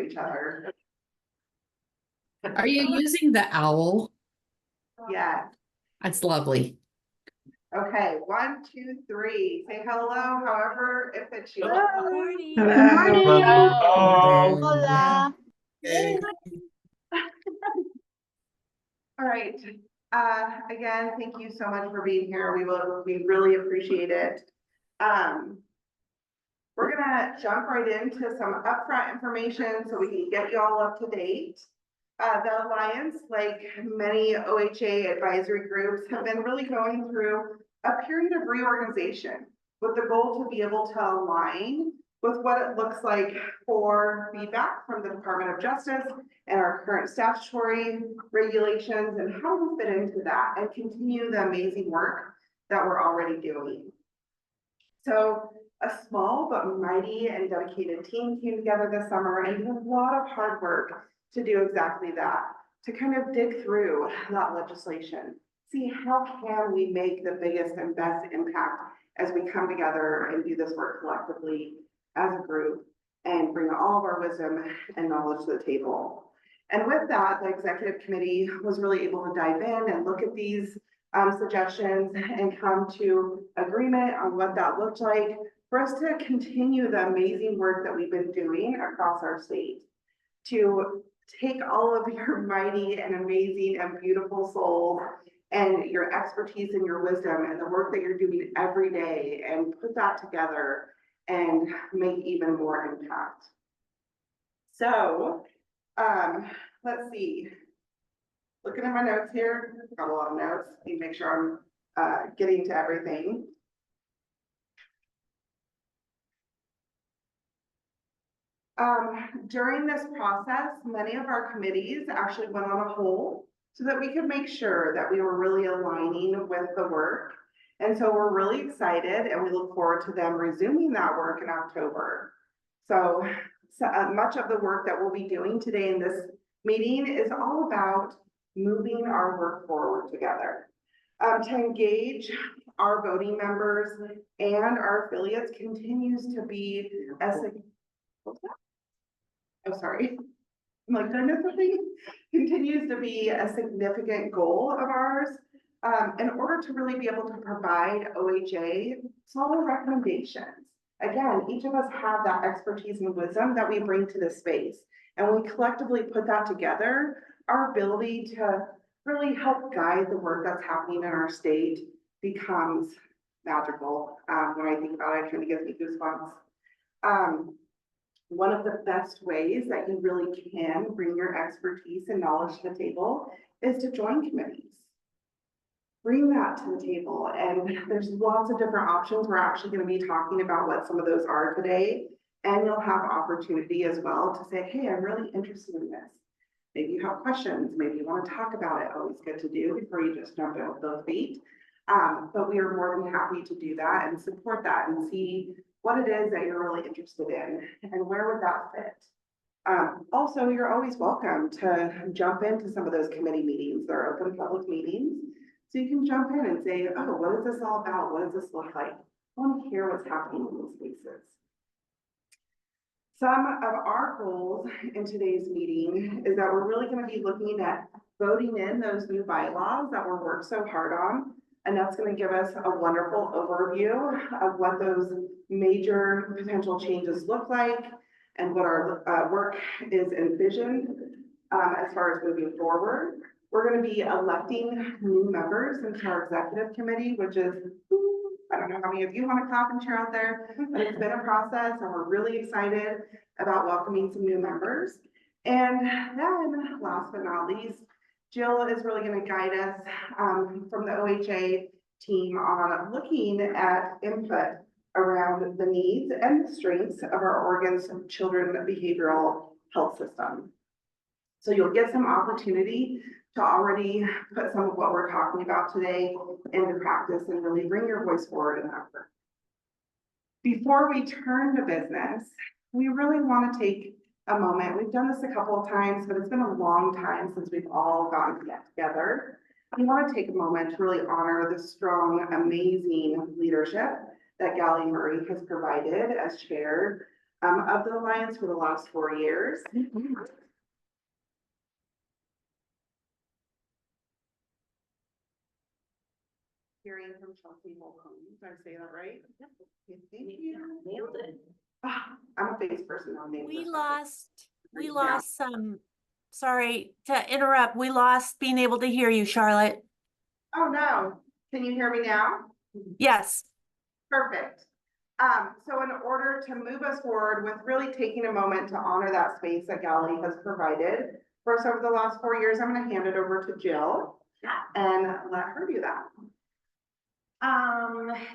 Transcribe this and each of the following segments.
each other. Are you using the owl? Yeah. That's lovely. Okay, 1, 2, 3. Say hello, however, if it's you. Good morning. Hello. Hola. All right. Again, thank you so much for being here. We really appreciate it. We're gonna jump right into some upfront information so we can get you all up to date. The Alliance, like many OHA advisory groups, have been really going through a period of reorganization with the goal to be able to align with what it looks like for feedback from the Department of Justice and our current statutory regulations and how we fit into that and continue the amazing work that we're already doing. So a small but mighty and dedicated team came together this summer and did a lot of hard work to do exactly that, to kind of dig through that legislation, see how can we make the biggest and best impact as we come together and do this work collectively as a group and bring all of our wisdom and knowledge to the table. And with that, the executive committee was really able to dive in and look at these suggestions and come to agreement on what that looked like for us to continue the amazing work that we've been doing across our state, to take all of your mighty and amazing and beautiful souls and your expertise and your wisdom and the work that you're doing every day and put that together and make even more impact. So let's see. Looking at my notes here, got a lot of notes. Need to make sure I'm getting to everything. During this process, many of our committees actually went on a hold so that we could make sure that we were really aligning with the work. And so we're really excited and we look forward to them resuming that work in October. So much of the work that we'll be doing today in this meeting is all about moving our work forward together. To engage our voting members and our affiliates continues to be what's that? Oh, sorry. I'm like, did I miss something? Continues to be a significant goal of ours in order to really be able to provide OHA solid recommendations. Again, each of us have that expertise and wisdom that we bring to this space. And when we collectively put that together, our ability to really help guide the work that's happening in our state becomes magical. When I think about it, it kind of gives me goosebumps. One of the best ways that you really can bring your expertise and knowledge to the table is to join committees. Bring that to the table, and there's lots of different options. We're actually going to be talking about what some of those are today, and you'll have opportunity as well to say, hey, I'm really interested in this. Maybe you have questions, maybe you want to talk about it. Always good to do before you just jump in with both feet. But we are more than happy to do that and support that and see what it is that you're really interested in and where would that fit. Also, you're always welcome to jump into some of those committee meetings. They're open public meetings. So you can jump in and say, oh, what is this all about? What does this look like? I want to hear what's happening in these spaces. Some of our goals in today's meeting is that we're really going to be looking at voting in those new bylaws that we're worked so hard on. And that's going to give us a wonderful overview of what those major potential changes look like and what our work is envisioned as far as moving forward. We're going to be electing new members into our executive committee, which is, I don't know how many of you want to clap and cheer out there, but it's been a process and we're really excited about welcoming some new members. And then last but not least, Jill is really going to guide us from the OHA team on looking at input around the needs and the strengths of our Oregon's children's behavioral health system. So you'll get some opportunity to already put some of what we're talking about today into practice and really bring your voice forward in that work. Before we turn to business, we really want to take a moment. We've done this a couple of times, but it's been a long time since we've all gotten to get together. We want to take a moment to really honor the strong, amazing leadership that Galli Murray has provided as chair of the Alliance for the last 4 years. Hearing from Chelsea Holcomb. Did I say that right? Thank you. Nailed it. I'm a face person on names. We lost some, sorry to interrupt, we lost being able to hear you, Charlotte. Oh, no. Can you hear me now? Yes. Perfect. So in order to move us forward with really taking a moment to honor that space that Galli has provided for us over the last 4 years, I'm going to hand it over to Jill and let her do that.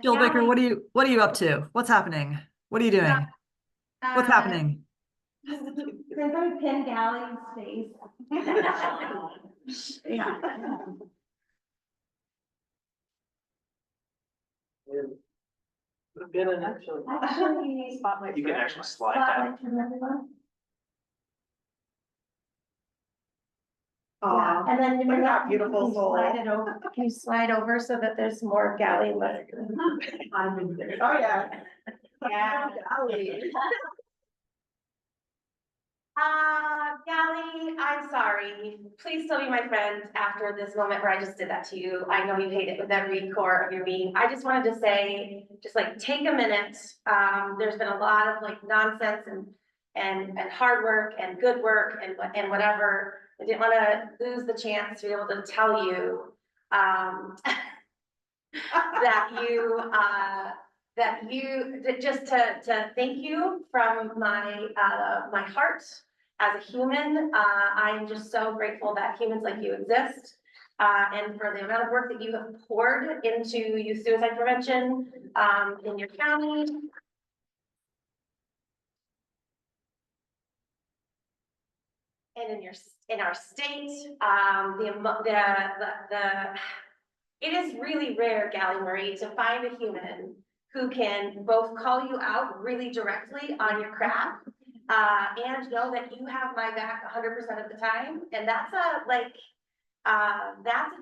Jill Baker, what are you up to? What's happening? What are you doing? What's happening? Since I pinned Galli's face. Yeah. Actually. Spotlight. You can actually slide that. Spotlight from everyone. Aw, And then look at that beautiful can you soul. slide it over? Can you slide over so that there's more Galli left? Oh, yeah. Yeah. Galli, I'm sorry. Please still be my friend after this moment where I just did that to you. I know you hate it with every core of your being. I just wanted to say, just like take a minute. There's been a lot of like nonsense and hard work and good work and whatever. I didn't want to lose the chance to be able to tell you just to thank you from my my heart as a human. I'm just so grateful that humans like you exist, and for the amount of work that you have poured into youth suicide prevention in your county. And in our state, it is really rare, Galli Marie, to find a human who can both call you out really directly on your crap, and know that you have my back 100% of the time. And that's a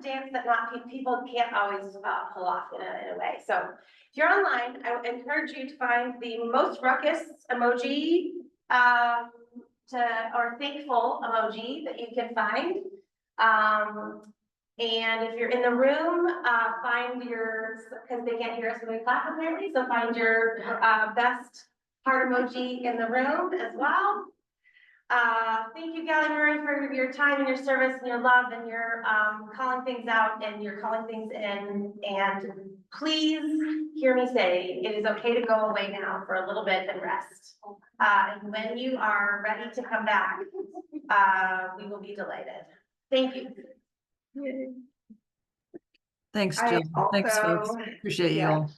dance that people can't always pull off in a way. So if you're online, I would encourage you to find the most ruckus emoji, or thankful emoji that you can find. And if you're in the room, find because they can't hear us when we clap apparently, so find your best heart emoji in the room as well. Thank you, Galli Marie, for your time and your service and your love and your calling things out and your calling things in. And please hear me say, it is okay to go away now for a little bit and rest. And when you are ready to come back, we will be delighted. Thank you. Thanks, Jill. Thanks, folks. Appreciate you all.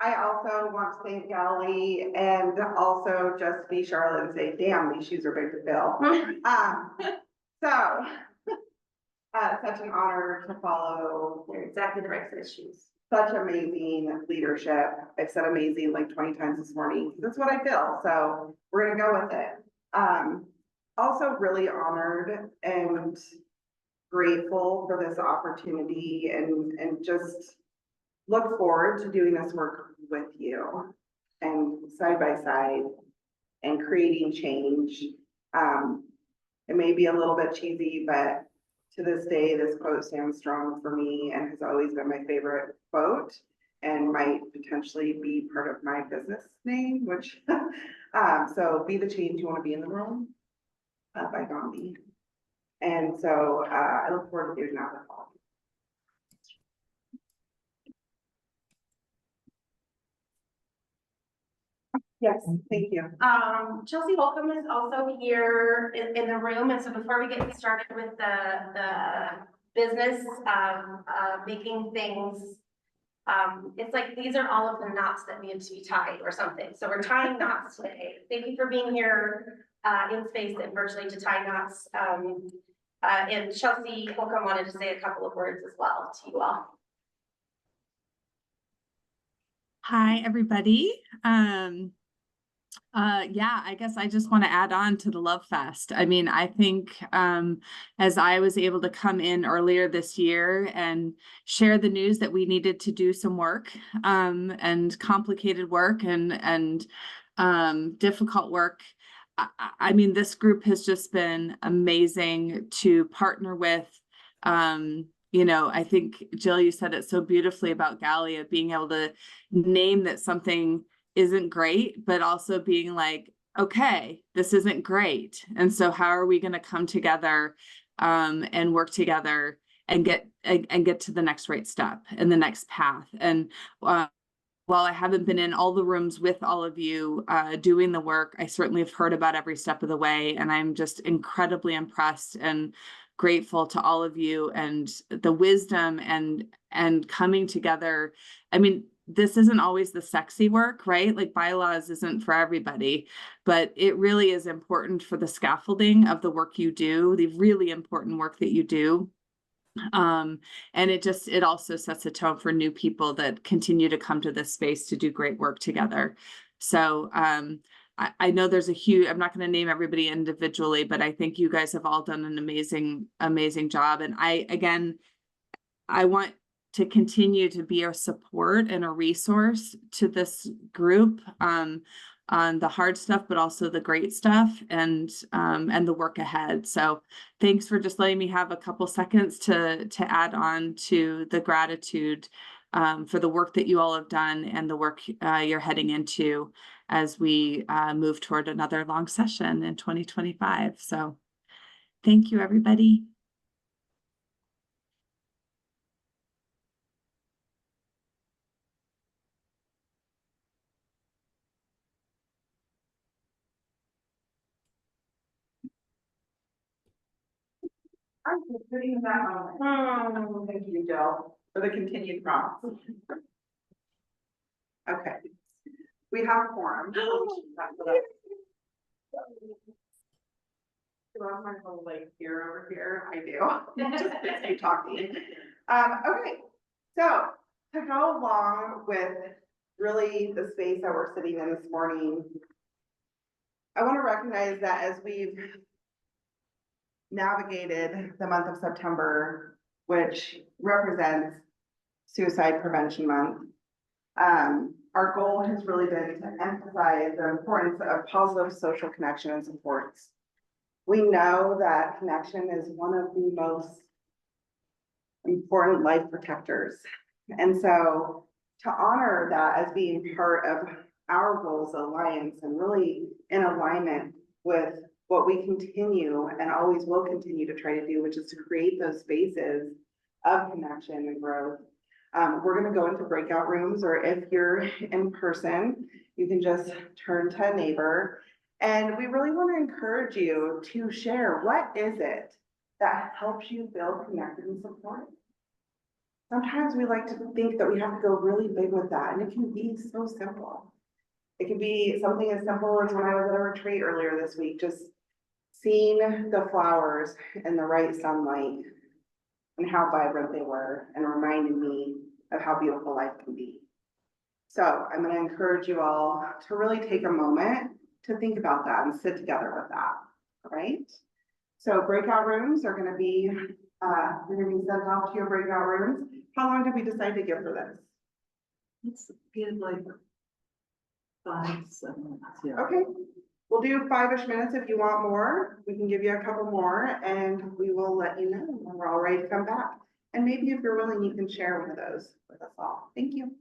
I also want to thank Galli and also just be Charlotte and say, damn, these shoes are big to fill. Such an honor to follow. They're exactly the right set of shoes. Such amazing leadership. I've said amazing like 20 times this morning. That's what I feel. So we're gonna go with it. Also really honored and grateful for this opportunity and just look forward to doing this work with you and side by side and creating change. It may be a little bit cheesy, but to this day, this quote stands strong for me and has always been my favorite quote and might potentially be part of my business name, which, so be the change you want to be in the world, by Gandhi. And so, I look forward to doing that with all. Yes, thank you. Chelsea Holcomb is also here in the room, and so before we get started with the business of making things, it's like these are all of the knots that need to be tied or something. So we're tying knots today. Thank you for being here in space and virtually to tie knots. And Chelsea Holcomb wanted to say a couple of words as well to you all. Hi, everybody. Yeah, I guess I just want to add on to the Love Fest. I mean, I think as I was able to come in earlier this year and share the news that we needed to do some work and complicated work and difficult work. I mean, this group has just been amazing to partner with. You know, I think Jill, you said it so beautifully about Galli, of being able to name that something isn't great, but also being like, okay, this isn't great. And so how are we going to come together and work together and get to the next right step and the next path? And while I haven't been in all the rooms with all of you doing the work, I certainly have heard about every step of the way, and I'm just incredibly impressed and grateful to all of you and the wisdom and coming together. I mean, this isn't always the sexy work, right? Like bylaws isn't for everybody, but it really is important for the scaffolding of the work you do, the really important work that you do. And it also sets a tone for new people that continue to come to this space to do great work together. So I know there's I'm not going to name everybody individually, but I think you guys have all done an amazing job. And I want to continue to be a support and a resource to this group on the hard stuff, but also the great stuff and the work ahead. So thanks for just letting me have a couple seconds to add on to the gratitude for the work that you all have done and the work you're heading into as we move toward another long session in 2025. So thank you, everybody. I'm just sitting in that moment. Thank you, Jill, for the continued prompts. Okay, we have quorum. Do I have my whole like here over here? I do. Just keep talking. Okay, so to go along with really the space that we're sitting in this morning, I want to recognize that as we've navigated the month of September, which represents Suicide Prevention Month, our goal has really been to emphasize the importance of positive social connection and supports. We know that connection is one of the most important life protectors. And so to honor that as being part of our goals alliance and really in alignment with what we continue and always will continue to try to do, which is to create those spaces of connection and growth. We're going to go into breakout rooms, or if you're in person, you can just turn to a neighbor. And we really want to encourage you to share, what is it that helps you feel connected and supported? Sometimes we like to think that we have to go really big with that, and it can be so simple. It can be something as simple as when I was at a retreat earlier this week, just seeing the flowers in the right sunlight and how vibrant they were, and reminding me of how beautiful life can be. So I'm going to encourage you all to really take a moment to think about that and sit together with that. All right. So breakout rooms are going to be, you're going to be sent off to your breakout rooms. How long did we decide to give for this? Let's give like 5, 7 minutes. Yeah. Okay, we'll do 5-ish minutes. If you want more, we can give you a couple more and we will let you know when we're all ready to come back. And maybe if you're willing, you can share one of those with us all. Thank you.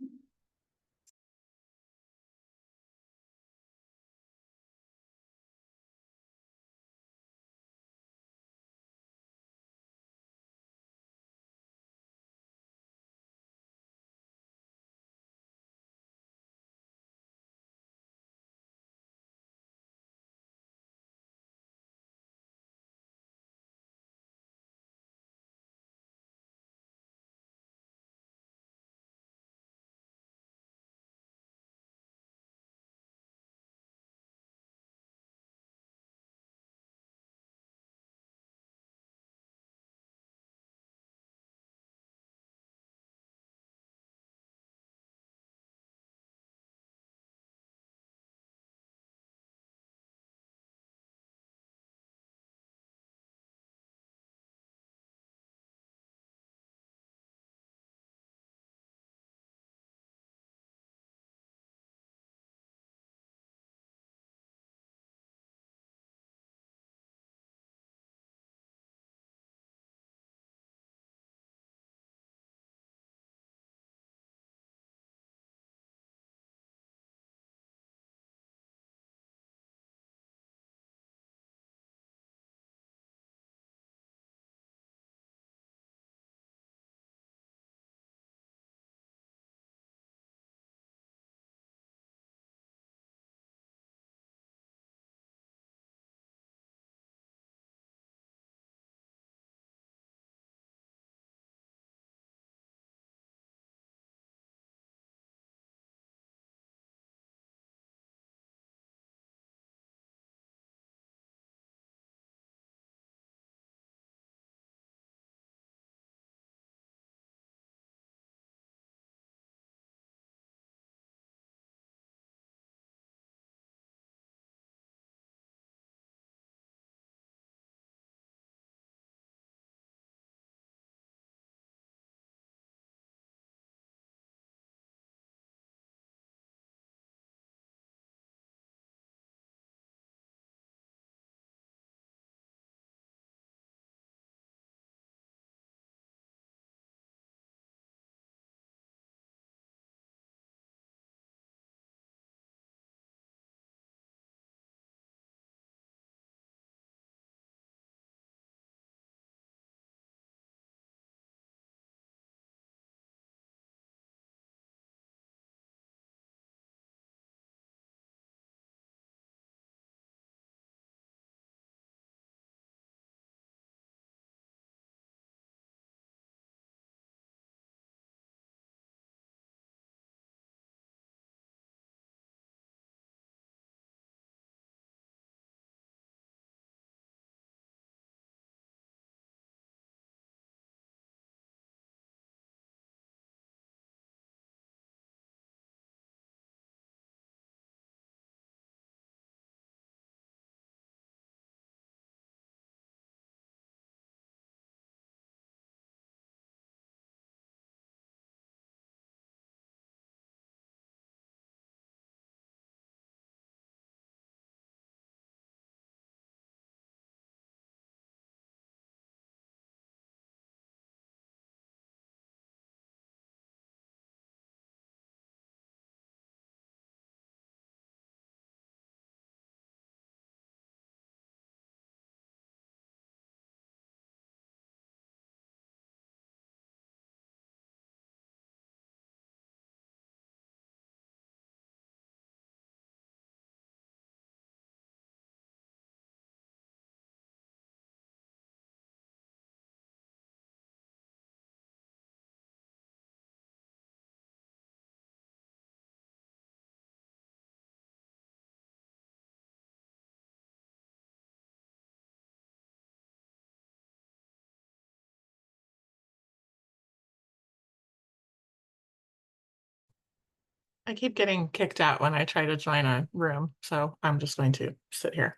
I keep getting kicked out when I try to join a room, so I'm just going to sit here.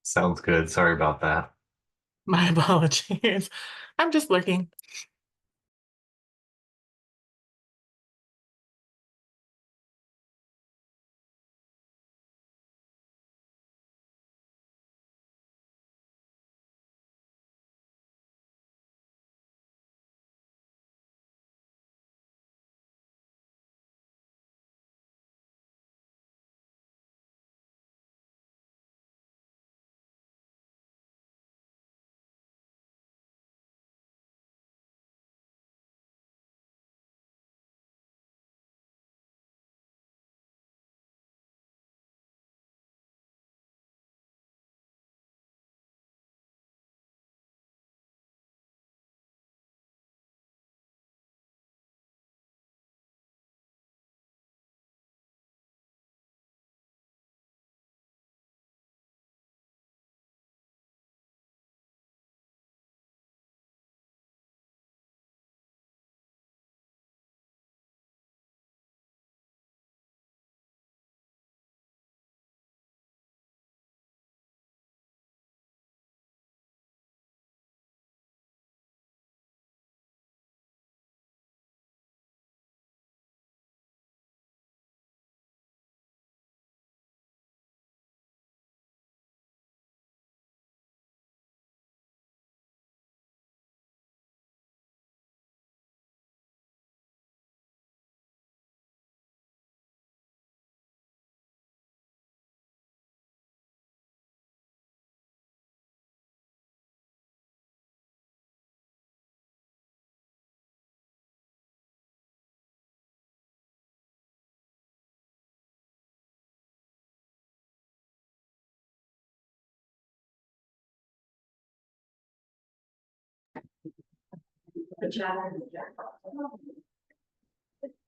Sounds good. Sorry about that. My apologies. I'm just lurking.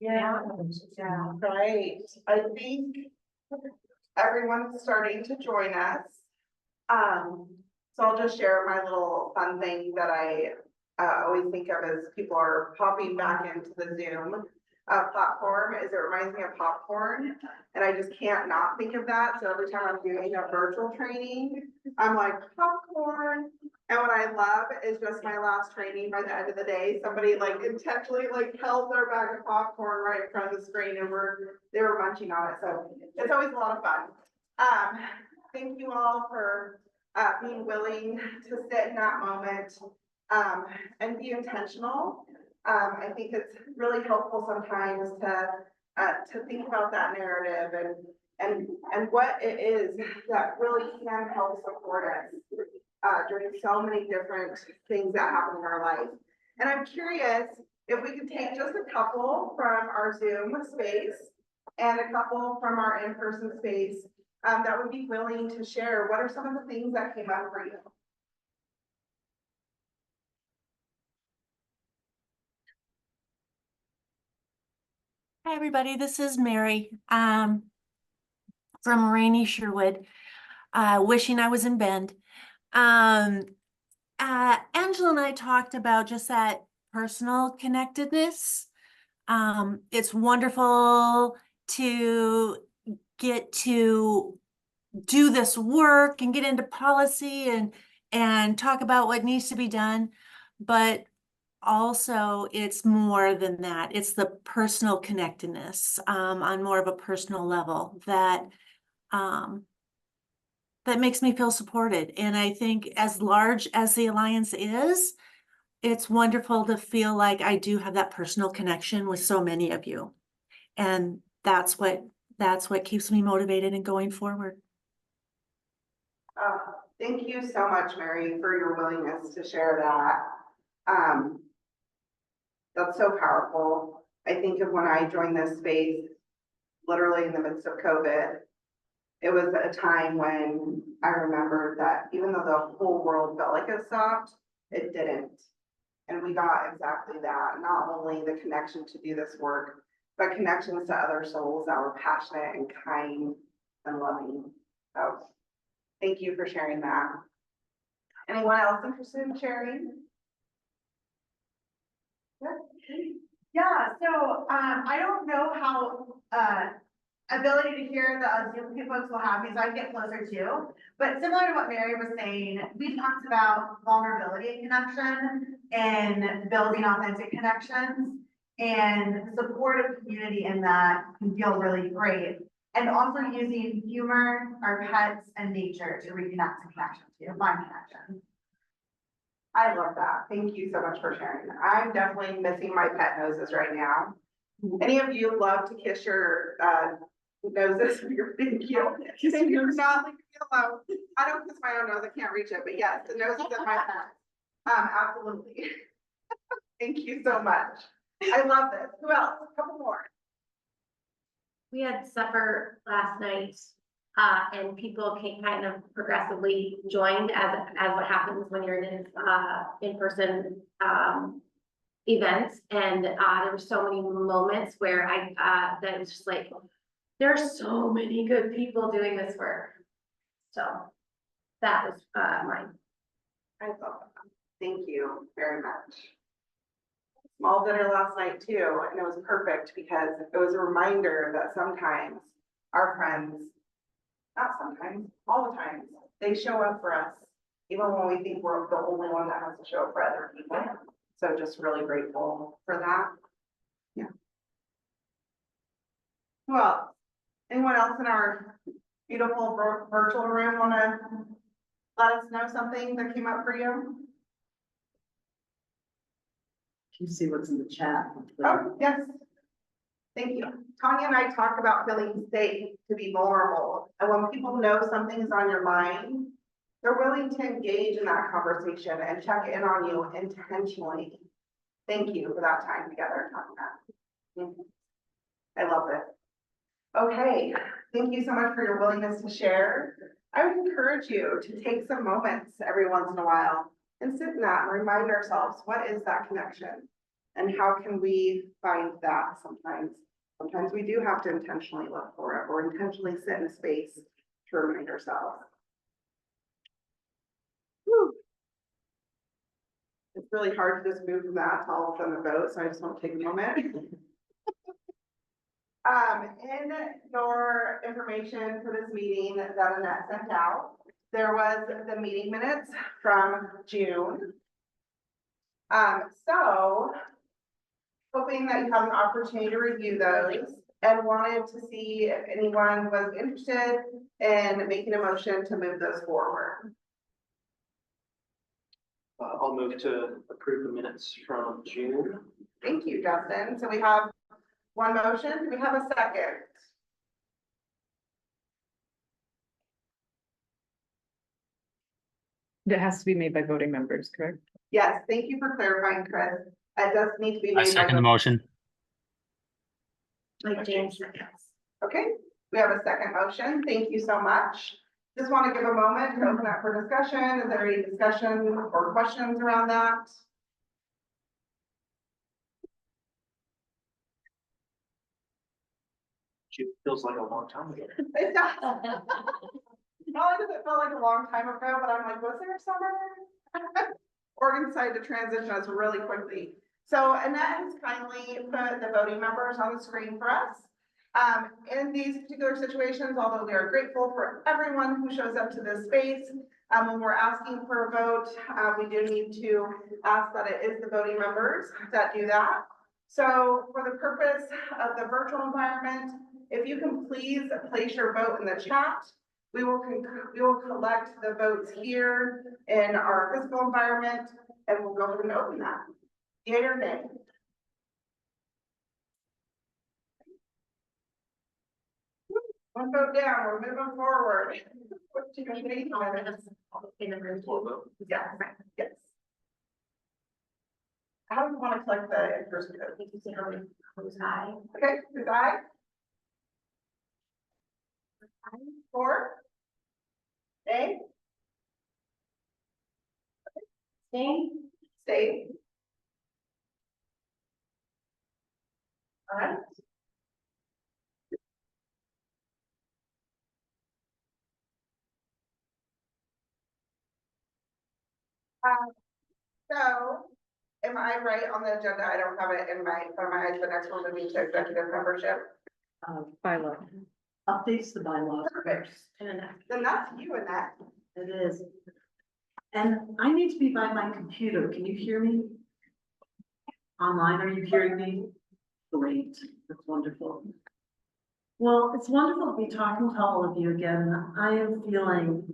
Yeah, right. I think everyone's starting to join us. So I'll just share my little fun thing that I always think of as people are popping back into the Zoom platform, is it reminds me of popcorn. And I just can't not think of that. So every time I'm doing a virtual training, I'm like popcorn. And what I love is just my last training, by the end of the day, somebody like intentionally like held their bag of popcorn right in front of the screen and they were munching on it. So it's always a lot of fun. Thank you all for being willing to sit in that moment and be intentional. I think it's really helpful sometimes to think about that narrative and what it is that really can help support us during so many different things that happen in our life. And I'm curious if we could take just a couple from our Zoom space and a couple from our in-person space that would be willing to share. What are some of the things that came up for you? Hi, everybody. This is Mary from rainy Sherwood, wishing I was in Bend. Angela and I talked about just that personal connectedness. It's wonderful to get to do this work and get into policy and talk about what needs to be done, but also it's more than that. It's the personal connectedness on more of a personal level that that makes me feel supported. And I think as large as the Alliance is, it's wonderful to feel like I do have that personal connection with so many of you. And that's what keeps me motivated and going forward. Thank you so much, Mary, for your willingness to share that. That's so powerful. I think of when I joined this space, literally in the midst of COVID, it was a time when I remembered that even though the whole world felt like it stopped, it didn't. And we got exactly that, not only the connection to do this work, but connections to other souls that were passionate and kind and loving. So thank you for sharing that. Anyone else interested in sharing? Yeah, so, I don't know how, ability to hear the Zoom folks will have, because I get closer to. But similar to what Mary was saying, we talked about vulnerability and connection and building authentic connections. And supportive community in that can feel really great. And also using humor, our pets, and nature to reconnect to connection, to find connection. I love that. Thank you so much for sharing. I'm definitely missing my pet noses right now. Any of you love to kiss your noses? Thank you. Thank you for not leaving me alone. I don't kiss my own nose. I can't reach it, but yes, the noses of my pet. Absolutely. Thank you so much. I love this. Who else? A couple more. We had supper last night, and people came kind of progressively joined as what happens when you're in in-person, events. And, there were so many moments where that it was just like, there are so many good people doing this work. So that was, mine. I love that. Thank you very much. Small dinner last night too, and it was perfect because it was a reminder that sometimes our friends, not sometimes, all the time, they show up for us, even when we think we're the only one that has to show up for other people. So just really grateful for that. Yeah. Well, anyone else in our beautiful virtual room want to let us know something that came up for you? Can you see what's in the chat? Oh, yes. Thank you. Tanya and I talk about feeling safe to be vulnerable. And when people know something is on your mind, they're willing to engage in that conversation and check in on you intentionally. Thank you for that time together, Tanya. I love it. Okay, thank you so much for your willingness to share. I would encourage you to take some moments every once in a while and sit in that and remind ourselves, what is that connection? And how can we find that sometimes? Sometimes we do have to intentionally look for it or intentionally sit in a space to remind ourselves. Whew. It's really hard to just move from that to all of a sudden a vote, so I just want to take a moment. In your information for this meeting that Annette sent out, there was the meeting minutes from June. So hoping that you have an opportunity to review those and wanted to see if anyone was interested in making a motion to move those forward. I'll move to approve the minutes from June. Thank you, Justin. So we have one motion. Do we have a second? That has to be made by voting members, correct? Yes, thank you for clarifying, Chris. It does need to be I made. second the motion. Like James said, yes. Okay, we have a second motion. Thank you so much. Just want to give a moment to open up for discussion. Is there any discussion or questions around that? June feels like a long time ago. It does. Not only does it feel like a long time ago, but I'm like, was there a summer? Oregon decided to transition us really quickly. So Annette has kindly put the voting members on the screen for us. In these particular situations, although we are grateful for everyone who shows up to this space, when we're asking for a vote, we do need to ask that it is the voting members that do that. So for the purpose of the virtual environment, if you can please place your vote in the chat, we will collect the votes here in our physical environment, and we'll go ahead and open that. Yay or nay? One vote down, we're moving forward. What do you think? In the room too. Yes, yes. How do you want to collect the in-person vote? I think you say who's high. Okay, who's aye? 4? Nay? Staying? Stay. All right. So am I right on the agenda? I don't have it in my, on my eyes, the next one would be to executive membership. Bylaw. Updates the bylaws. Perfect. Then that's you, Annette. It is. And I need to be by my computer. Can you hear me? Online, are you hearing me? Great, that's wonderful. Well, it's wonderful to be talking to all of you again. I am feeling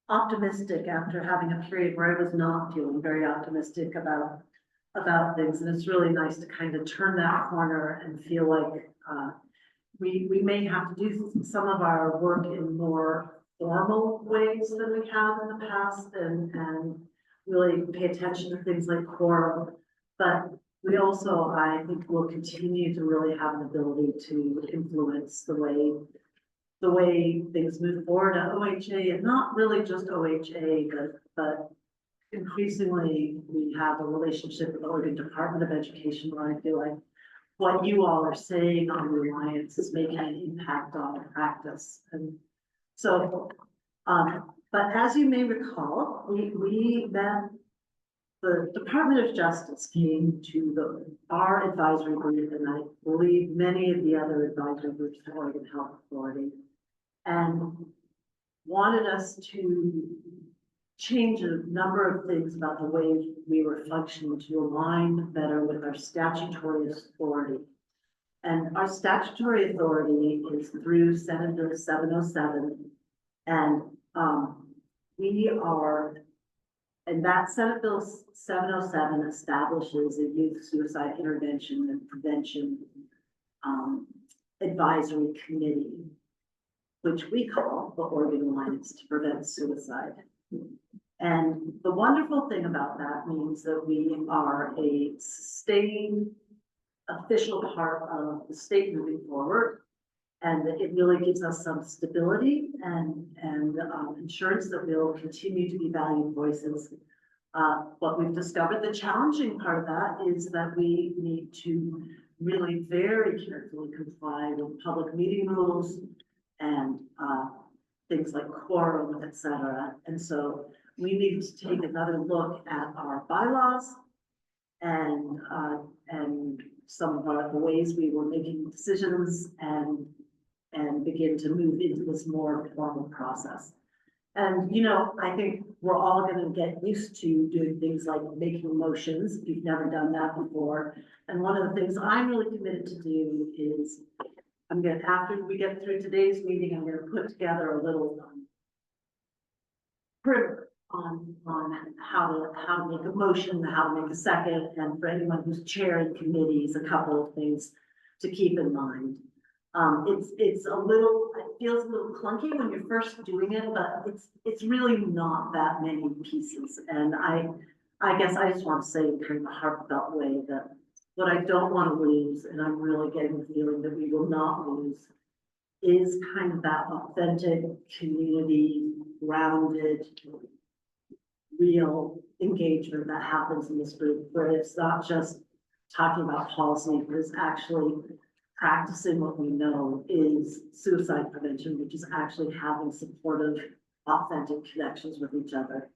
optimistic after having a period where I was not feeling very optimistic about things. And it's really nice to kind of turn that corner and feel like we may have to do some of our work in more formal ways than we have in the past and really pay attention to things like quorum. But we also, I think, will continue to really have an ability to influence the way things move forward at OHA, and not really just OHA, but increasingly we have a relationship with the Oregon Department of Education where I feel like what you all are saying on the Alliance is making an impact on practice. And so, but as you may recall, we met. The Department of Justice came to our advisory group, and I believe many of the other advisory groups at Oregon Health Authority, and wanted us to change a number of things about the way we were functioning to align better with our statutory authority. And our statutory authority is through Senate Bill 707, and and that Senate Bill 707 establishes a youth suicide intervention and prevention advisory committee, which we call the Oregon Alliance to Prevent Suicide. And the wonderful thing about that means that we are a sustained official part of the state moving forward. And it really gives us some stability and insurance that we'll continue to be valued voices. What we've discovered, the challenging part of that is that we need to really very carefully comply with public meeting rules and things like quorum, et cetera. And so we need to take another look at our bylaws and some of the ways we were making decisions and begin to move into this more formal process. And, you know, I think we're all going to get used to doing things like making motions. If you've never done that before. And one of the things I'm really committed to do is after we get through today's meeting, I'm going to put together a little primer on how to make a motion, how to make a second, and for anyone who's chairing committees, a couple of things to keep in mind. It feels a little clunky when you're first doing it, but it's really not that many pieces. And I guess I just want to say in kind of a heartfelt way that what I don't want to lose, and I'm really getting the feeling that we will not lose, is kind of that authentic, community, grounded, real engagement that happens in this group, where it's not just talking about policy, but it's actually practicing what we know is suicide prevention, which is actually having supportive, authentic connections with each other.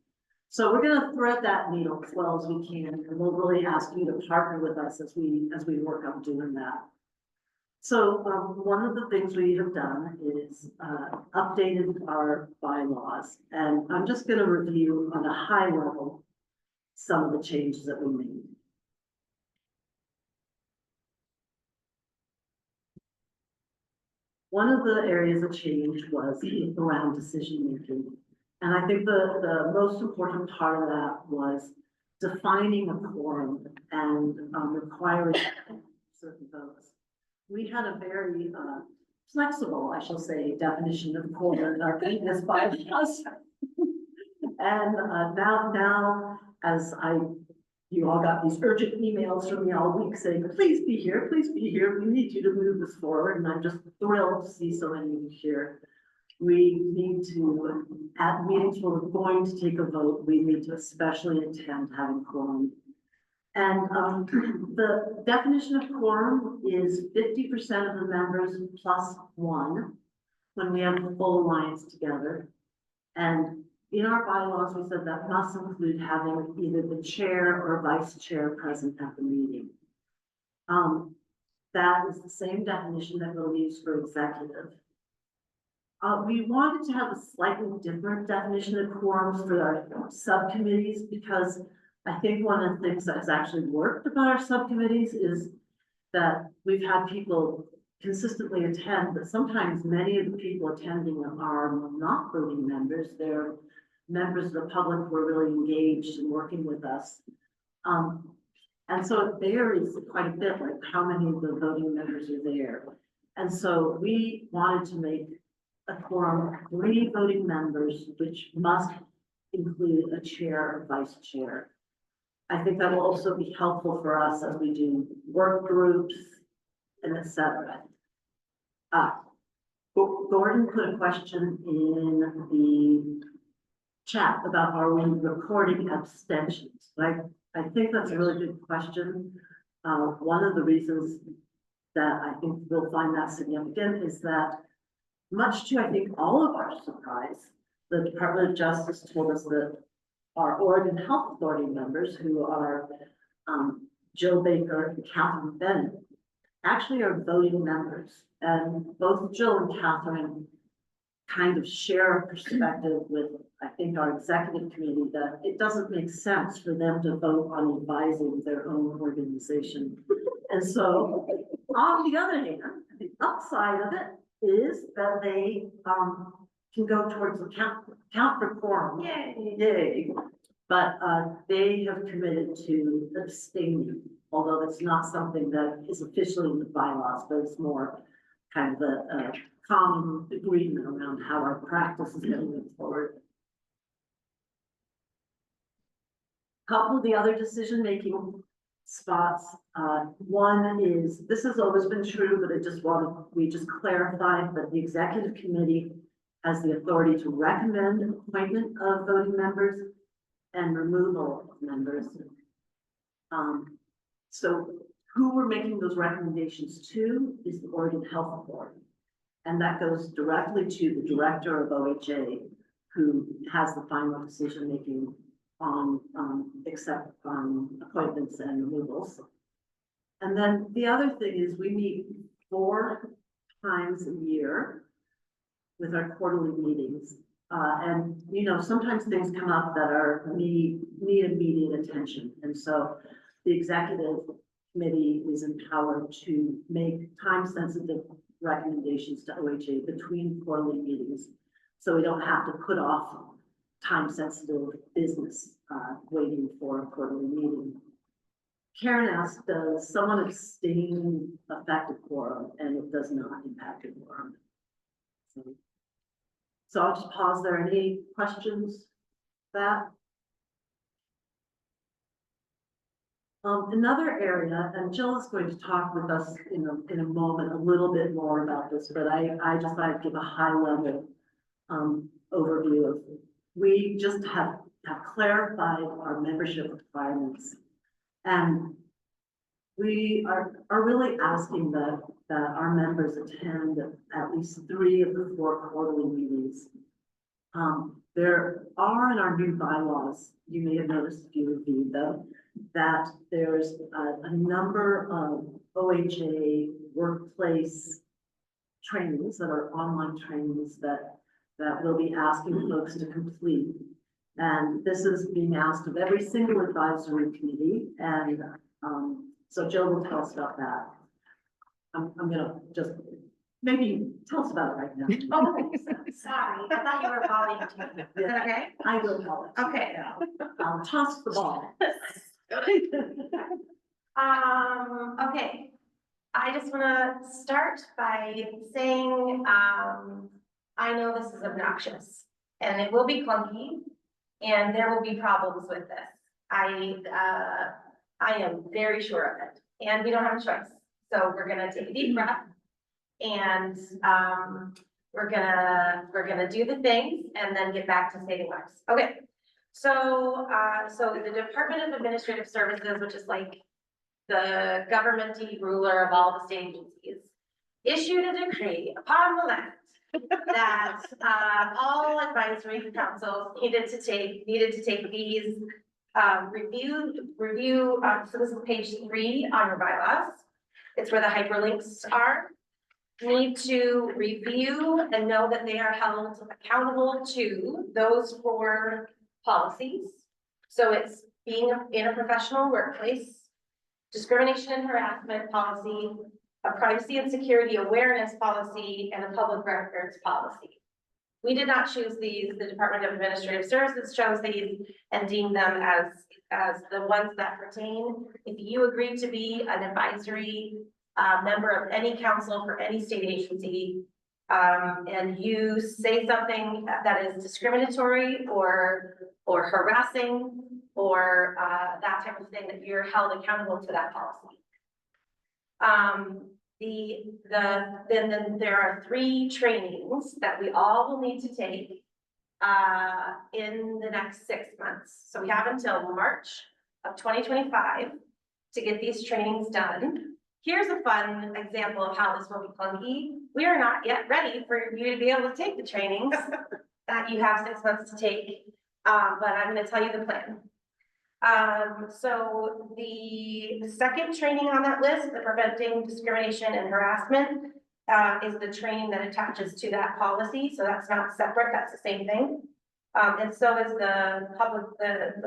So we're going to thread that needle as well as we can, and we'll really ask you to partner with us as we work on doing that. So one of the things we have done is updated our bylaws, and I'm just going to review on a high level some of the changes that we made. One of the areas of change was around decision making. And I think the most important part of that was defining a quorum and requiring certain votes. We had a very flexible, I shall say, definition of quorum in our previous bylaws. And now, as you all got these urgent emails from me all week saying, please be here, we need you to move this forward. And I'm just thrilled to see so many of you here. We need to, at meetings where we're going to take a vote, we need to especially attend having quorum. And the definition of quorum is 50% of the members plus one when we have the full alliance together. And in our bylaws, we said that must include having either the chair or vice chair present at the meeting. That is the same definition that we'll use for executive. We wanted to have a slightly different definition of quorums for our subcommittees, because I think one of the things that has actually worked about our subcommittees is that we've had people consistently attend, but sometimes many of the people attending are not voting members. They're members of the public who are really engaged in working with us. And so it varies quite a bit, like how many of the voting members are there. And so we wanted to make a quorum of 3 voting members, which must include a chair or vice chair. I think that will also be helpful for us as we do work groups and et cetera. Gordon put a question in the chat about, are we recording abstentions? I think that's a really good question. One of the reasons that I think we'll find that significant is that, much to, I think, all of our surprise, the Department of Justice told us that our Oregon Health Authority members, who are Jill Baker and Catherine Bennett, actually are voting members. And both Jill and Catherine kind of share a perspective with, I think, our executive committee that it doesn't make sense for them to vote on advising their own organization. And so, on the other hand, the upside of it is that they can go towards the count for quorum. Yay. But they have committed to abstaining, although it's not something that is officially in the bylaws, but it's more kind of a common agreement around how our practice is going forward. Couple of the other decision-making spots. One is, this has always been true, but we just clarified that the executive committee has the authority to recommend appointment of voting members and removal of members. So who we're making those recommendations to is the Oregon Health Authority. And that goes directly to the director of OHA, who has the final decision-making on appointments and removals. And then the other thing is we meet 4 times a year with our quarterly meetings. And, you know, sometimes things come up that need immediate attention. And so the executive committee is empowered to make time-sensitive recommendations to OHA between quarterly meetings. So we don't have to put off time-sensitive business waiting for a quarterly meeting. Karen asked, does someone abstain affect a quorum? And it does not impact a quorum. So I'll just pause there. Any questions? That? Another area, and Jill is going to talk with us in a moment a little bit more about this, but I just thought I'd give a high level overview of, we just have clarified our membership requirements. And we are really asking that our members attend at least 3 of the 4 quarterly meetings. There are in our new bylaws, you may have noticed if you reviewed them, that there's a number of OHA workplace trainings that are online trainings that we'll be asking folks to complete. And this is being asked of every single advisory committee. And so Jill will tell us about that. I'm gonna just maybe tell us about it right now. Oh, sorry, I thought you were volunteering. Is that okay? I will call it. Okay. I'll toss the ball. Okay. I just wanna start by saying, I know this is obnoxious and it will be clunky and there will be problems with this. I am very sure of it and we don't have a choice. So we're gonna take a deep breath and, we're gonna do the things and then get back to saving lives. Okay. So the Department of Administrative Services, which is like the government-y ruler of all the state agencies, issued a decree upon the left that, all advisory councils needed to take these, review, so this is page 3 on your bylaws. It's where the hyperlinks are. Need to review and know that they are held accountable to those 4 policies. So it's being in a professional workplace, discrimination and harassment policy, a privacy and security awareness policy, and a public records policy. We did not choose these. The Department of Administrative Services chose these and deemed them as the ones that pertain. If you agree to be an advisory member of any council for any state agency, and you say something that is discriminatory or harassing or that type of thing, that you're held accountable to that policy. Then there are 3 trainings that we all will need to take in the next 6 months. So we have until March of 2025 to get these trainings done. Here's a fun example of how this will be clunky. We are not yet ready for you to be able to take the trainings that you have 6 months to take, but I'm going to tell you the plan. So the second training on that list, the preventing discrimination and harassment, is the training that attaches to that policy. So that's not separate, that's the same thing. And so is the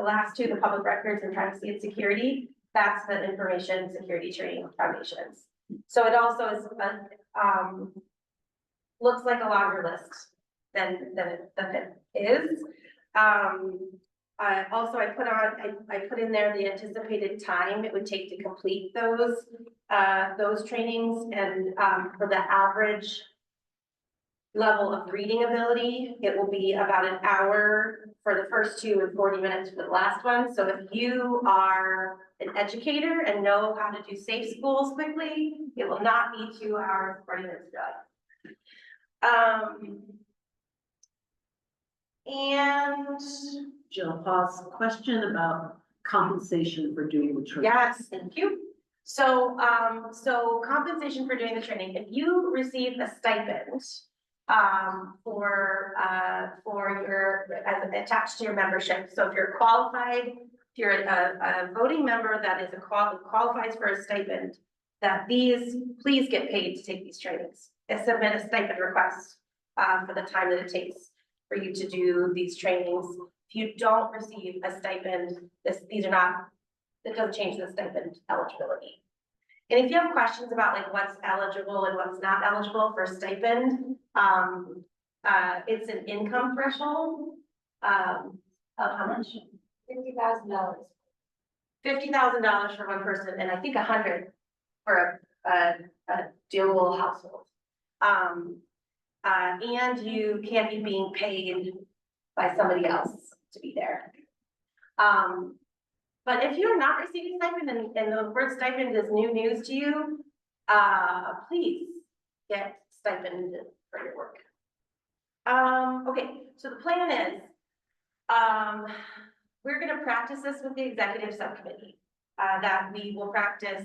last 2, the public records and privacy and security. That's the information security training foundations. So it also is, looks like a longer list than it is. Also, I put in there the anticipated time it would take to complete those trainings, and for the average level of reading ability, it will be about an hour for the first 2 and 40 minutes for the last one. So if you are an educator and know how to do safe schools quickly, it will not be 2 hours, 40 minutes done. And Jill, pause, question about compensation for doing the training. yes, thank you. So, so compensation for doing the training, if you receive a stipend, for your, as attached to your membership. So if you're qualified, if you're a voting member that is qualifies for a stipend, that please get paid to take these trainings and submit a stipend request, for the time that it takes for you to do these trainings. If you don't receive a stipend, it doesn't change the stipend eligibility. And if you have questions about like what's eligible and what's not eligible for stipend, it's an income threshold of how much? $50,000. $50,000 for one person, and I think $100,000 for a dual household. And you can't be being paid by somebody else to be there. But if you're not receiving stipend and the word stipend is new news to you, please get stipend for your work. Okay, so the plan is, we're gonna practice this with the executive subcommittee, that we will practice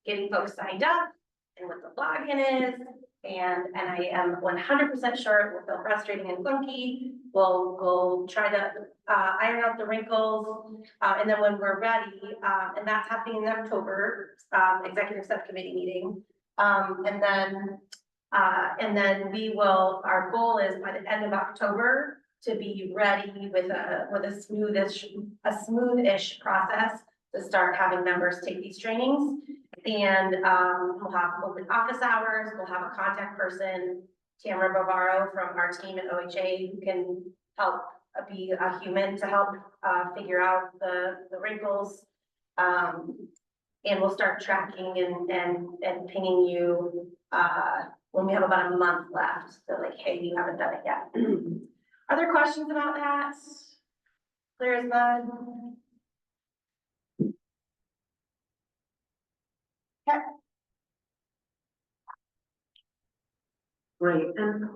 getting folks signed up and what the login is. And I am 100% sure it will feel frustrating and clunky. We'll try to iron out the wrinkles, and then when we're ready, and that's happening in October, executive subcommittee meeting, and then we will. Our goal is by the end of October to be ready with a smoothish process to start having members take these trainings. And we'll have open office hours, we'll have a contact person, Tamara Bavaro from our team at OHA, who can help be a human to help figure out the wrinkles. And we'll start tracking and pinging you when we have about a month left. So like, hey, you haven't done it yet. Are there questions about that? Clear as mud? Okay. Great, and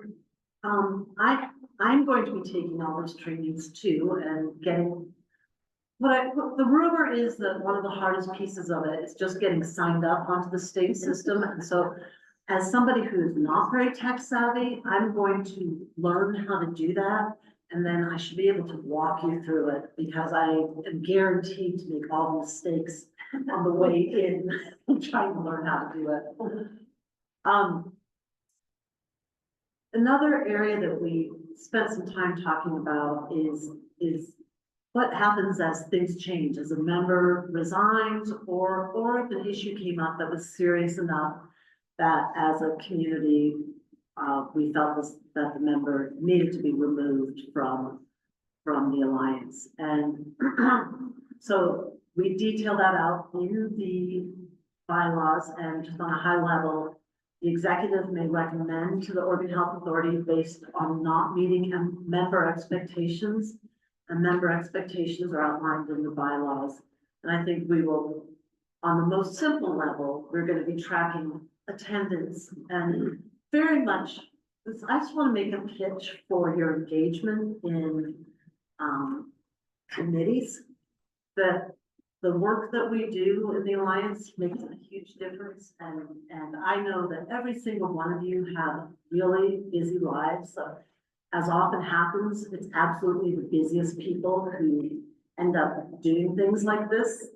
I'm going to be taking all those trainings too and getting. The rumor is that one of the hardest pieces of it is just getting signed up onto the state system, and so as somebody who's not very tech savvy, I'm going to learn how to do that. And then I should be able to walk you through it because I am guaranteed to make all the mistakes on the way in. I'm trying to learn how to do it. Another area that we spent some time talking about is what happens as things change, as a member resigns, or if an issue came up that was serious enough that as a community, we felt that the member needed to be removed from the alliance. And so we detail that out in the bylaws, and just on a high level, the executive may recommend to the Oregon Health Authority based on not meeting member expectations. And member expectations are outlined in the bylaws. And I think we will, on the most simple level, we're going to be tracking attendance and very much, I just want to make a pitch for your engagement in committees, that the work that we do in the Alliance makes a huge difference. And I know that every single one of you have really busy lives. So as often happens, it's absolutely the busiest people who end up doing things like this.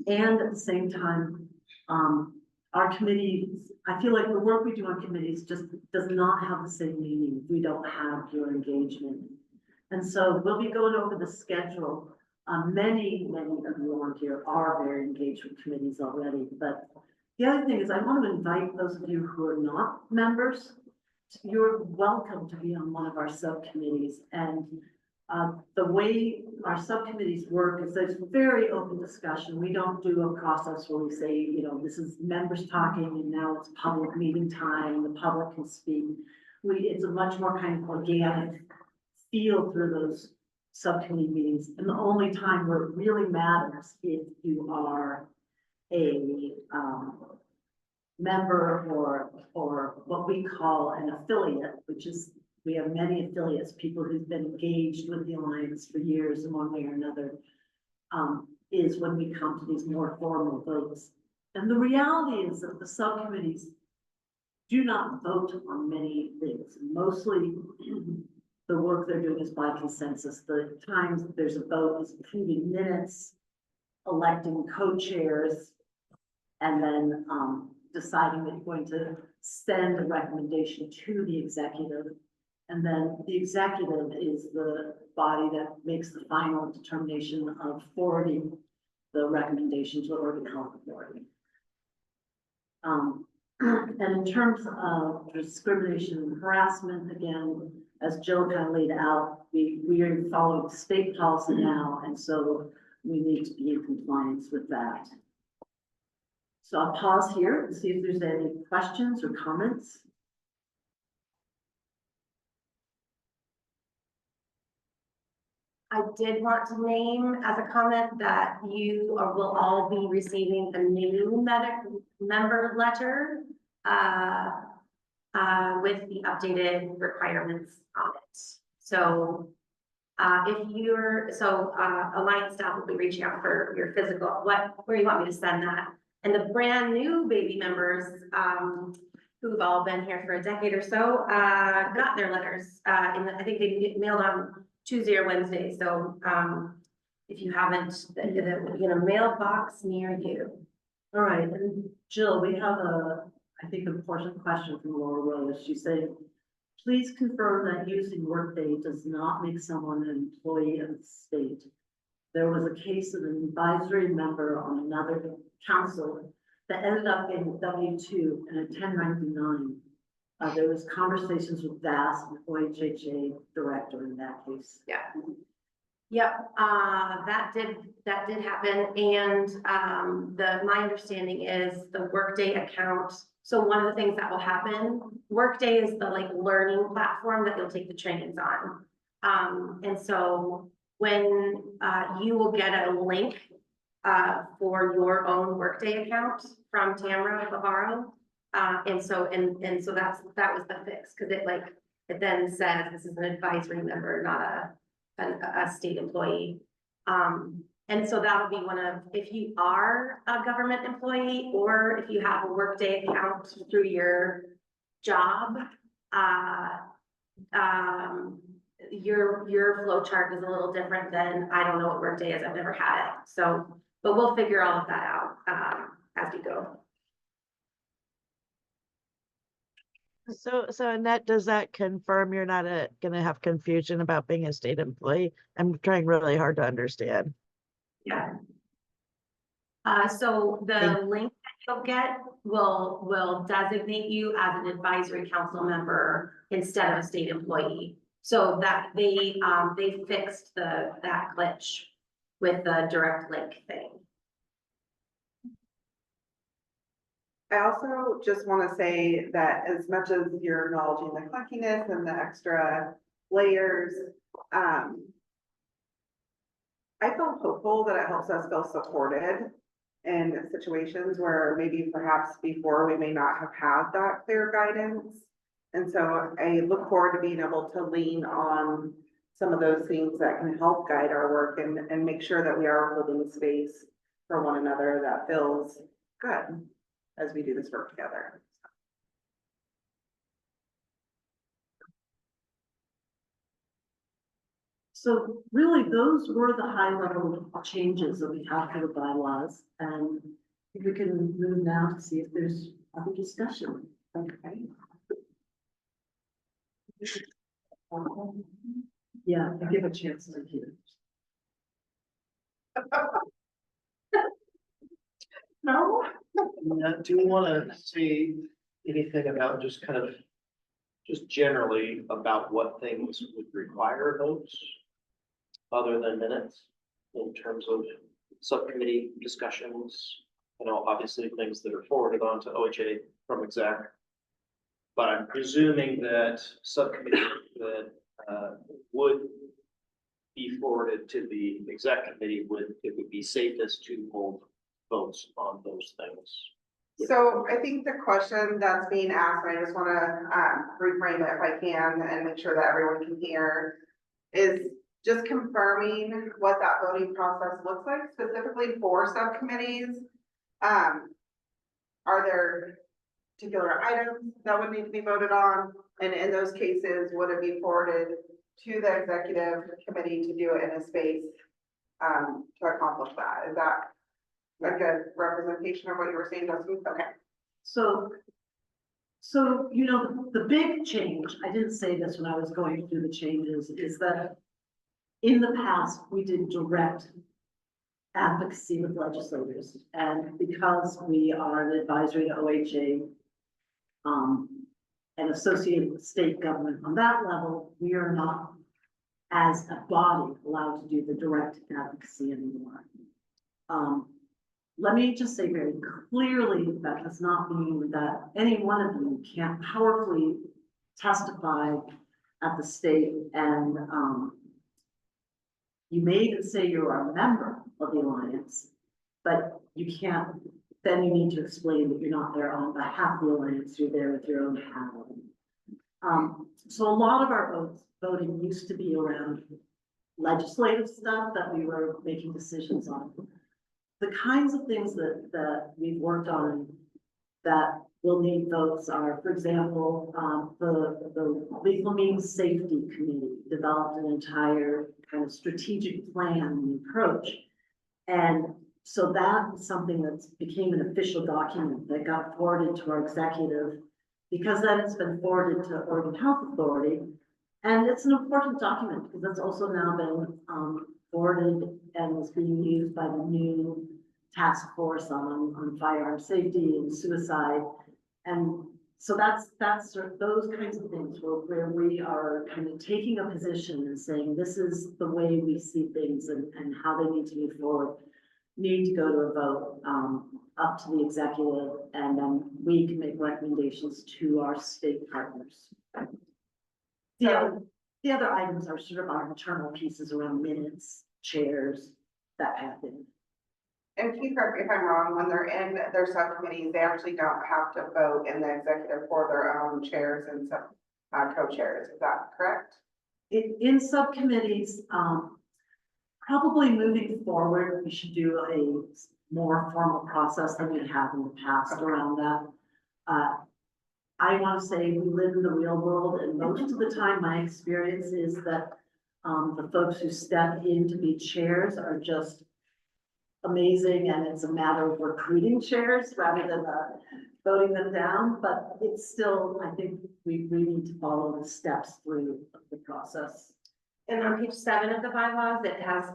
And at the same time, our committees, I feel like the work we do on committees just does not have the same meaning if we don't have your engagement. And so we'll be going over the schedule. Many of you on here are very engaged with committees already, but the other thing is I want to invite those of you who are not members. You're welcome to be on one of our subcommittees. And the way our subcommittees work is there's very open discussion. We don't do a process where we say, you know, this is members talking and now it's public meeting time, the public can speak. It's a much more kind of organic feel through those subcommittee meetings. And the only time where it really matters if you are a member or what we call an affiliate, which is, we have many affiliates, people who've been engaged with the Alliance for years in one way or another, is when we come to these more formal votes. And the reality is that the subcommittees do not vote on many things. Mostly the work they're doing is by consensus. The times that there's a vote is approving minutes, electing co-chairs, and then deciding that you're going to send a recommendation to the executive. And then the executive is the body that makes the final determination of forwarding the recommendation to the Oregon Health Authority. And in terms of discrimination and harassment, again, as Jill kind of laid out, we are following state policy now, and so we need to be in compliance with that. So I'll pause here and see if there's any questions or comments. I did want to name as a comment that you will all be receiving a new member letter with the updated requirements on it. So Alliance staff will be reaching out for your physical, where you want me to send that. And the brand new baby members who've all been here for a decade or so got their letters. I think they get mailed on Tuesday or Wednesday. So if you haven't, mailbox near you. All right, and Jill, we have I think, an important question from Laura Rose. She said, please confirm that using Workday does not make someone an employee of the state. There was a case of an advisory member on another council that ended up in W-2 and a 1099. There was conversations with DAS and OHHA director in that case. Yeah. Yep, that did happen. And my understanding is the Workday account. So one of the things that will happen, Workday is the learning platform that you'll take the trainings on. And so when you will get a link for your own Workday account from Tamara Bavaro. And so that was the fix, because it then says this is an advisory member, not a state employee. And so that'll be one of, if you are a government employee or if you have a workday account through your job, your flow chart is a little different than, I don't know what workday is, I've never had it. So, but we'll figure all of that out, as we go. So Annette, does that confirm you're not gonna have confusion about being a state employee? I'm trying really hard to understand. Yeah. So the link that you'll get will designate you as an advisory council member instead of a state employee. So that they fixed that glitch with the direct link thing. I also just want to say that as much as you're acknowledging the clunkiness and the extra layers, I feel hopeful that it helps us feel supported in situations where maybe perhaps before we may not have had that clear guidance. And so I look forward to being able to lean on some of those things that can help guide our work and make sure that we are holding space for one another that feels good as we do this work together. So really, those were the high level changes that we have for the bylaws, and we can move now to see if there's other discussion. Okay. Yeah, I give a chance to hear. No? Do you want to say anything about just kind of, just generally about what things would require votes other than minutes in terms of subcommittee discussions? You know, obviously things that are forwarded on to OHA from exec. But I'm presuming that subcommittee that would be forwarded to the exec committee it would be safest to hold votes on those things. So I think the question that's being asked, and I just want to reframe it if I can and make sure that everyone can hear, is just confirming what that voting process looks like specifically for subcommittees. Are there particular items that would need to be voted on? And in those cases, would it be forwarded to the executive committee to do it in a space to accomplish that? Is that a good representation of what you were saying, Justin? Okay. So, you know, the big change, I didn't say this when I was going through the changes, is that in the past, we did direct advocacy with legislators. And because we are an advisory to OHA, and associated with state government on that level, we are not, as a body, allowed to do the direct advocacy anymore. Let me just say very clearly that does not mean that any one of you can't powerfully testify at the state, and you may even say you're a member of the alliance, but you can't, then you need to explain that you're not there on behalf of the alliance, you're there with your own hat on. So a lot of our voting used to be around legislative stuff that we were making decisions on. The kinds of things that we've worked on that will need votes are, for example, the Legal Means Safety Committee developed an entire kind of strategic plan and approach. And so that is something that became an official document that got forwarded to our executive, because then it's been forwarded to Oregon Health Authority. And it's an important document because it's also now been forwarded and is being used by the new task force on firearm safety and suicide. And so that's sort of those kinds of things where we are kind of taking a position and saying, this is the way we see things and how they need to move forward, need to go to a vote up to the executive, and then we can make recommendations to our state partners. The other items are sort of our internal pieces around minutes, chairs, that kind of thing. And please correct me if I'm wrong, when they're in their subcommittees, they actually don't have to vote in the executive for their own chairs and co-chairs. Is that correct? In subcommittees, probably moving forward, we should do a more formal process than we have in the past around that. I want to say we live in the real world, and most of the time, my experience is that the folks who step in to be chairs are just amazing, and it's a matter of recruiting chairs rather than voting them down. But it's still, I think we need to follow the steps through the process. And on page 7 of the bylaws,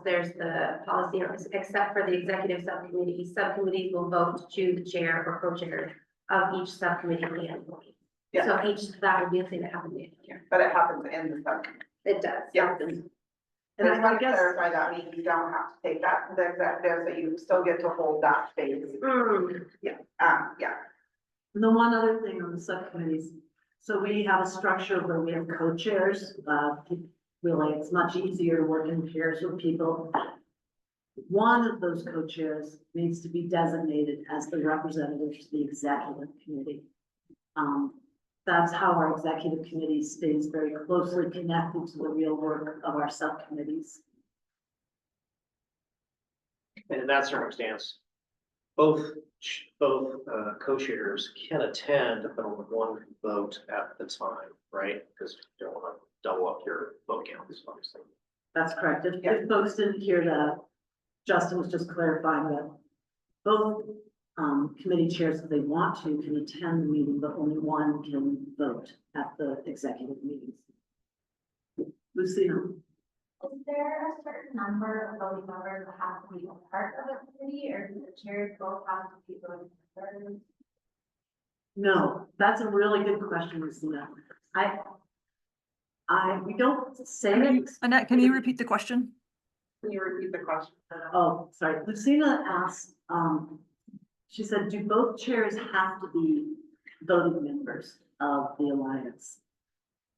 there's the policy, except for the executive subcommittee, subcommittees will vote to choose the chair or co-chair of each subcommittee annually. Yeah. So that would be a thing that happens here. But it happens in the subcommittee. It does. Yeah. And And I I want to guess, clarify that means you don't have to take that to the executive, that you still get to hold that space. Yeah. and the one other thing on the subcommittees, so we have a structure where we have co-chairs, really, it's much easier to work in pairs with people. One of those co-chairs needs to be designated as the representative to the executive committee. That's how our executive committee stays very closely connected to the real work of our subcommittees. And in that circumstance, both co-chairs can attend, but only one can vote at the time, right? Because you don't want to double up your vote counts, obviously. That's correct. If folks didn't hear that, Justin was just clarifying that both committee chairs, if they want to, can attend the meeting, but only one can vote at the executive meetings. Lucina? Is there a certain number of voting members that have to be a part of a committee, or do the chairs both have to be voting members? No, that's a really good question, Lucina. We don't say. Annette, can you repeat the question? Can you repeat the question? Oh, sorry. Lucina asked, she said, do both chairs have to be voting members of the alliance?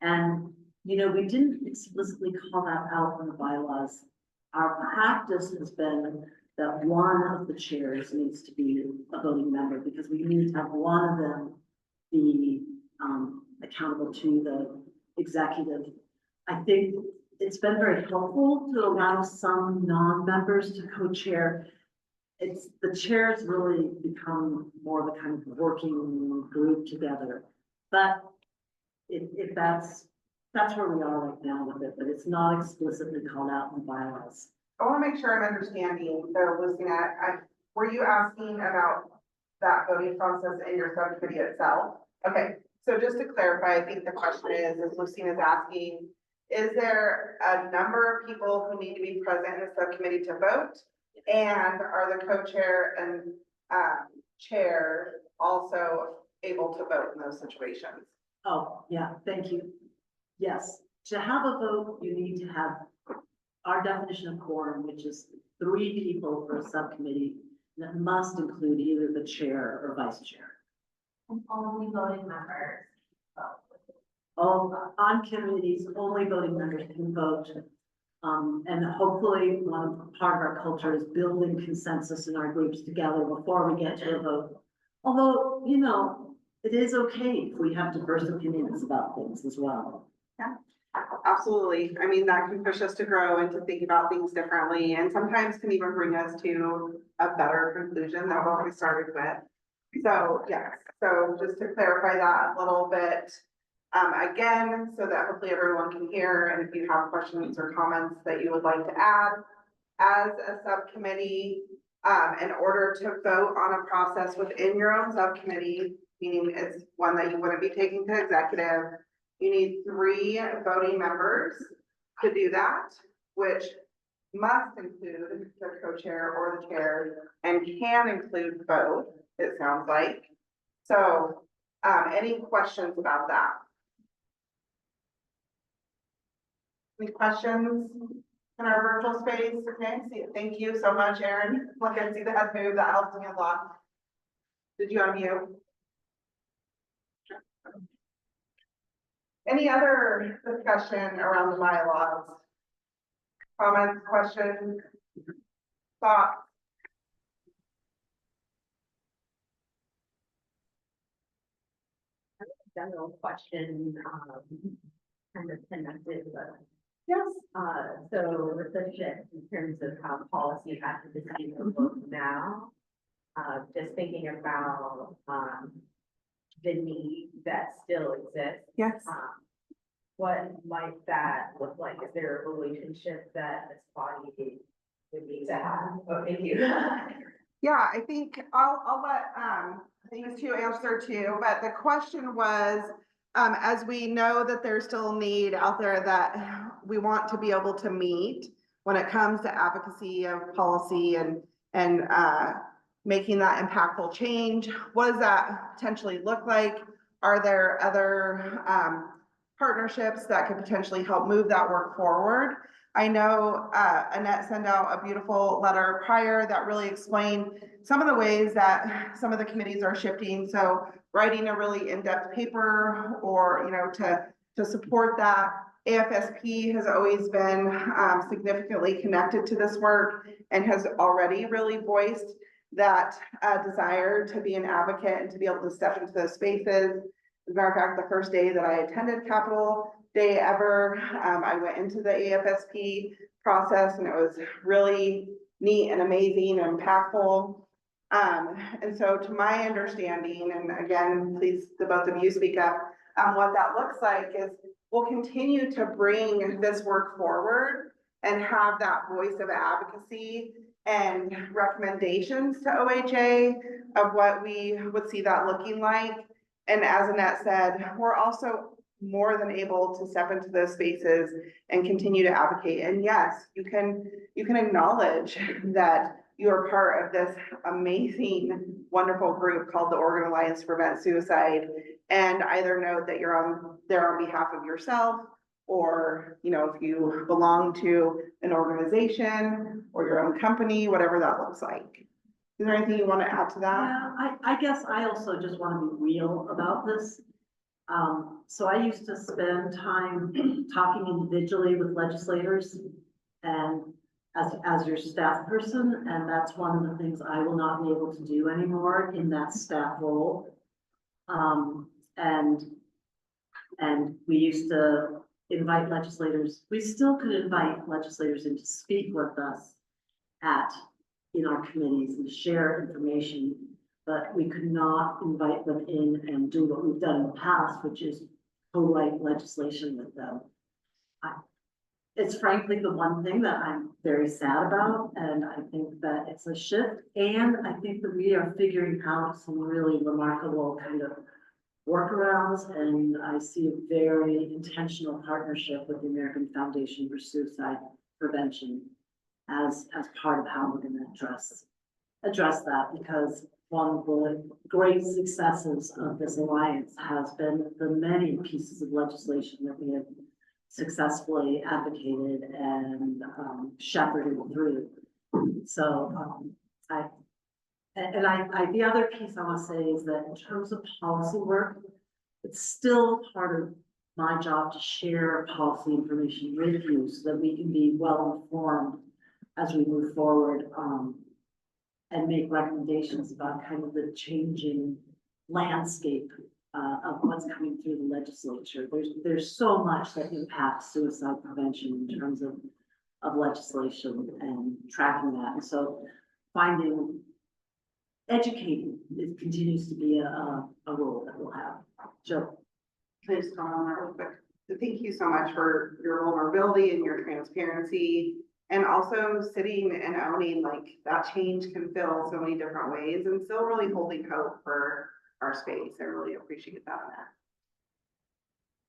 And, we didn't explicitly call that out in the bylaws. Our practice has been that one of the chairs needs to be a voting member, because we need to have one of them be accountable to the executive. I think it's been very helpful to allow some non-members to co-chair. The chairs really become more of a kind of working group together. But if that's where we are right now with it, but it's not explicitly called out in the bylaws. I want to make sure I'm understanding, so Lucina, were you asking about that voting process in your subcommittee itself? Okay, so just to clarify, I think the question is Lucina's asking, is there a number of people who need to be present in the subcommittee to vote? And are the co-chair and chair also able to vote in those situations? Oh, yeah, thank you. Yes, to have a vote, you need to have our definition of quorum, which is 3 people for a subcommittee that must include either the chair or vice chair. And only voting members. All on committees, only voting members can vote. And hopefully part of our culture is building consensus in our groups together before we get to a vote. Although, it is okay if we have diverse opinions about things as well. Yeah, absolutely. I mean, that can push us to grow and to think about things differently, and sometimes can even bring us to a better conclusion than what we started with. So, yes, so just to clarify that a little bit, again, so that hopefully everyone can hear, and if you have questions or comments that you would like to add, as a subcommittee, in order to vote on a process within your own subcommittee, meaning it's one that you wouldn't be taking to executive, you need 3 voting members to do that, which must include the co-chair or the chair, and can include both, it sounds like. So, any questions about that? Any questions in our virtual space? Okay, thank you so much, Erin. Like I see the head move, that helps me a lot. Did you unmute? Any other discussion around the bylaws? Comments, questions, thoughts? General question, kind of connected, but Yes. So with the shift in terms of how policy advocacy will look now, just thinking about, the need that still exists. Yes. What might that look like? Is there a relationship that this body would need to have? Oh, thank you. Yeah, I think I'll let these two answer too, but the question was, as we know that there's still a need out there that we want to be able to meet when it comes to advocacy of policy and making that impactful change, what does that potentially look like? Are there other partnerships that could potentially help move that work forward? I know Annette sent out a beautiful letter prior that really explained some of the ways that some of the committees are shifting. So writing a really in-depth paper or, you know, to support that. AFSP has always been significantly connected to this work and has already really voiced that desire to be an advocate and to be able to step into those spaces. As a matter of fact, the first day that I attended Capitol Day ever, I went into the AFSP process and it was really neat and amazing and impactful. And so to my understanding, and again, please, the both of you speak up, what that looks like is we'll continue to bring this work forward and have that voice of advocacy and recommendations to OHA of what we would see that looking like. And as Annette said, we're also more than able to step into those spaces and continue to advocate. And yes, you can acknowledge that you are part of this amazing, wonderful group called the Oregon Alliance to Prevent Suicide, and either know that you're there on behalf of yourself, or, you know, if you belong to an organization or your own company, whatever that looks like. Is there anything you want to add to that? Yeah, I guess I also just want to be real about this. So I used to spend time talking individually with legislators and as your staff person, and that's one of the things I will not be able to do anymore in that staff role. And we used to invite legislators. We still could invite legislators in to speak with us in our committees and share information, but we could not invite them in and do what we've done in the past, which is co-write legislation with them. It's frankly the one thing that I'm very sad about, and I think that it's a shift, and I think that we are figuring out some really remarkable kind of workarounds, and I see a very intentional partnership with the American Foundation for Suicide Prevention as part of how we're going to address that, because one of the great successes of this alliance has been the many pieces of legislation that we have successfully advocated and shepherded through. So the other piece I want to say is that in terms of policy work, it's still part of my job to share policy information with you so that we can be well informed as we move forward and make recommendations about kind of the changing landscape of what's coming through the legislature. There's so much that impacts suicide prevention in terms of legislation and tracking that. And so educating, it continues to be a role that we'll have. Jill. Can I just comment on that real quick? So thank you so much for your vulnerability and your transparency, and also sitting and owning like that change can feel so many different ways, and still really holding hope for our space. I really appreciate that.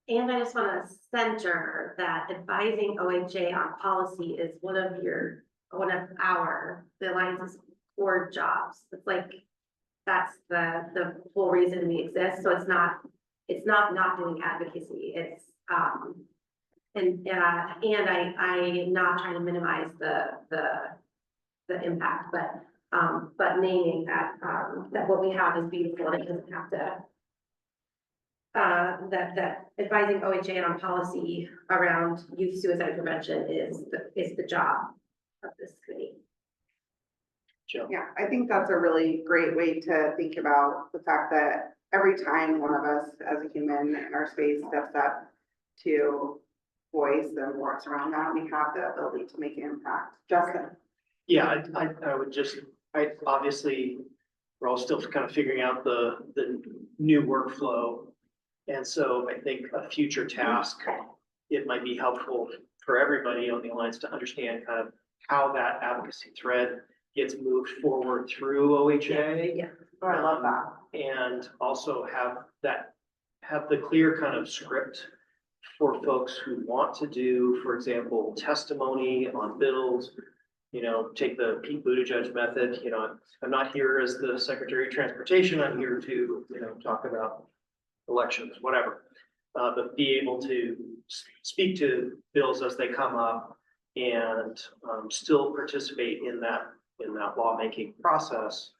And I just want to center that advising OHA on policy is one of the Alliance's core jobs. It's like, that's the whole reason we exist. So it's not doing advocacy. It's, and I'm not trying to minimize the impact, but naming that what we have is beautiful and it doesn't have to, that advising OHA on policy around youth suicide prevention is the job of this committee. Yeah, I think that's a really great way to think about the fact that every time one of us as a human in our space steps up to voice and voice around that, we have the ability to make an impact. Justin? Yeah, I would just, obviously, we're all still kind of figuring out the new workflow. And so I think a future task, it might be helpful for everybody on the Alliance to understand kind of how that advocacy thread gets moved forward through OHA. Yeah. Oh, I love that. And also have the clear kind of script for folks who want to do, for example, testimony on bills. You know, take the Pete Buttigieg method, you know, I'm not here as the Secretary of Transportation, I'm here to, you know, talk about elections, whatever. But be able to speak to bills as they come up and still participate in that lawmaking process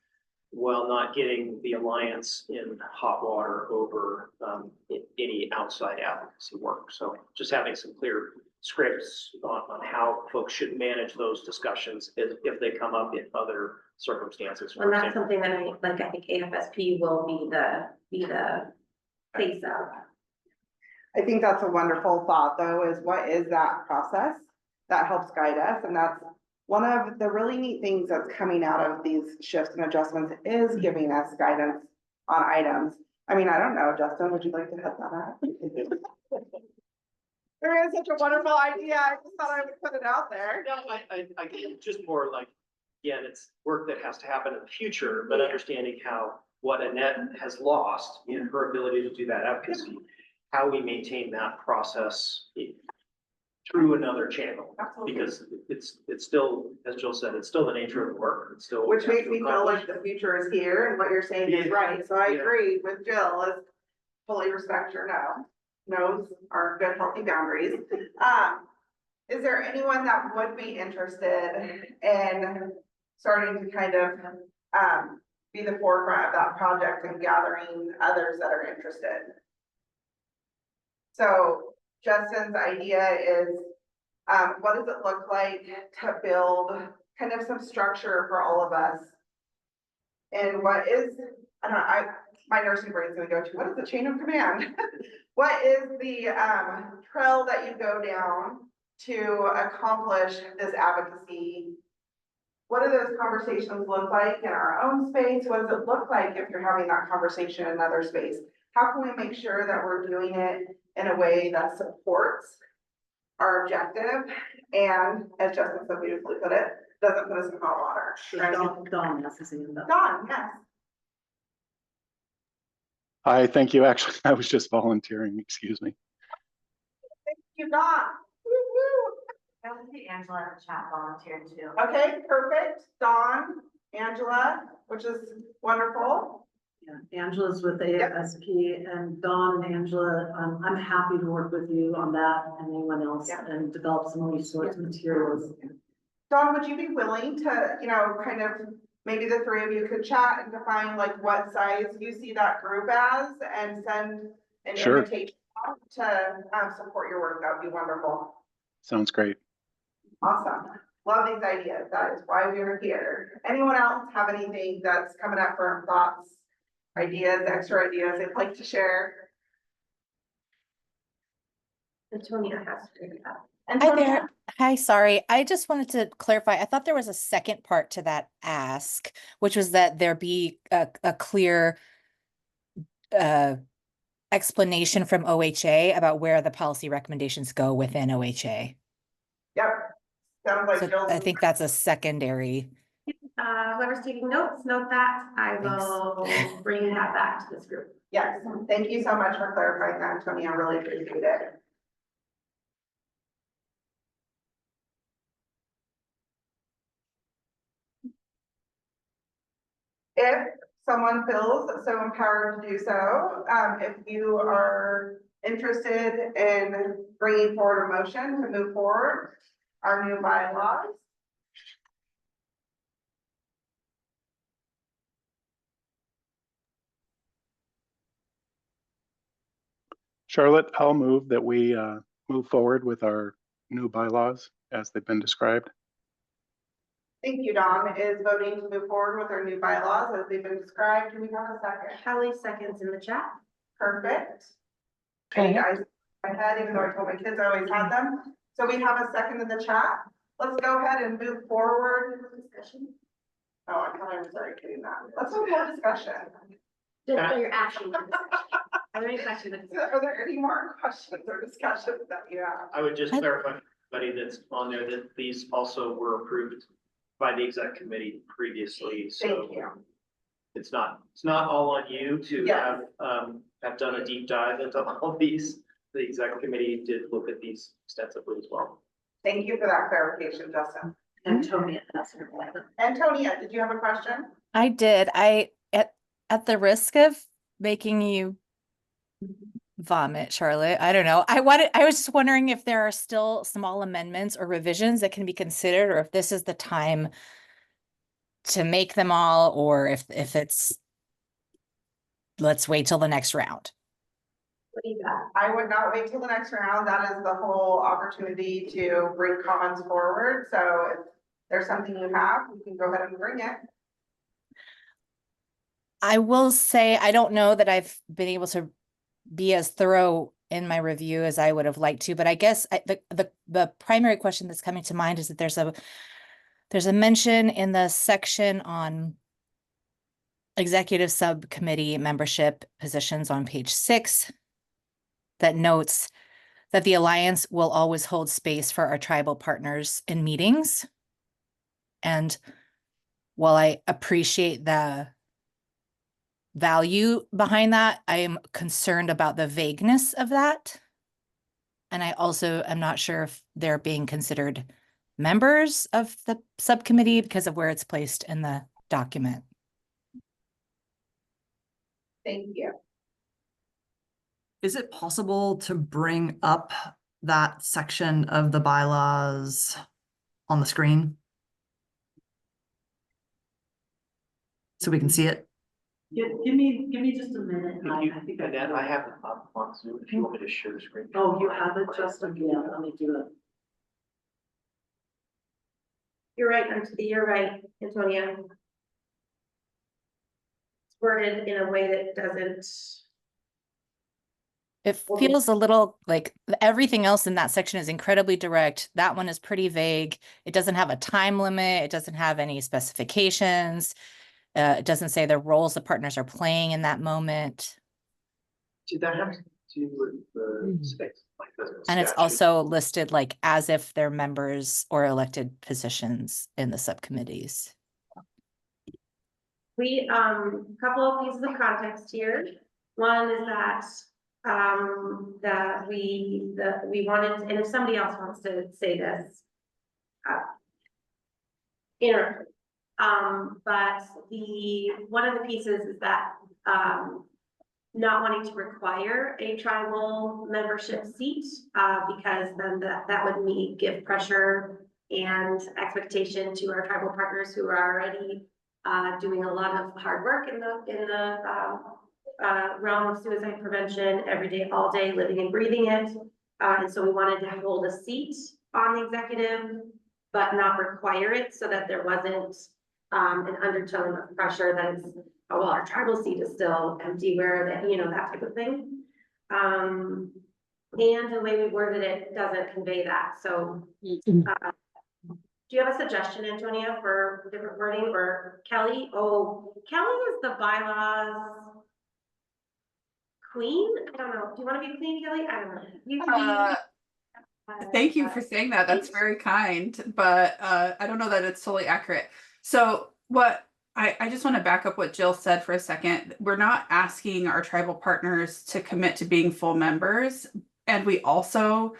while not getting the Alliance in hot water over any outside advocacy work. So just having some clear scripts on how folks should manage those discussions if they come up in other circumstances. And that's something that I think AFSP will be the face of. I think that's a wonderful thought, though, is what is that process that helps guide us? And that's one of the really neat things that's coming out of these shifts and adjustments is giving us guidance on items. I mean, I don't know, Justin, would you like to head that up? There is such a wonderful idea. I just thought I would put it out there. No, I get just more like, again, it's work that has to happen in the future, but understanding how what Annette has lost in her ability to do that advocacy, how we maintain that process through another channel. Absolutely. Because it's still, as Jill said, it's still the nature of the work. It's still. Which makes me feel like the future is here and what you're saying is right. So I agree with Jill, is fully respect your no's are good, healthy boundaries. Is there anyone that would be interested in starting to kind of be the forefront of that project and gathering others that are interested? So Justin's idea is, what does it look like to build kind of some structure for all of us? And what is, I don't know, my nursing brain's gonna go to, what is the chain of command? What is the trail that you go down to accomplish this advocacy? What do those conversations look like in our own space? What does it look like if you're having that conversation in another space? How can we make sure that we're doing it in a way that supports our objective and, as Justin so beautifully put it, doesn't put us in hot water? Right? Dawn has his hand up. Dawn, yes. Hi, thank you. Actually, I was just volunteering, excuse me. Thank you, Dawn. I would see Angela in the chat volunteer too. Okay, perfect. Dawn, Angela, which is wonderful. Yeah, Angela's with AFSP and Dawn and Angela, I'm happy to work with you on that and anyone else and develop some resource materials. Dawn, would you be willing to, you know, kind of, maybe the three of you could chat and define like what size you see that group as and send an invitation out to support your work? That would be wonderful. Sounds great. Awesome. Love these ideas. That is why we are here. Anyone else have anything that's coming up for thoughts, ideas, extra ideas they'd like to share? Antonia has to do that. Hi there. Hi, sorry. I just wanted to clarify. I thought there was a second part to that ask, which was that there be a clear explanation from OHA about where the policy recommendations go within OHA. Yep. Sounds like So I think that's a secondary. Whoever's taking notes, note that. I will bring that back to this group. Yes. Thank you so much for clarifying that, Antonia. I really appreciate it. If someone feels so empowered to do so, if you are interested in bringing forward a motion to move forward our new bylaws. Charlotte, I'll move that we move forward with our new bylaws as they've been described. Thank you, Dawn. Is voting to move forward with our new bylaws as they've been described. Do we have a second? Kelly seconds in the chat. Perfect. Okay. Any guys my head, even though I told my kids I always had them. So we have a second in the chat. Let's go ahead and move forward. Discussion. Oh, I kind of started getting that. Let's have more discussion. Just for your action. Are there any questions? Are there any more questions or discussions that you have? I would just clarify, for anybody that's on there, that these also were approved by the exec committee previously, so. Thank you. It's not all on you to Yes. have done a deep dive into all of these. The exec committee did look at these extensively as well. Thank you for that clarification, Justin. Antonia, that's her. Antonia, did you have a question? I did. At the risk of making you vomit, Charlotte, I don't know. I was just wondering if there are still small amendments or revisions that can be considered, or if this is the time to make them all, or if it's let's wait till the next round. What do you got? I would not wait till the next round. That is the whole opportunity to bring comments forward. So if there's something you have, you can go ahead and bring it. I will say, I don't know that I've been able to be as thorough in my review as I would have liked to, but I guess the primary question that's coming to mind is that there's a mention in the section on executive subcommittee membership positions on page 6 that notes that the Alliance will always hold space for our tribal partners in meetings. And while I appreciate the value behind that, I am concerned about the vagueness of that. And I also am not sure if they're being considered members of the subcommittee because of where it's placed in the document. Thank you. Is it possible to bring up that section of the bylaws on the screen? So we can see it? Give me just a minute. I think I have it up on Zoom if you want me to share the screen. Oh, you have it, Justin? Yeah, let me do it. You're right, Antonia. It's worded in a way that doesn't. It feels a little like everything else in that section is incredibly direct. That one is pretty vague. It doesn't have a time limit. It doesn't have any specifications. It doesn't say the roles the partners are playing in that moment. Did that have to do with the space? Like the And it's statute? also listed like as if they're members or elected positions in the subcommittees. We, couple of pieces of context here. One is that, we wanted, and if somebody else wants to say this, but one of the pieces is that, not wanting to require a tribal membership seat, because then that would give pressure and expectation to our tribal partners who are already doing a lot of hard work in the realm of suicide prevention every day, all day, living and breathing it. And so we wanted to hold a seat on the executive, but not require it, so that there wasn't an undertone of pressure that it's, oh, well, our tribal seat is still empty, where that, that type of thing. And the way we worded it doesn't convey that. So do you have a suggestion, Antonia, for different wording, or Kelly? Oh, Kelly is the bylaws queen. I don't know. Do you want to be queen, Kelly? I don't know. You can be, Thank you for saying that. That's very kind, but I don't know that it's totally accurate. So what I just want to back up what Jill said for a second. We're not asking our tribal partners to commit to being full members, and we also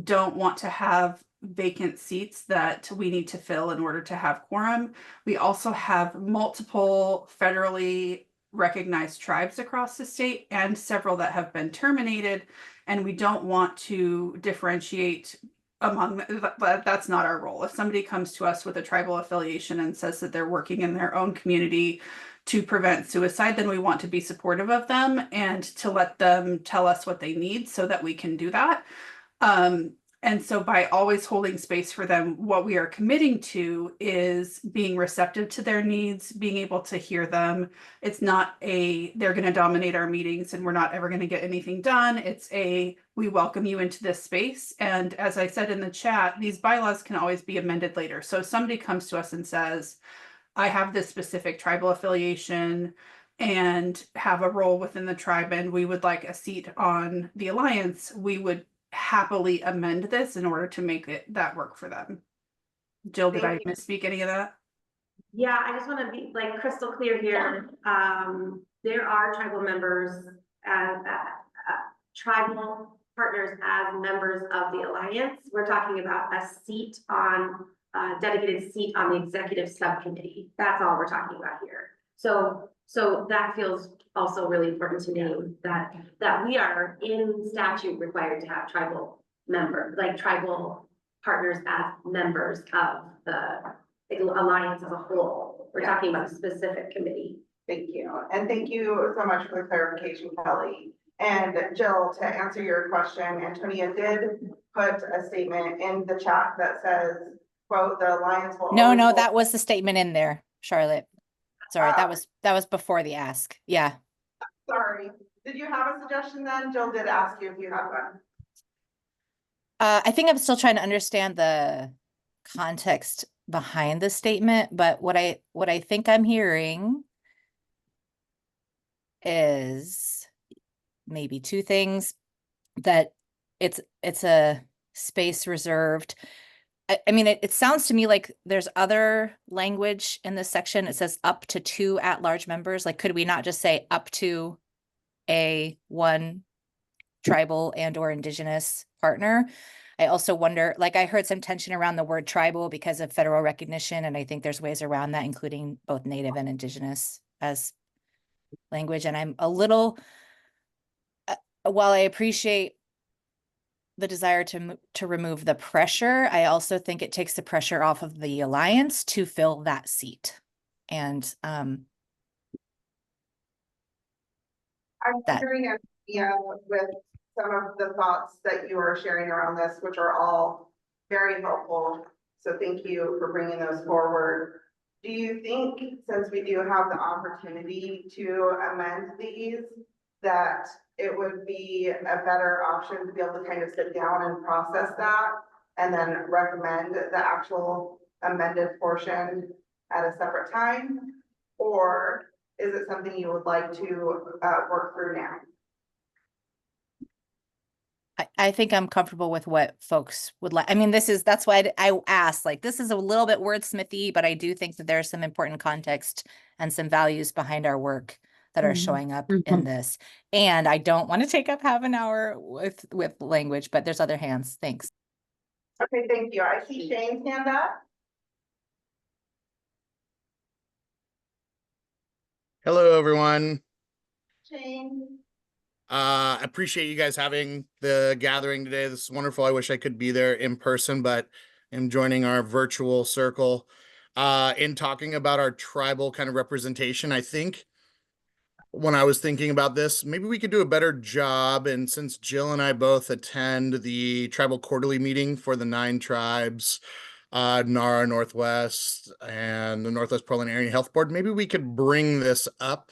don't want to have vacant seats that we need to fill in order to have quorum. We also have multiple federally recognized tribes across the state and several that have been terminated, and we don't want to differentiate among that's not our role. If somebody comes to us with a tribal affiliation and says that they're working in their own community to prevent suicide, then we want to be supportive of them and to let them tell us what they need so that we can do that. And so by always holding space for them, what we are committing to is being receptive to their needs, being able to hear them. It's not they're going to dominate our meetings and we're not ever going to get anything done. It's we welcome you into this space. And as I said in the chat, these bylaws can always be amended later. So if somebody comes to us and says, I have this specific tribal affiliation and have a role within the tribe and we would like a seat on the alliance, we would happily amend this in order to make that work for them. Jill, did I misspeak any of that? Yeah, I just want to be like crystal clear here. There are tribal members as tribal partners as members of the alliance. We're talking about a seat on dedicated seat on the executive subcommittee. That's all we're talking about here. So that feels also really important to me that we are in statute required to have tribal tribal partners as members of the alliance as a whole. We're talking about a specific committee. Thank you. And thank you so much for the clarification, Kelly. And Jill, to answer your question, Antonia did put a statement in the chat that says, quote, the alliance will No, always no, hold-" that was the statement in there, Charlotte. Sorry, that was before the ask. Yeah. Sorry. Did you have a suggestion then? Jill did ask you if you had one. I think I'm still trying to understand the context behind the statement, but what I think I'm hearing is maybe two things: that it's a space reserved. I mean, it sounds to me like there's other language in this section. It says up to 2 at-large members. Like, could we not just say up to one tribal and or indigenous partner? I also wonder, like, I heard some tension around the word tribal because of federal recognition, and I think there's ways around that, including both native and indigenous as language. And I'm a little, while I appreciate the desire to remove the pressure, I also think it takes the pressure off of the alliance to fill that seat. And I'm wondering with some of the thoughts that you are sharing around this, which are all very helpful. So thank you for bringing those forward. Do you think, since we do have the opportunity to amend these, that it would be a better option to be able to kind of sit down and process that and then recommend the actual amended portion at a separate time? Or is it something you would like to work through now? I think I'm comfortable with what folks would like. I mean, that's why I asked, like, this is a little bit wordsmithy, but I do think that there's some important context and some values behind our work that are showing up in this. And I don't want to take up half an hour with language, but there's other hands. Thanks. Okay, thank you. I see Shane's hand up. Hello, everyone. Shane. I appreciate you guys having the gathering today. This is wonderful. I wish I could be there in person, but I'm joining our virtual circle. In talking about our tribal kind of representation, I think when I was thinking about this, maybe we could do a better job. And since Jill and I both attend the tribal quarterly meeting for the 9 tribes, NARA Northwest and the Northwest Portland Area Health Board, maybe we could bring this up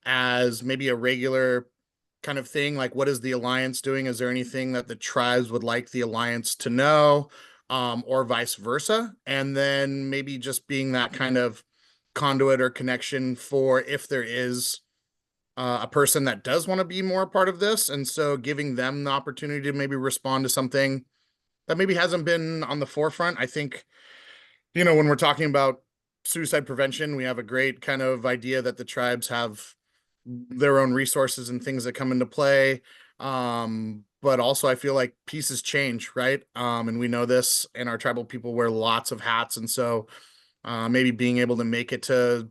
as maybe a regular kind of thing. Like, what is the alliance doing? Is there anything that the tribes would like the alliance to know, or vice versa? And then maybe just being that kind of conduit or connection for if there is a person that does want to be more a part of this. And so giving them the opportunity to maybe respond to something that maybe hasn't been on the forefront. I think, when we're talking about suicide prevention, we have a great kind of idea that the tribes have their own resources and things that come into play. But also I feel like pieces change, right? And we know this, and our tribal people wear lots of hats. And so maybe being able to make it to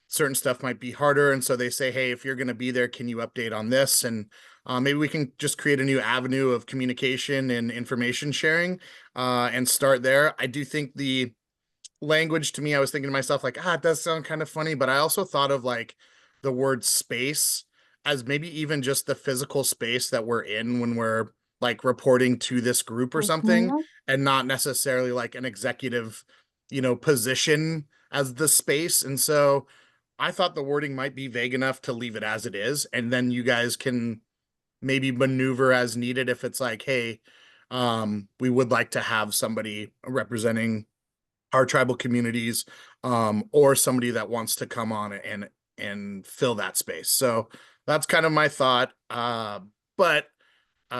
certain stuff might be harder. And so they say, hey, if you're going to be there, can you update on this? And maybe we can just create a new avenue of communication and information sharing and start there. I do think the language, to me, I was thinking to myself, like, it does sound kind of funny, but I also thought of like the word space as maybe even just the physical space that we're in when we're like reporting to this group or something, Mhm. and not necessarily like an executive, position as the space. And so I thought the wording might be vague enough to leave it as it is, and then you guys can maybe maneuver as needed if it's like, hey, we would like to have somebody representing our tribal communities, or somebody that wants to come on and fill that space. So that's kind of my thought. But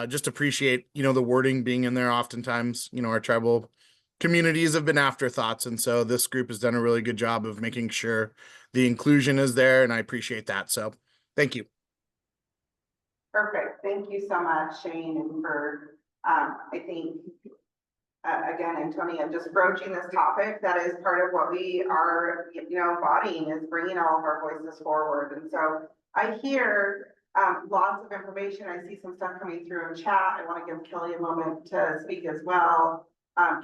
just appreciate, the wording being in there. Oftentimes, our tribal communities have been afterthoughts. And so this group has done a really good job of making sure the inclusion is there. And I appreciate that. So thank you. Perfect. Thank you so much, Shane, and for, I think, again, Antonia, just broaching this topic. That is part of what we are, embodying, is bringing all of our voices forward. And so I hear lots of information. I see some stuff coming through in chat. I want to give Kelly a moment to speak as well.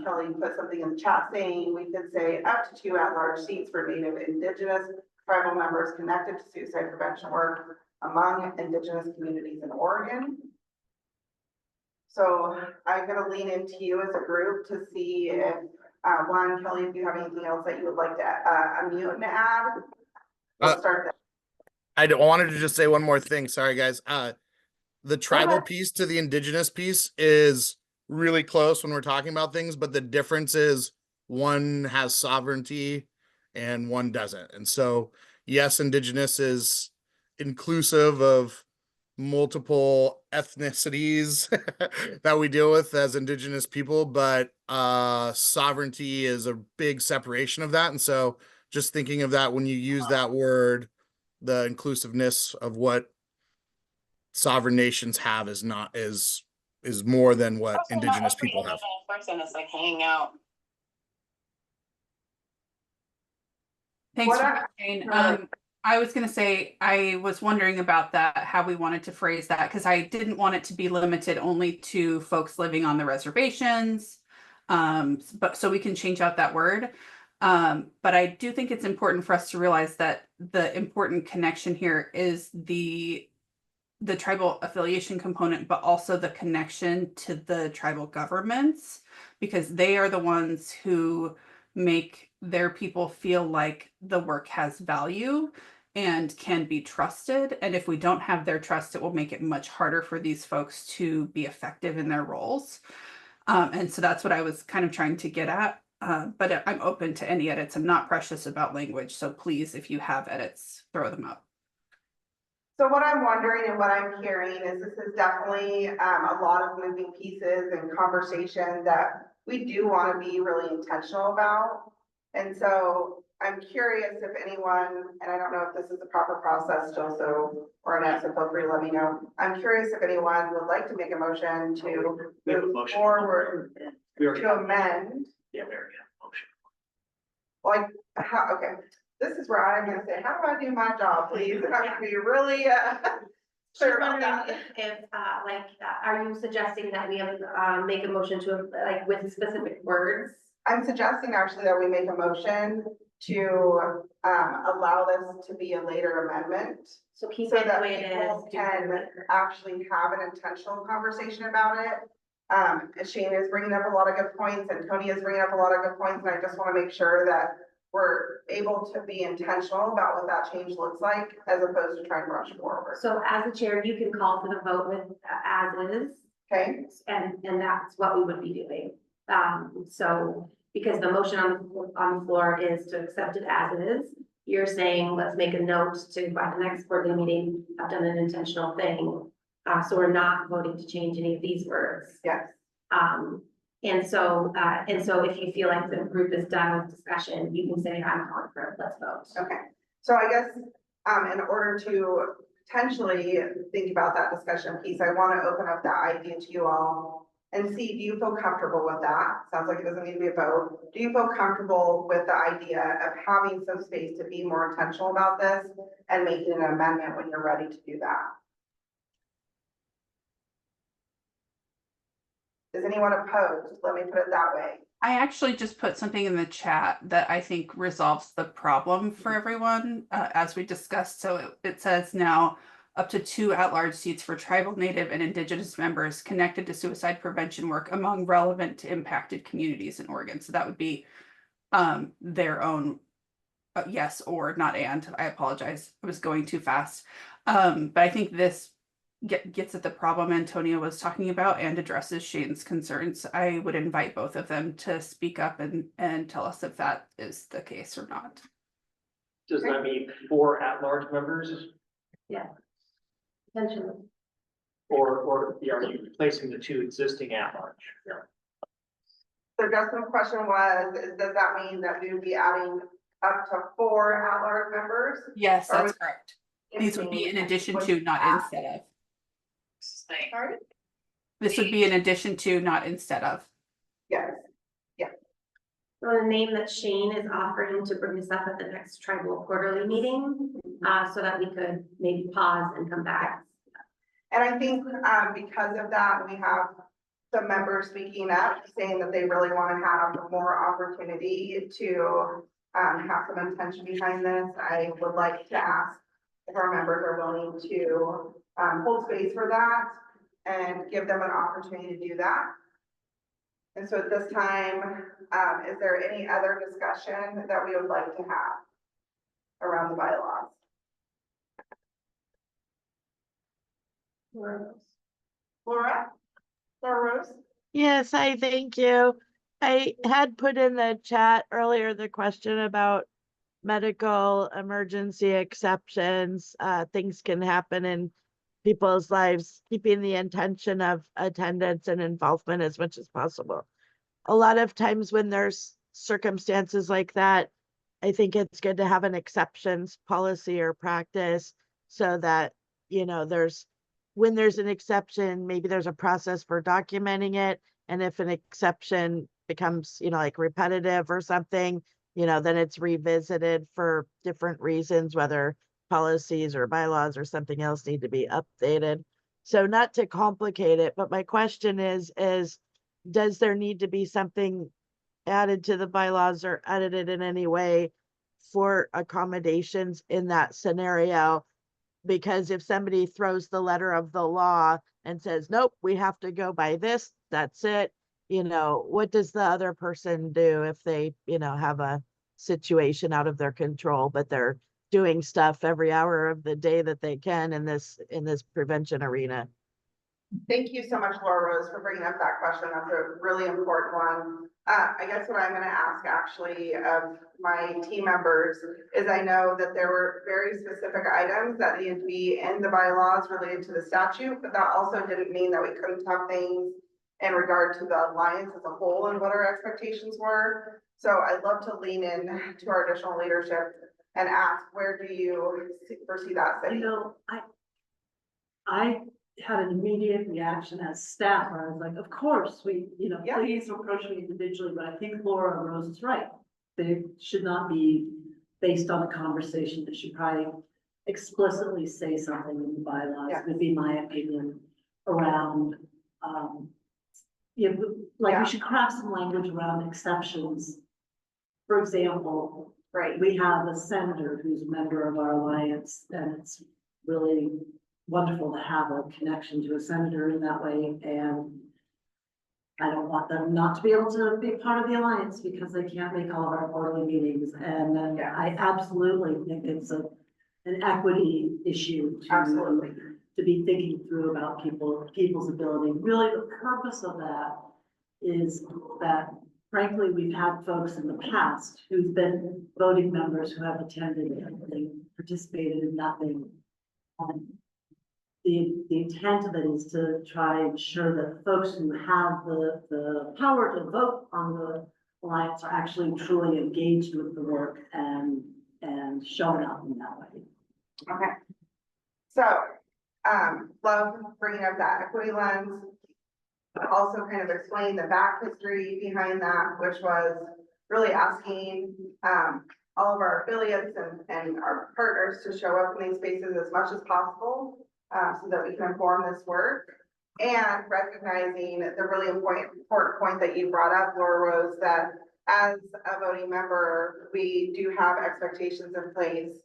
Kelly put something in the chat saying we could say up to 2 at-large seats for Native Indigenous tribal members connected to suicide prevention work among Indigenous communities in Oregon. So I'm going to lean into you as a group to see if, Juan, Kelly, if you have anything else that you would like to unmute and add. We'll start there. I wanted to just say one more thing. Sorry, guys. The tribal piece to the Indigenous piece is really close when we're talking about things, but the difference is one has sovereignty and one doesn't. And so, yes, Indigenous is inclusive of multiple ethnicities that we deal with as Indigenous people, but sovereignty is a big separation of that. And so just thinking of that when you use that word, the inclusiveness of what sovereign nations have is more than what Indigenous people have. It's like hanging out. Thanks for Jane. I was going to say, I was wondering about that, how we wanted to phrase that, because I didn't want it to be limited only to folks living on the reservations. But so we can change out that word. But I do think it's important for us to realize that the important connection here is the tribal affiliation component, but also the connection to the tribal governments, because they are the ones who make their people feel like the work has value and can be trusted. And if we don't have their trust, it will make it much harder for these folks to be effective in their roles. And so that's what I was kind of trying to get at. But I'm open to any edits. I'm not precious about language. So please, if you have edits, throw them up. So what I'm wondering and what I'm hearing is this is definitely a lot of moving pieces and conversation that we do want to be really intentional about. And so I'm curious if anyone, and I don't know if this is the proper process, Jill, or Annette, so feel free to let me know. I'm curious if anyone would like to make a motion to move forward to amend. Yeah, we already have a motion. Like, how, okay, this is where I'm gonna say, how do I do my job, please? I'm gonna be really clear about that. If are you suggesting that we make a motion to, like, with specific words? I'm suggesting actually that we make a motion to allow this to be a later amendment. So keep so it the that way it people is. can actually have an intentional conversation about it. Shane is bringing up a lot of good points and Tony is bringing up a lot of good points. And I just want to make sure that we're able to be intentional about what that change looks like as opposed to trying to rush forward. So as a chair, you can call for the vote with as is. Okay. And that's what we would be doing. So because the motion on the floor is to accept it as it is, you're saying, let's make a note to, by the next board meeting, I've done an intentional thing. So we're not voting to change any of these words. Yes. And so if you feel like the group is done with discussion, you can say, I'm calling for it, let's vote. Okay. So I guess, in order to potentially think about that discussion piece, I want to open up that idea to you all and see, do you feel comfortable with that? Sounds like it doesn't need to be a vote. Do you feel comfortable with the idea of having some space to be more intentional about this and making an amendment when you're ready to do that? Is anyone opposed? Let me put it that way. I actually just put something in the chat that I think resolves the problem for everyone, as we discussed. So it says now, up to 2 at-large seats for tribal, native, and indigenous members connected to suicide prevention work among relevant to impacted communities in Oregon. So that would be their own yes or not and. I apologize. I was going too fast. But I think this gets at the problem Antonia was talking about and addresses Shane's concerns. I would invite both of them to speak up and tell us if that is the case or not. Does that mean 4 at-large members? Yeah. Potentially. Or are you replacing the 2 existing at-large? So Justin's question was, does that mean that we would be adding up to 4 at-large members? Yes, Or that's would- correct. These would be in addition to, not instead of. Sorry? This would be in addition to, not instead of. Yes. So the name that Shane is offering to bring this up at the next tribal quarterly meeting, so that we could maybe pause and come back. And I think, because of that, we have some members speaking up, saying that they really want to have more opportunity to, have some intention behind this. I would like to ask if our members are willing to, hold space for that and give them an opportunity to do that. And so at this time, is there any other discussion that we would like to have around the bylaws? Laura? Laura Rose? Yes, I thank you. I had put in the chat earlier the question about medical emergency exceptions. Things can happen in people's lives, keeping the intention of attendance and involvement as much as possible. A lot of times when there's circumstances like that, I think it's good to have an exceptions policy or practice so that, when there's an exception, maybe there's a process for documenting it. And if an exception becomes, like repetitive or something, then it's revisited for different reasons, whether policies or bylaws or something else need to be updated. So not to complicate it, but my question is, does there need to be something added to the bylaws or edited in any way for accommodations in that scenario? Because if somebody throws the letter of the law and says, nope, we have to go by this, that's it. What does the other person do if they, have a situation out of their control, but they're doing stuff every hour of the day that they can in this prevention arena? Thank you so much, Laura Rose, for bringing up that question. That's a really important one. I guess what I'm going to ask actually of my team members is, I know that there were very specific items that needed to be in the bylaws related to the statute, but that also didn't mean that we couldn't have things in regard to the alliance as a whole and what our expectations were. So I'd love to lean in to our additional leadership and ask, where do you foresee that sitting? I had an immediate reaction as staff, where I was like, of course, please approach me individually, but I think Laura Rose is right. They should not be based on a conversation. They should probably explicitly say something in the bylaws, would be my opinion, around, we should craft some language around exceptions. For example, we have a senator who's a member of our alliance, and it's really wonderful to have a connection to a senator in that way. And I don't want them not to be able to be part of the alliance because they can't make all of our quarterly meetings. And then I absolutely think it's an equity issue to be thinking through about people's ability. Really, the purpose of that is that, frankly, we've had folks in the past who've been voting members who have attended and participated in nothing. The intent of it is to try and ensure that folks who have the power to vote on the alliance are actually truly engaged with the work and showing up in that way. Okay. So, love bringing up that equity lens. Also kind of explain the back history behind that, which was really asking, all of our affiliates and our partners to show up in these spaces as much as possible. So that we can inform this work, and recognizing the really important point that you brought up, Laura Rose, that as a voting member, we do have expectations in place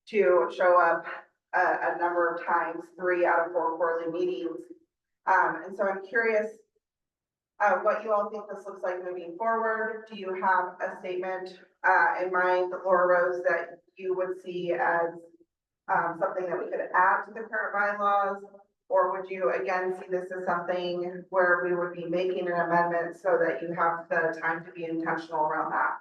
to show up a number of times, 3 out of 4 quarterly meetings. And so I'm curious what you all think this looks like moving forward. Do you have a statement in mind, Laura Rose, that you would see as something that we could add to the current bylaws? Or would you again see this as something where we would be making an amendment so that you have the time to be intentional around that?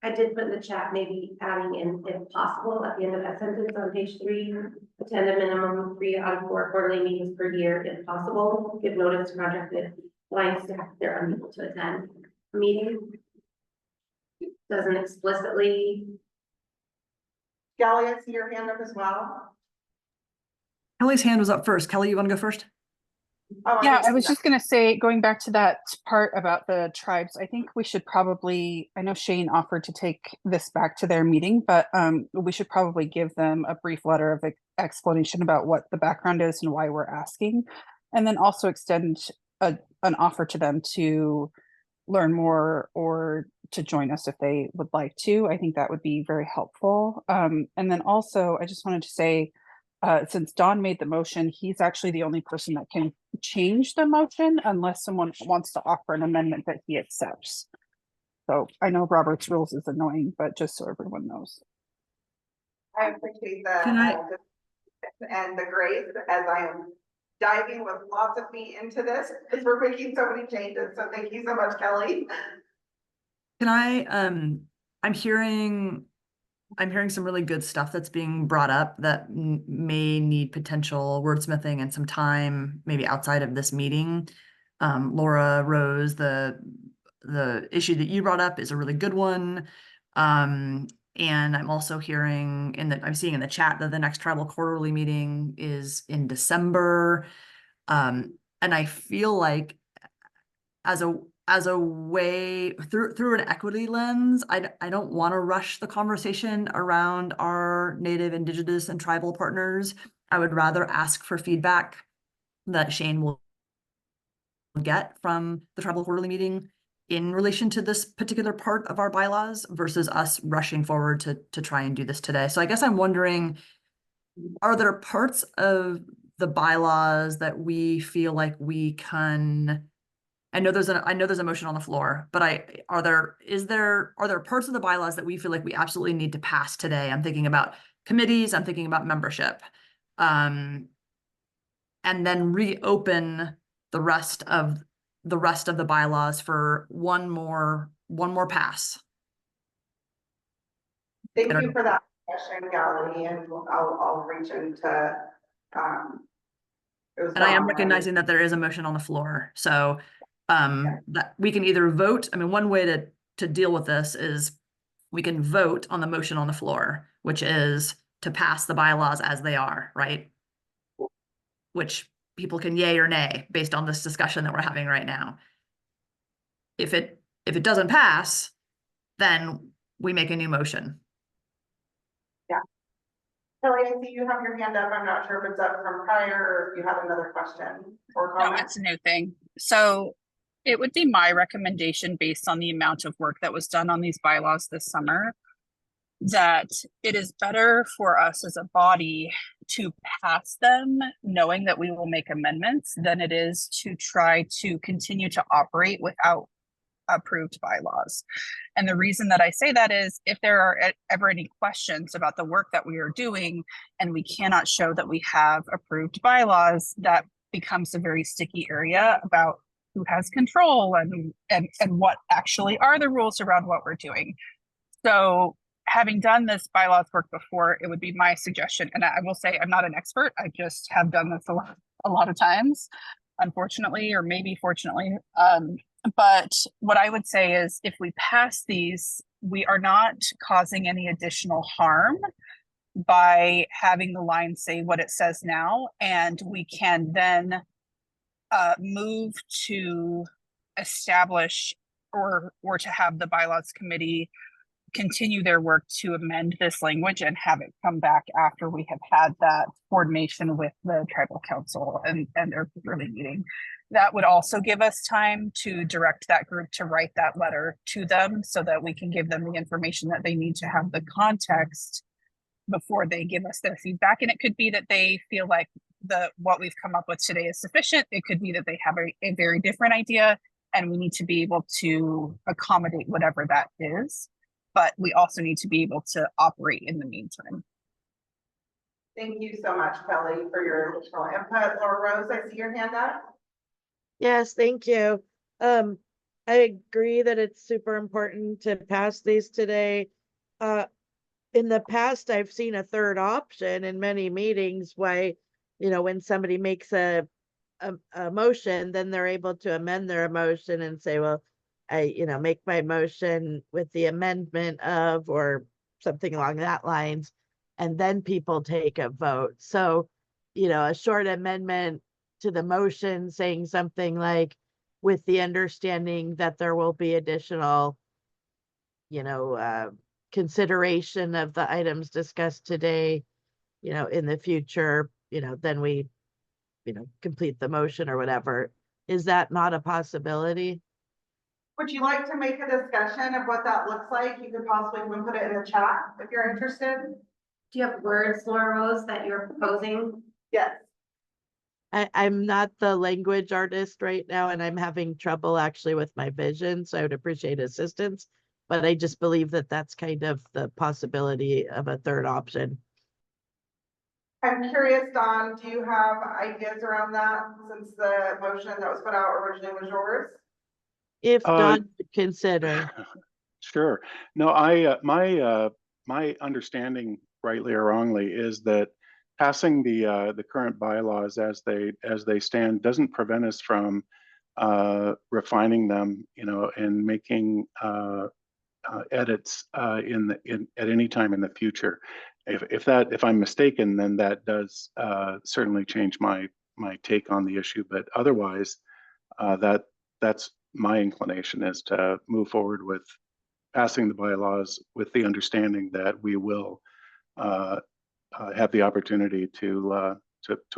I did put in the chat, maybe adding in, if possible, at the end of that sentence on page 3, attend a minimum of 3 out of 4 quarterly meetings per year, if possible. Give notice to contracted line staff if they're unable to attend a meeting. Doesn't explicitly. Galli, I see your hand up as well. Kelly's hand was up first. Kelly, you want to go first? Oh, Yeah, I was just gonna say, going back to that part about the tribes, I think we should probably, I know Shane offered to take this back to their meeting, but we should probably give them a brief letter of explanation about what the background is and why we're asking. And then also extend an offer to them to learn more or to join us if they would like to. I think that would be very helpful. And then also, I just wanted to say, since Don made the motion, he's actually the only person that can change the motion unless someone wants to offer an amendment that he accepts. So I know Robert's rules is annoying, but just so everyone knows. I appreciate the and the grace as I am diving with lots of feet into this because we're making so many changes. So thank you so much, Kelly. Can I, I'm hearing some really good stuff that's being brought up that may need potential wordsmithing and some time, maybe outside of this meeting. Laura Rose, the issue that you brought up is a really good one. And I'm also hearing I'm seeing in the chat that the next tribal quarterly meeting is in December. And I feel like as a way through an equity lens, I don't want to rush the conversation around our Native, Indigenous, and tribal partners. I would rather ask for feedback that Shane will get from the tribal quarterly meeting in relation to this particular part of our bylaws versus us rushing forward to try and do this today. So I guess I'm wondering, are there parts of the bylaws that we feel like we can, I know there's a motion on the floor, but are there parts of the bylaws that we feel like we absolutely need to pass today? I'm thinking about committees, I'm thinking about membership. And then reopen the rest of the bylaws for one more pass. Thank you for that question, Galli, and I'll reach into and I am recognizing that there is a motion on the floor. So that we can either vote. I mean, one way to deal with this is we can vote on the motion on the floor, which is to pass the bylaws as they are, right? Which people can yay or nay based on this discussion that we're having right now. If it doesn't pass, then we make a new motion. Yeah. Kelly, I see you have your hand up. I'm not sure if it's up from prior or if you have another question or comment. No, it's a new thing. So it would be my recommendation, based on the amount of work that was done on these bylaws this summer, that it is better for us as a body to pass them knowing that we will make amendments than it is to try to continue to operate without approved bylaws. And the reason that I say that is if there are ever any questions about the work that we are doing and we cannot show that we have approved bylaws, that becomes a very sticky area about who has control and what actually are the rules around what we're doing. So having done this bylaws work before, it would be my suggestion. And I will say I'm not an expert. I just have done this a lot of times, unfortunately, or maybe fortunately. But what I would say is if we pass these, we are not causing any additional harm by having the line say what it says now. And we can then move to establish or to have the bylaws committee continue their work to amend this language and have it come back after we have had that coordination with the tribal council and their quarterly meeting. That would also give us time to direct that group to write that letter to them so that we can give them the information that they need to have the context before they give us their feedback. And it could be that they feel like what we've come up with today is sufficient. It could be that they have a very different idea and we need to be able to accommodate whatever that is. But we also need to be able to operate in the meantime. Thank you so much, Kelly, for your additional input. Laura Rose, I see your hand up. Yes, thank you. I agree that it's super important to pass these today. In the past, I've seen a third option in many meetings why, when somebody makes a motion, then they're able to amend their motion and say, well, I, make my motion with the amendment of, or something along that lines, and then people take a vote. So, a short amendment to the motion saying something like, with the understanding that there will be additional, consideration of the items discussed today, in the future, then we, complete the motion or whatever. Is that not a possibility? Would you like to make a discussion of what that looks like? You could possibly even put it in the chat if you're interested. Do you have words, Laura Rose, that you're proposing? Yes. I'm not the language artist right now, and I'm having trouble actually with my vision, so I would appreciate assistance. But I just believe that that's kind of the possibility of a third option. I'm curious, Don, do you have ideas around that since the motion that was put out originally was yours? If Don could consider. Sure. No, my understanding, rightly or wrongly, is that passing the current bylaws as they stand doesn't prevent us from refining them, and making edits at any time in the future. If I'm mistaken, then that does certainly change my take on the issue. But otherwise, that's my inclination, is to move forward with passing the bylaws with the understanding that we will have the opportunity to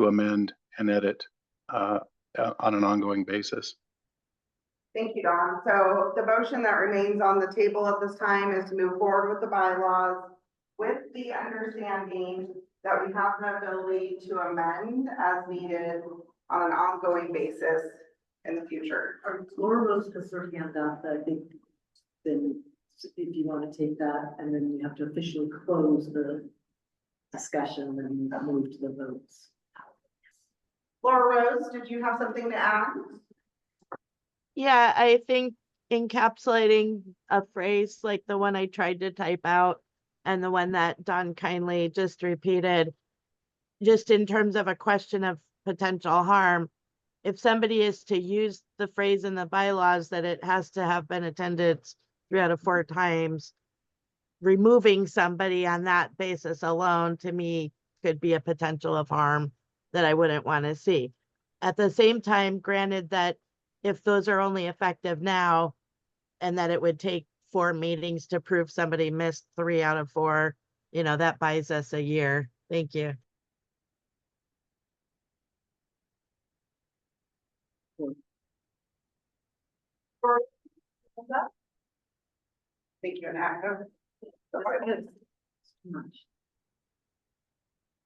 amend and edit on an ongoing basis. Thank you, Don. So the motion that remains on the table at this time is to move forward with the bylaws with the understanding that we have the ability to amend as needed on an ongoing basis in the future. Laura Rose has her hand up. I think then if you want to take that, and then you have to officially close the discussion and move to the votes. Laura Rose, did you have something to add? Yeah, I think encapsulating a phrase like the one I tried to type out and the one that Don kindly just repeated, just in terms of a question of potential harm, if somebody is to use the phrase in the bylaws that it has to have been attended 3 out of 4 times, removing somebody on that basis alone, to me, could be a potential of harm that I wouldn't want to see. At the same time, granted that if those are only effective now, and that it would take 4 meetings to prove somebody missed 3 out of 4, that buys us a year. Thank you. Thank you, Anna.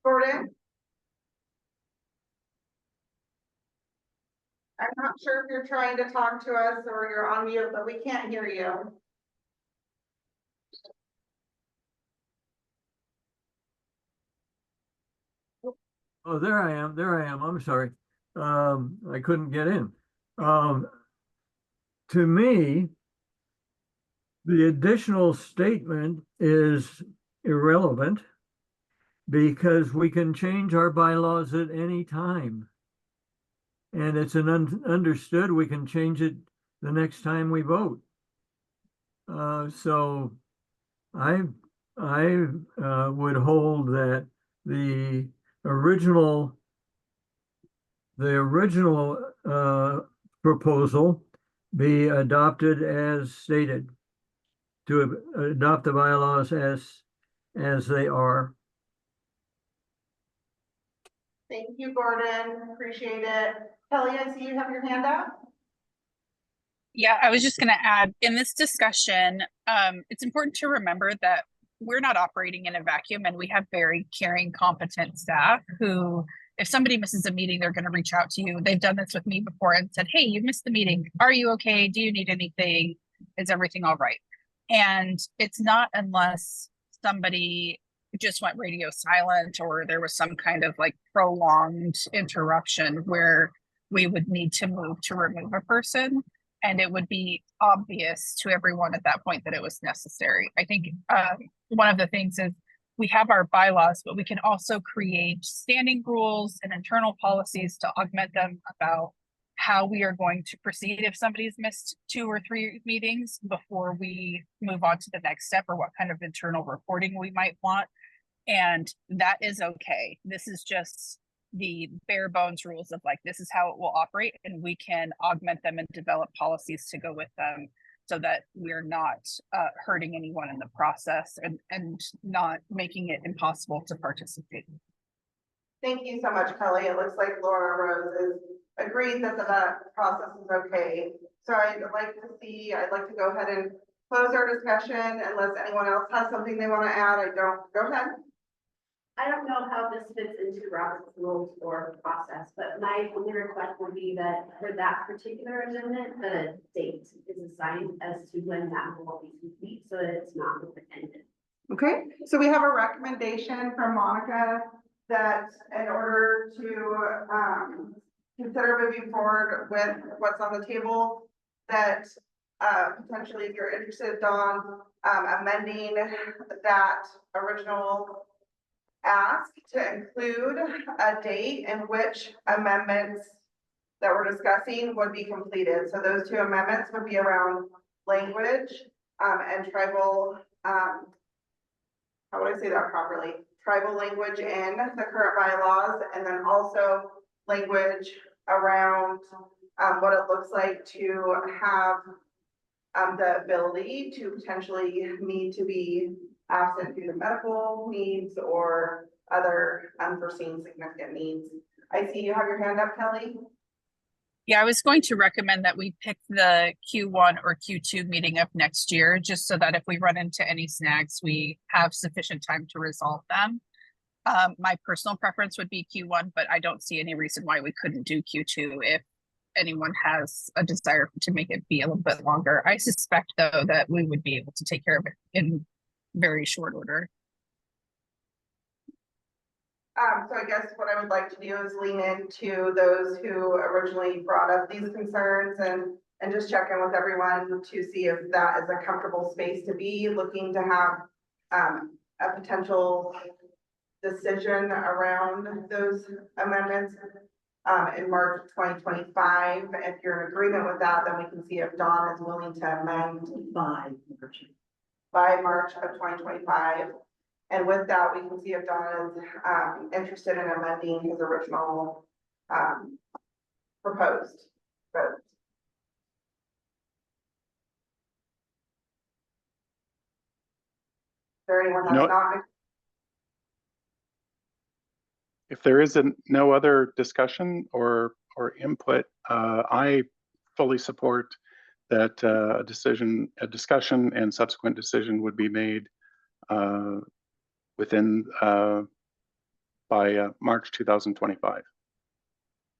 Gordon? I'm not sure if you're trying to talk to us or you're on mute, but we can't hear you. Oh, there I am. I'm sorry. I couldn't get in. To me, the additional statement is irrelevant because we can change our bylaws at any time. And it's understood we can change it the next time we vote. So I would hold that the original proposal be adopted as stated. to adopt the bylaws as they are. Thank you, Gordon. Appreciate it. Kelly, I see you have your hand up. Yeah, I was just going to add in this discussion, it's important to remember that we're not operating in a vacuum, and we have very caring, competent staff who, if somebody misses a meeting, they're going to reach out to you. They've done this with me before and said, hey, you missed the meeting. Are you okay? Do you need anything? Is everything all right? And it's not unless somebody just went radio silent or there was some kind of like prolonged interruption where we would need to move to remove a person. And it would be obvious to everyone at that point that it was necessary. I think one of the things is we have our bylaws, but we can also create standing rules and internal policies to augment them about how we are going to proceed if somebody's missed 2 or 3 meetings before we move on to the next step, or what kind of internal reporting we might want. And that is okay. This is just the bare bones rules of like, this is how it will operate, and we can augment them and develop policies to go with them so that we're not hurting anyone in the process and not making it impossible to participate. Thank you so much, Kelly. It looks like Laura Rose is agreed that the process is okay. So I'd like to go ahead and close our discussion unless anyone else has something they want to add. Go ahead. I don't know how this fits into Robert's rules or process, but my only request would be that for that particular amendment, the date is assigned as to when that will be complete, so that it's not open-ended. Okay, so we have a recommendation from Monica that in order to consider moving forward with what's on the table, that potentially, if you're interested, Dawn, amending that original ask to include a date in which amendments that we're discussing would be completed. So those 2 amendments would be around language and tribal, how would I say that properly? Tribal language in the current bylaws, and then also language around what it looks like to have the ability to potentially need to be absent due to medical needs or other unforeseen significant needs. I see you have your hand up, Kelly. Yeah, I was going to recommend that we pick the Q1 or Q2 meeting of next year, just so that if we run into any snags, we have sufficient time to resolve them. My personal preference would be Q1, but I don't see any reason why we couldn't do Q2 if anyone has a desire to make it be a little bit longer. I suspect, though, that we would be able to take care of it in very short order. So I guess what I would like to do is lean into those who originally brought up these concerns and just check in with everyone to see if that is a comfortable space to be looking to have a potential decision around those amendments in March of 2025. If you're in agreement with that, then we can see if Dawn is willing to amend by March of 2025. And with that, we can see if Dawn is interested in amending his original proposed vote. Is there anyone that's not? If there isn't no other discussion or input, I fully support that a discussion and subsequent decision would be made within by March 2025.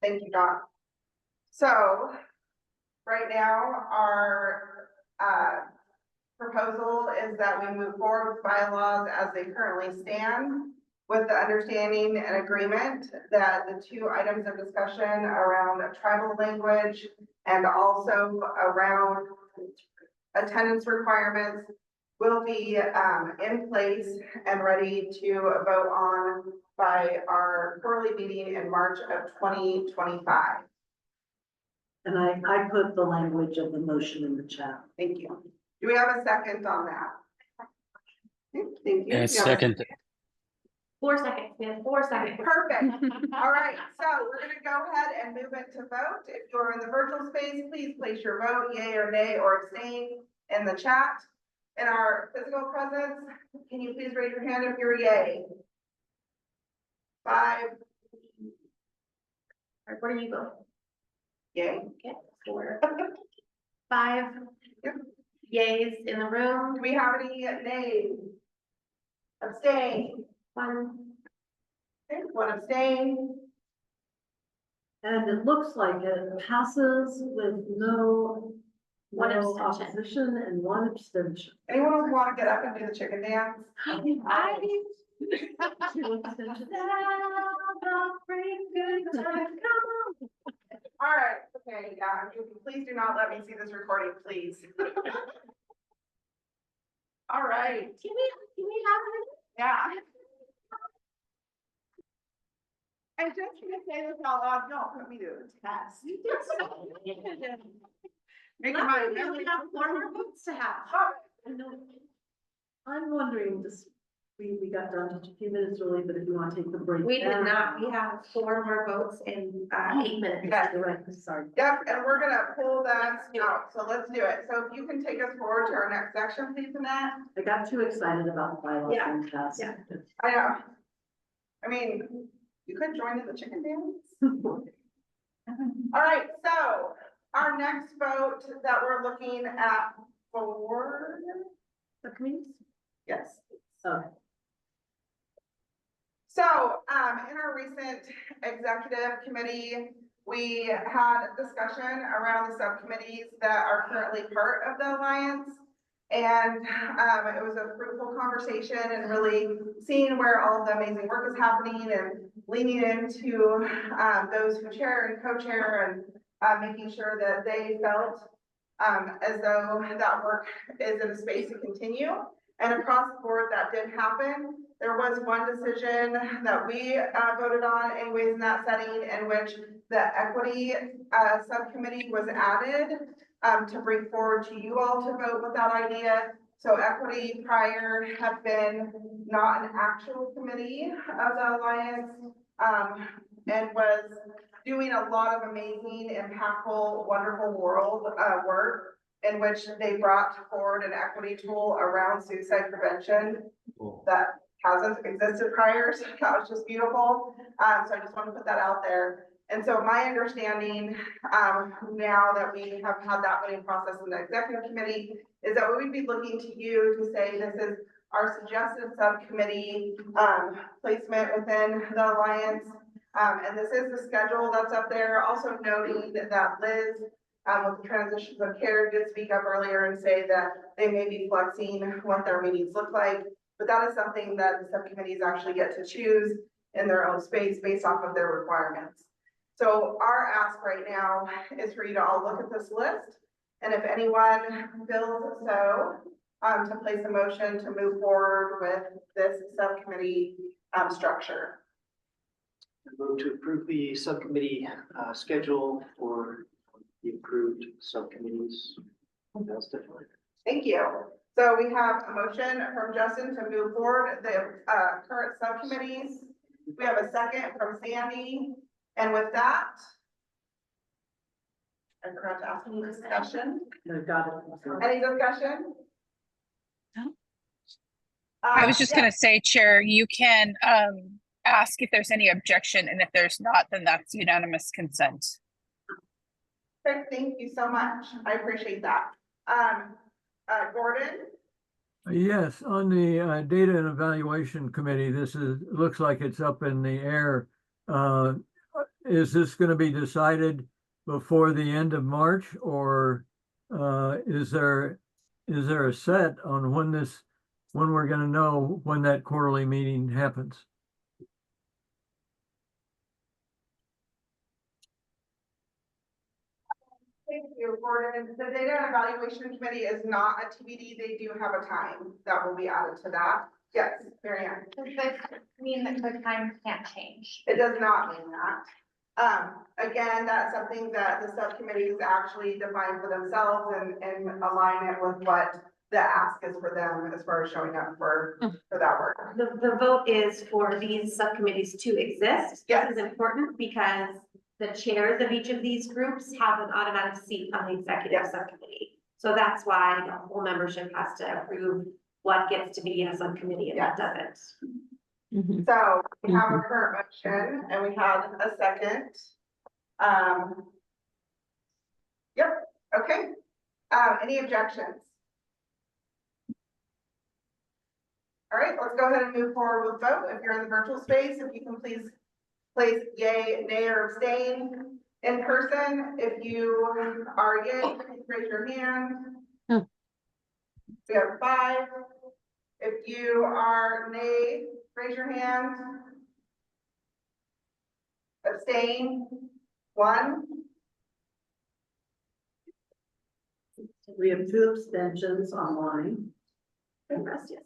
Thank you, Dawn. So right now, our proposal is that we move forward with bylaws as they currently stand, with the understanding and agreement that the 2 items of discussion around tribal language and also around attendance requirements will be in place and ready to vote on by our quarterly meeting in March of 2025. And I put the language of the motion in the chat. Thank you. Do we have a second on that? Thank you. And second. 4 seconds, we have 4 seconds. Perfect. All right, so we're gonna go ahead and move it to vote. If you're in the virtual space, please place your vote, yay or nay or abstain in the chat. in our physical presence, can you please raise your hand if you're yay? 5. Or where do you go? Yay. Okay, 4. 5. Yays in the room. Do we have any nays? Abstain? 1. Okay, 1 abstain. And it looks like it passes with no 1 no abstention. opposition and 1 abstention. Anyone want to get up and do the chicken dance? All right, okay, yeah, please do not let me see this recording, please. All right. Can we have it? Yeah. I'm just gonna say this out loud, don't put me to the test. You did so. Make Luckily, my we memory. only have 4 more votes to have. I know. I'm wondering, this, we got done just a few minutes early, but if you want to take the break. We did now- not. We have 4 more votes in 8 minutes. Okay. You're right, I'm sorry. Yep, and we're gonna pull that out, so let's do it. So if you can take us forward to our next section, please, Annette. I got too excited about the bylaws Yeah. being passed. Yeah. I know. I mean, you could join in the chicken dance. All right, so our next vote that we're looking at for The committees? yes. Okay. So, in our recent executive committee, we had discussion around the subcommittees that are currently part of the Alliance. And, it was a fruitful conversation and really seeing where all of the amazing work is happening and leaning into, those who chair and co-chair and, making sure that they felt, as though that work is in a space to continue. And across the board, that did happen. There was one decision that we voted on anyways in that setting in which the equity subcommittee was added to bring forward to you all to vote with that idea. So equity prior had been not an actual committee of the Alliance and was doing a lot of amazing, impactful, wonderful work in which they brought forward an equity tool around suicide prevention that hasn't existed prior, so that was just beautiful. So I just want to put that out there. And so my understanding, now that we have had that voting process in the executive committee, is that we would be looking to you to say this is our suggested subcommittee, placement within the Alliance. And this is the schedule that's up there. Also noting that Liz, with the transitions of care, did speak up earlier and say that they may be flexing what their meetings look like. But that is something that the subcommittees actually get to choose in their own space based off of their requirements. So our ask right now is for you to all look at this list. And if anyone feels so, to place a motion to move forward with this subcommittee structure. Move to approve the subcommittee schedule for the approved subcommittees. That's different. Thank you. So we have a motion from Justin to move forward the current subcommittees. We have a second from Sandy. And with that, I forgot to ask any discussion. No, got it. Any discussion? I was just Yeah. gonna say, Chair, you can ask if there's any objection, and if there's not, then that's unanimous consent. Perfect. Thank you so much. I appreciate that. Gordon? Yes, on the Data and Evaluation Committee, looks like it's up in the air. Is this going to be decided before the end of March, or is there a set on when we're going to know when that quarterly meeting happens? Thank you, Gordon. The Data and Evaluation Committee is not a TBD. They do have a time that will be added to that. Yes, Marianne. Does this mean that the time can't change? It does not mean that. Again, that's something that the subcommittees actually define for themselves and align it with what the ask is for them as far as showing up for that work. The vote is for these subcommittees to exist. Yes. This is important because the chairs of each of these groups have an automatic seat on the executive subcommittee. So that's why the whole membership has to approve what gets to be a subcommittee and what doesn't. So we have a current motion and we have a second. Yep, okay. Any objections? All right, let's go ahead and move forward with vote. If you're in the virtual space, if you can please place yay, nay, or abstain. In person, if you are yay, please raise your hand. We have 5. If you are nay, raise your hand. Abstain, 1. We have 2 abstentions online. And rest, yes.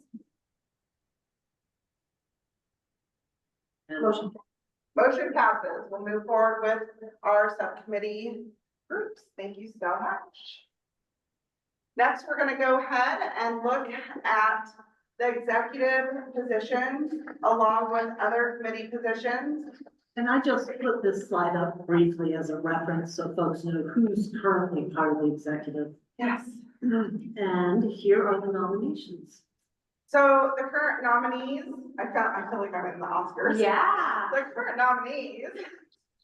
Motion passes. We'll move forward with our subcommittee groups. Thank you so much. Next, we're going to go ahead and look at the executive positions along with other committee positions. And I just put this slide up briefly as a reference so folks know who's currently part of the executive. Yes. And here are the nominations. So the current nominees, I feel like I'm in the Oscars. Yeah. The current nominees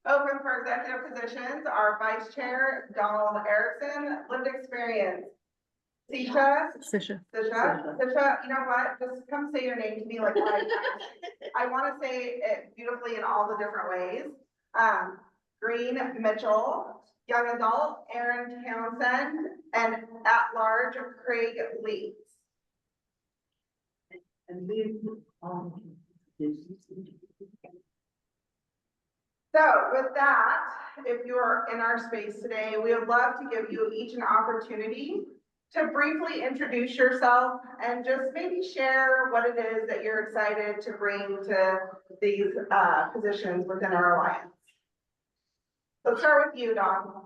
open for executive positions are Vice Chair Donald Erickson, lived experience. Sisha, you know what? Just come say your name to me like I want to say it beautifully in all the different ways. Green Mitchell, young adult Aaron Townsend, and at large Craig Leeds. And we So with that, if you're in our space today, we would love to give you each an opportunity to briefly introduce yourself and just maybe share what it is that you're excited to bring to these positions within our alliance. Let's start with you, Don.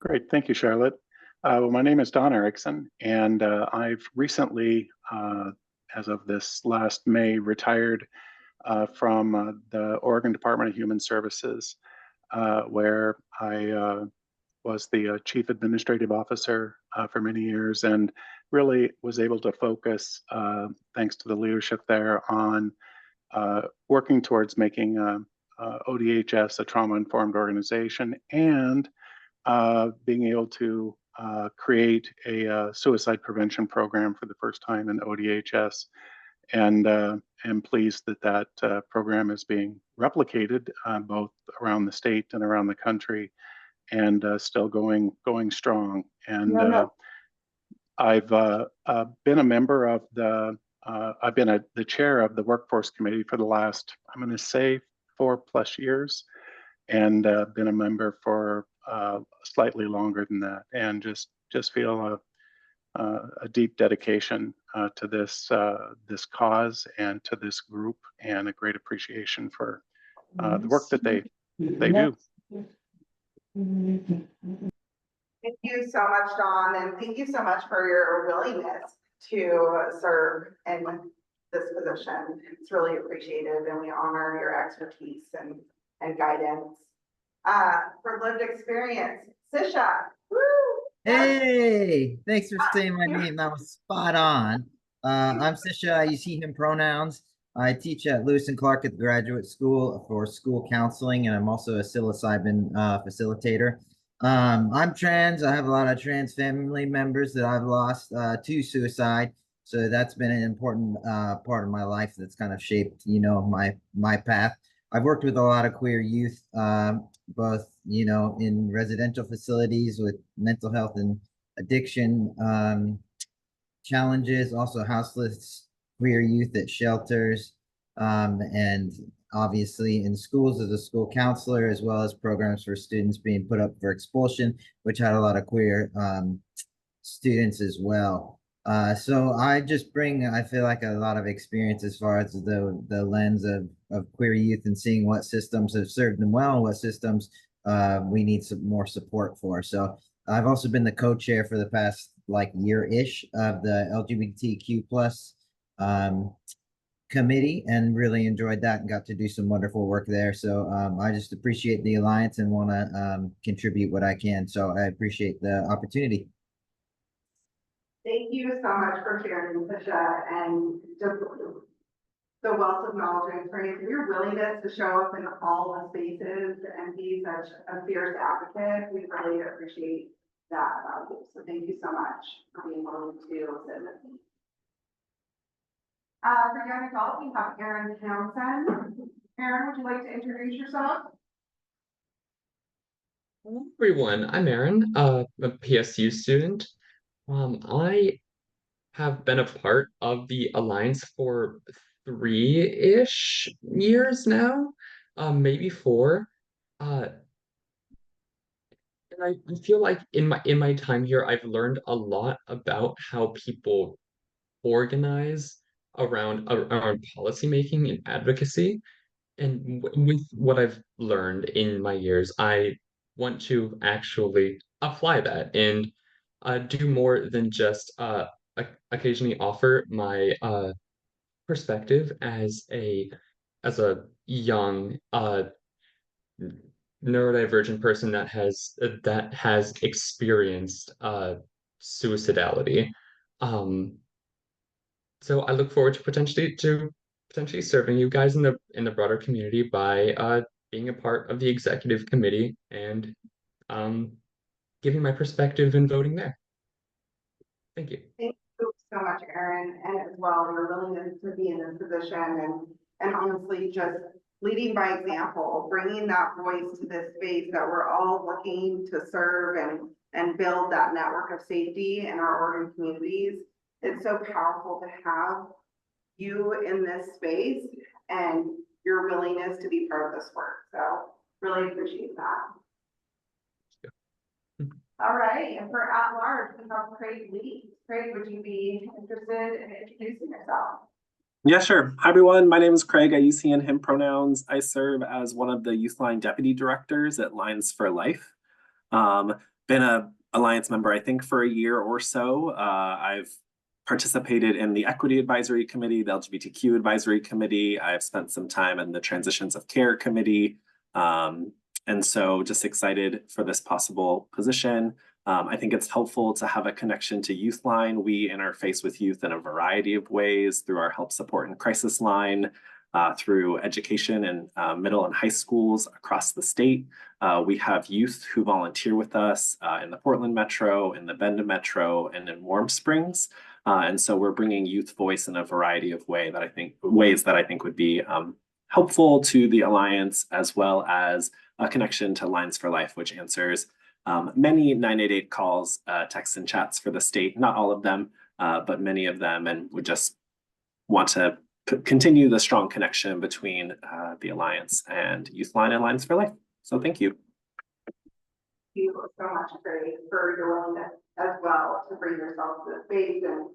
Great, thank you, Charlotte. Well, my name is Don Erickson, and I've recently, as of this last May, retired from the Oregon Department of Human Services, where I was the Chief Administrative Officer for many years, and really was able to focus, thanks to the leadership there, on working towards making ODHS a trauma-informed organization, and being able to create a suicide prevention program for the first time in ODHS. And am pleased that that program is being replicated both around the state and around the country, and still going strong. And I've been a member of the I've been the chair of the workforce committee for the last, I'm going to say, 4+ years, and been a member for slightly longer than that, and just feel a deep dedication to this cause and to this group, and a great appreciation for the work that they do. Thank you so much, Dawn, and thank you so much for your willingness to serve in this position. It's really appreciated, and we honor your expertise and guidance. For lived experience, Sisha. Woo! Hey, thanks for saying my name. That was spot on. I'm Sisha. I use he, him pronouns. I teach at Lewis and Clark at the Graduate School for School Counseling, and I'm also a psilocybin facilitator. I'm trans. I have a lot of trans family members that I've lost to suicide. So that's been an important part of my life that's kind of shaped, my path. I've worked with a lot of queer youth, both, in residential facilities with mental health and addiction challenges, also houseless queer youth at shelters, and obviously in schools as a school counselor, as well as programs for students being put up for expulsion, which had a lot of queer students as well. So I just bring, I feel like, a lot of experience as far as the lens of queer youth, and seeing what systems have served them well and what systems we need some more support for. So I've also been the co-chair for the past year-ish of the LGBTQ plus committee, and really enjoyed that and got to do some wonderful work there. So I just appreciate the alliance and want to contribute what I can. So I appreciate the opportunity. Thank you so much for sharing, Tisha, and just the wealth of knowledge and experience, and your willingness to show up in all the spaces and be such a fierce advocate. We really appreciate that about you. So thank you so much for being willing to sit with me. For young adult, we have Erin Townsend. Erin, would you like to introduce yourself? Hello, everyone. I'm Aaron, a PSU student. I have been a part of the Alliance for 3-ish years now, maybe 4. And I feel like in my time here, I've learned a lot about how people organize around policymaking and advocacy. And with what I've learned in my years, I want to actually apply that and do more than just occasionally offer my perspective as a young neurodivergent person that has experienced suicidality. So I look forward to potentially serving you guys in the broader community by being a part of the executive committee and giving my perspective and voting there. Thank you. Thank you so much, Erin, and as well, your willingness to be in this position and honestly just leading by example, bringing that voice to this space that we're all looking to serve and build that network of safety in our Oregon communities. It's so powerful to have you in this space and your willingness to be part of this work. So really appreciate that. All right, and for at large, we have Craig Lee. Craig, would you be interested in introducing yourself? Yeah, sure. Hi, everyone. My name is Craig. I use he and him pronouns. I serve as one of the Youth Line deputy directors at Lines for Life. Been a Alliance member, I think, for a year or so. I've participated in the Equity Advisory Committee, the LGBTQ Advisory Committee. I've spent some time in the Transitions of Care Committee. And so just excited for this possible position. I think it's helpful to have a connection to Youth Line. We interface with youth in a variety of ways through our help, support, and crisis line, through education in middle and high schools across the state. We have youth who volunteer with us in the Portland Metro, in the Bend Metro, and in Warm Springs. And so we're bringing youth voice in a variety of ways that I think would be helpful to the Alliance, as well as a connection to Lines for Life, which answers many 988 calls, texts, and chats for the state. Not all of them, but many of them, and would just want to continue the strong connection between the Alliance and Youth Line and Lines for Life. So thank you. Thank you so much, Craig, for your willingness as well to bring yourself to the space and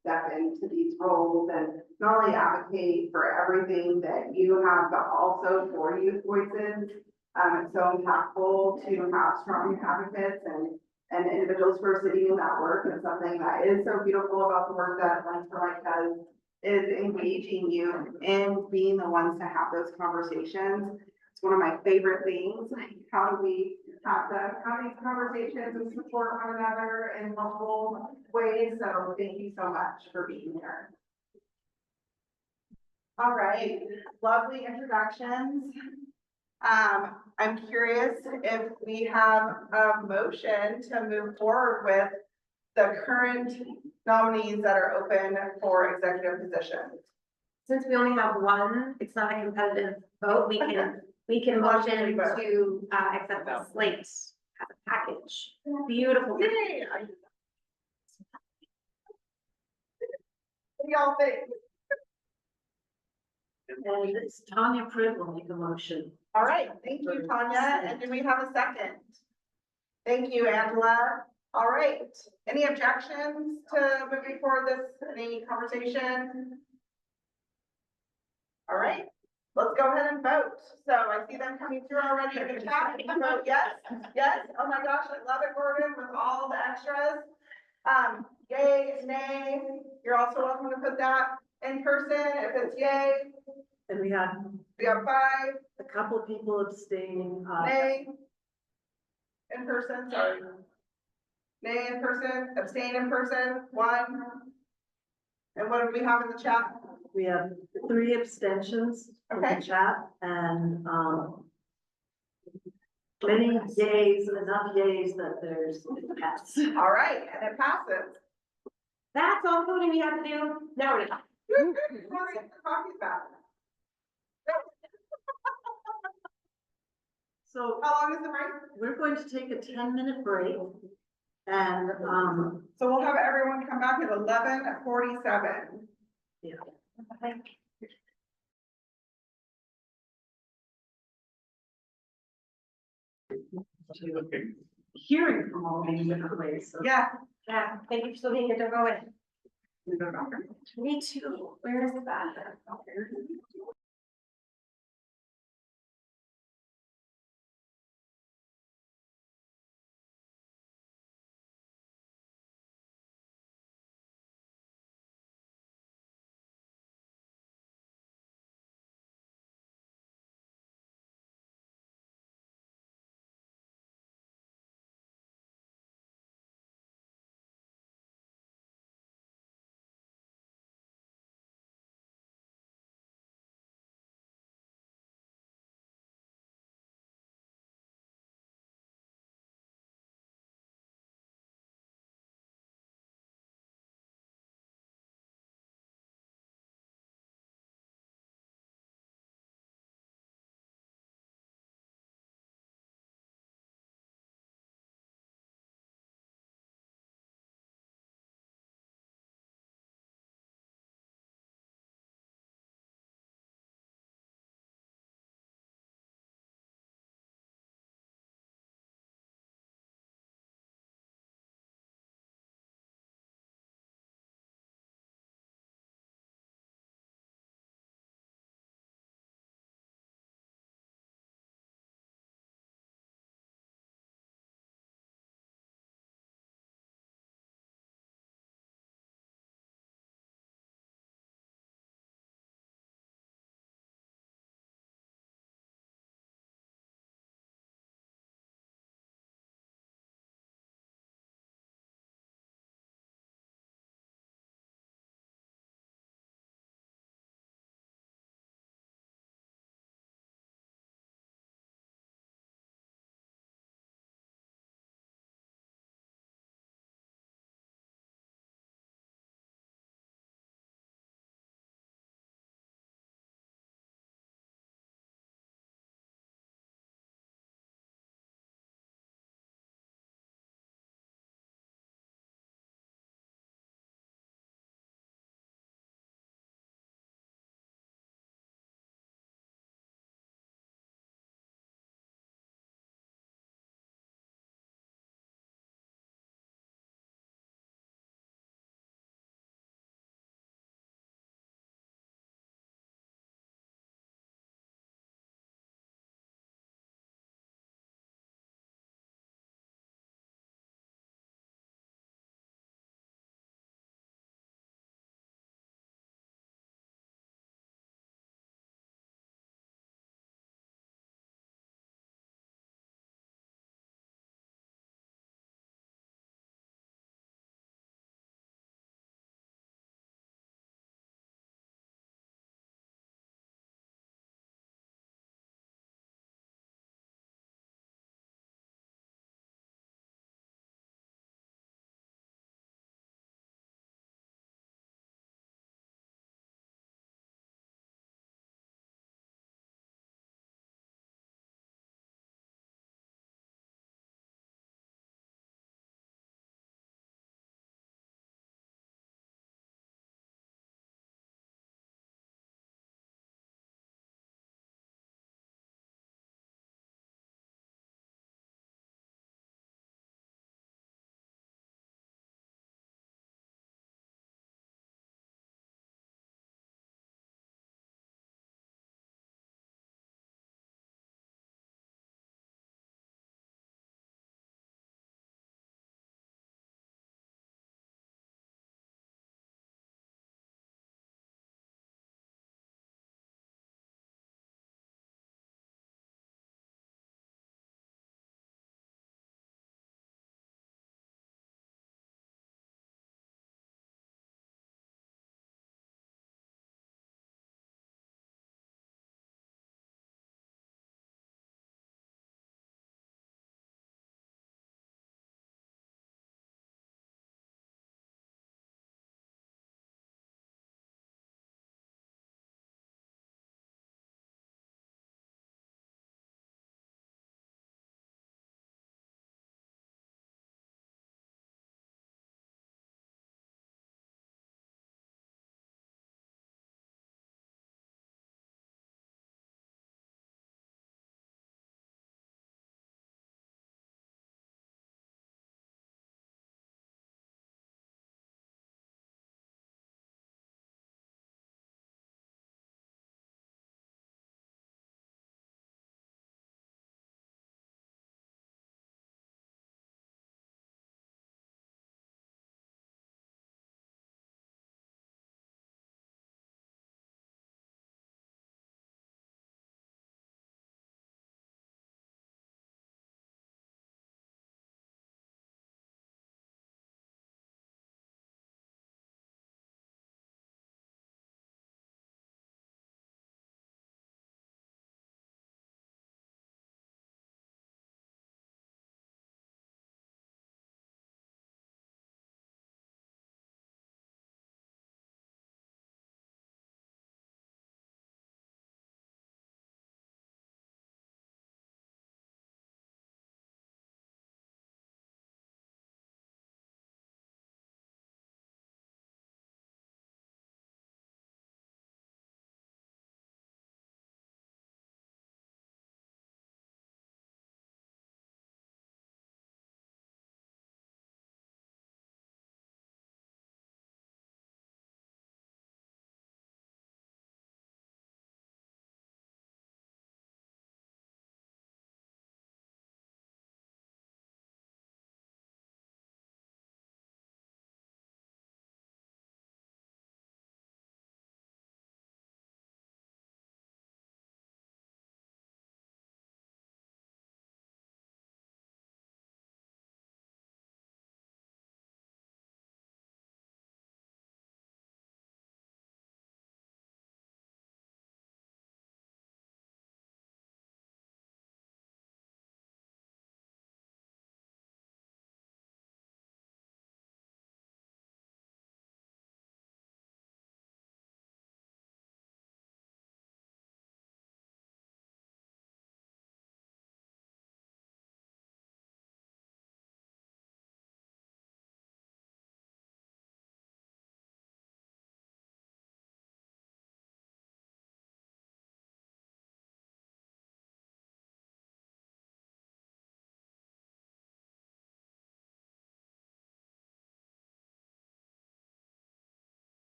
step into these roles and not only advocate for everything that you have, but also for youth voices. It's so impactful to have strong advocates and individuals who are sitting in that work. And something that is so beautiful about the work that Lines for Life does is engaging you in being the ones to have those conversations. It's one of my favorite things. Like, how do we have these conversations and support one another in multiple ways? So thank you so much for being here. All right, lovely introductions. I'm curious if we have a motion to move forward with the current nominees that are open for executive positions. Since we only have one, it's not a competitive vote, we can motion to accept the slate as a package. Beautiful. Yay! What do y'all think? And it's Tanya Pritt will make a motion. All right, thank you, Tanya. And do we have a second? Thank you, Angela. All right, any objections to moving forward this, any conversation? All right, let's go ahead and vote. So I see them coming through already in the chat. Vote yes, yes. Oh my gosh, I love it, Gordon, with all the extras. Yay, nay. You're also welcome to put that in person if it's yay. And we have 5. a couple of people abstaining. Nay. In person, sorry. Nay in person, abstain in person, 1. And what do we have in the chat? We have 3 abstentions in the Okay. chat and, many yays, enough yays that there's it pass. All right, and it passes. That's all the voting we have to do. Now we're done. Wanna get the coffee back? So How long is the break? we're going to take a 10-minute break. And, So we'll have everyone come back at 11:47. yeah. Hearing from all these different ways. So. Yeah. Yeah, thank you for still being here. Don't go away. Me too. Where is that?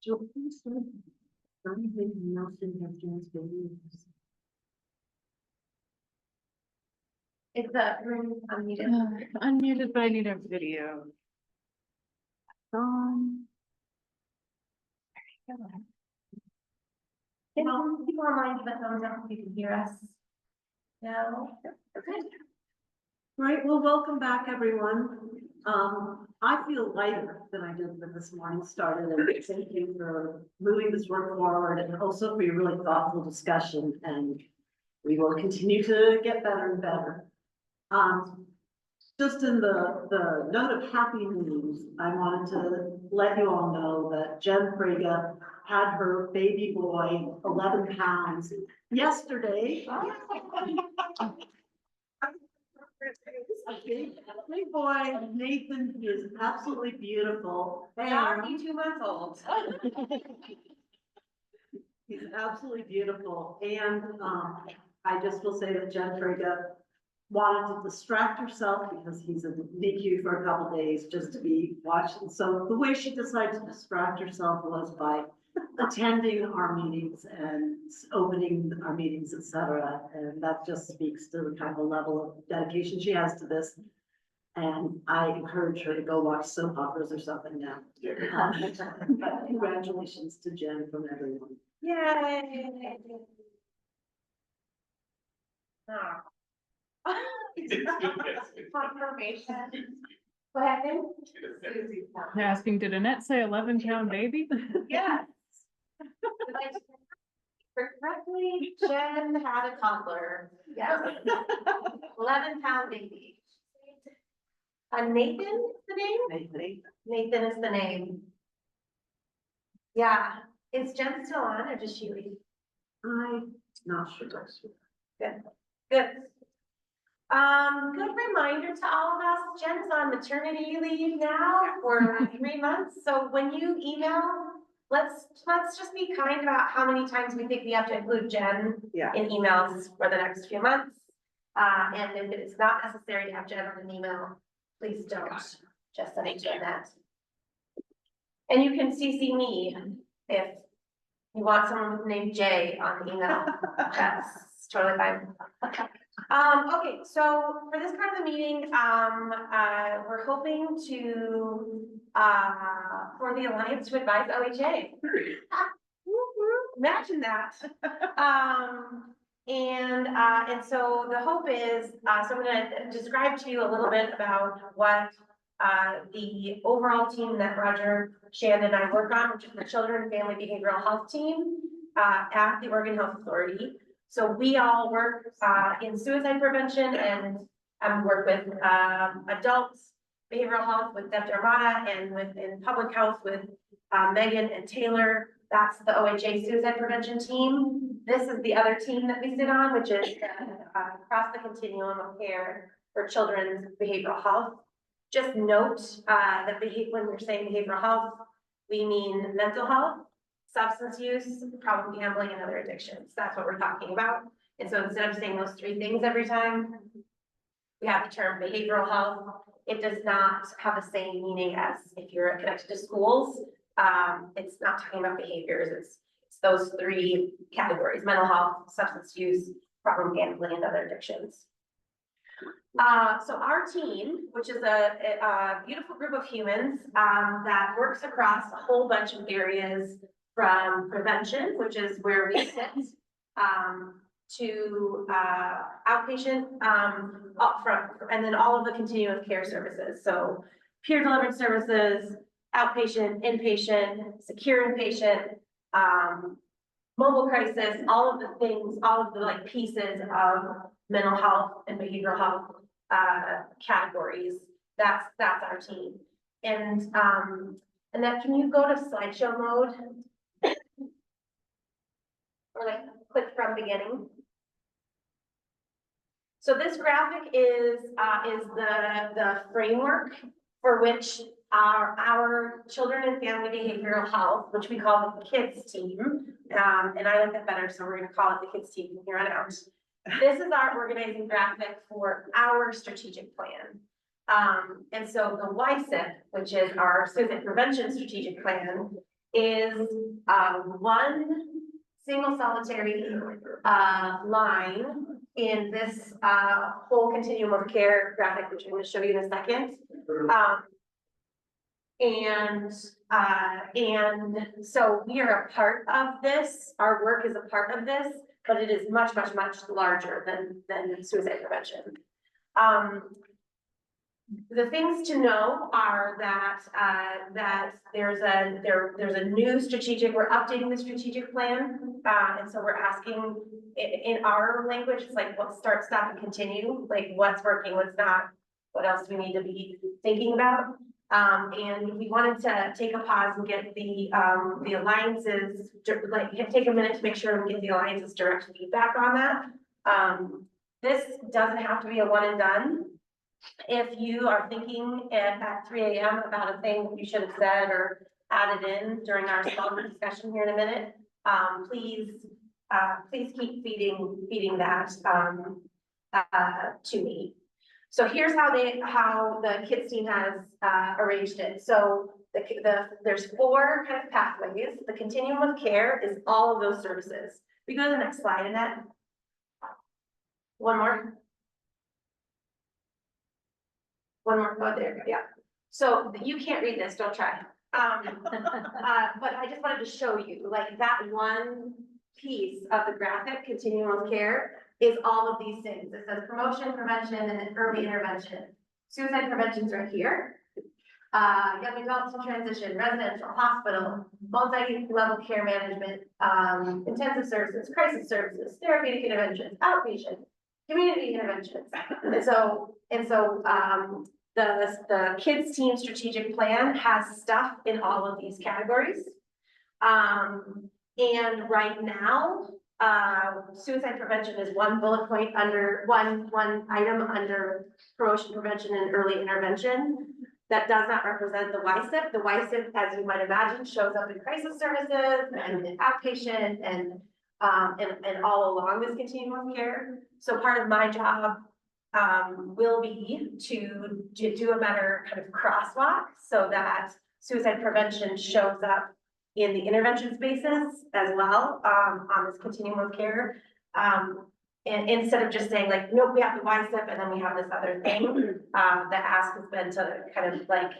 Is the room unmuted? Unmuted, but I need a video. On. People online give a thumbs up if you can hear us. No, okay. Right, well, welcome back, everyone. I feel lighter than I did when this morning started, and thank you for moving this work forward and also for your really thoughtful discussion, and we will continue to get better and better. Just in the note of happy news, I wanted to let you all know that Jen Frega had her baby boy, 11 pounds, yesterday. Big boy, Nathan, he is absolutely beautiful. Now he's 2 months old. He's absolutely beautiful. And I just will say that Jen Frega wanted to distract herself because he's in NICU for a couple days just to be watching. So the way she decided to distract herself was by attending our meetings and opening our meetings, etc. And that just speaks to the kind of level of dedication she has to this. And I encourage her to go watch soap operas or something now. But congratulations to Jen from everyone. Yay. Confirmation. What happened? They're asking, did Annette say 11-pound baby? Yes. Correctly, Jen had a toddler. Yes. 11-pound baby. Nathan is the name? Nathan is the name. Yeah. Is Jen still on or does she leave? I'm not sure. Good. Good. Good reminder to all of us, Jen's on maternity leave now for 3 months. So when you email, let's just be kind about how many times we think we have to include Jen in emails for the next few months. And if it is not necessary to have Jen on an email, please don't. Just send it to Annette. And you can CC me if you want someone with the name Jay on the email. That's totally fine. Okay, so for this part of the meeting, we're hoping to, for the Alliance to advise OHA. Imagine that. And so the hope is, so I'm gonna describe to you a little bit about what the overall team that Roger, Shannon, and I work on, which is the Children and Family Behavioral Health team at the Oregon Health Authority. So we all work in suicide prevention and work with adults, behavioral health with Deb Armada, and in public health with Megan and Taylor. That's the OHA suicide prevention team. This is the other team that we sit on, which is across the continuum of care for children's behavioral health. Just note that when we're saying behavioral health, we mean mental health, substance use, problem gambling, and other addictions. That's what we're talking about. And so instead of saying those 3 things every time, we have the term behavioral health. It does not have the same meaning as if you're connected to schools. It's not talking about behaviors. It's those 3 categories: mental health, substance use, problem gambling, and other addictions. So our team, which is a beautiful group of humans that works across a whole bunch of areas, from prevention, which is where we sit, to outpatient, upfront, and then all of the continuum of care services. So peer delivered services, outpatient, inpatient, secure inpatient, mobile crisis, all of the things, all of the like pieces of mental health and behavioral health categories. That's our team. And that, can you go to slideshow mode? Or like click from beginning. So this graphic is the framework for which our children and family behavioral health, which we call the kids team, and I like that better, so we're going to call it the kids team from here on out. This is our organizing graphic for our strategic plan. And so the YSIP, which is our suicide prevention strategic plan, is, one single solitary, line in this, whole continuum of care graphic, which I'm gonna show you in a second. And so we are a part of this, our work is a part of this, but it is much, much, much larger than suicide prevention. The things to know are that, that there's a new strategic, we're updating the strategic plan. And so we're asking in our language, it's like, what start, stop, and continue, like what's working, what's not, what else do we need to be thinking about? And we wanted to take a pause and get the alliances, like take a minute to make sure we get the alliances direct feedback on that. This doesn't have to be a one and done. If you are thinking at 3 a.m. about a thing that you should have said or added in during our small group discussion here in a minute, please keep feeding that to me. So here's how the kids team has arranged it. So there's 4 kind of pathways. The continuum of care is all of those services. We go to the next slide, Annette. One more. Oh, there you go, yeah. So you can't read this, don't try. But I just wanted to show you, like that one piece of the graphic continuum of care is all of these things. It says promotion, prevention, and early intervention. Suicide prevention's right here. Young adults in transition, residential, hospital, multi-level care management, intensive services, crisis services, therapeutic interventions, outpatient, community interventions. And so the kids team strategic plan has stuff in all of these categories. And right now, suicide prevention is one bullet point under one item under promotion, prevention, and early intervention. That does not represent the YSIP. The YSIP, as you might imagine, shows up in crisis services and in outpatient and all along this continuum of care. So part of my job will be to do a better kind of crosswalk so that suicide prevention shows up in the intervention spaces as well, on this continuum of care. And instead of just saying like, nope, we have the YSIP and then we have this other thing, the ask has been to kind of like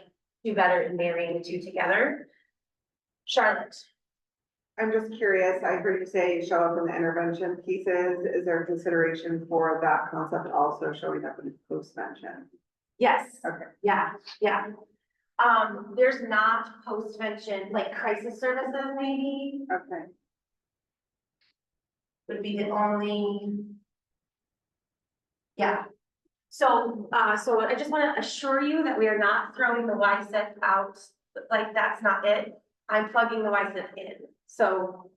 do better in marrying the two together. Charlotte. I'm just curious, I heard you say show up in the intervention pieces. Is there consideration for that concept also showing up in post-vention? Yes. Okay. Yeah. There's not post-vention, like crisis services maybe. Okay. Would be the only. Yeah. So I just want to assure you that we are not throwing the YSIP out, like that's not it. I'm plugging the YSIP in. So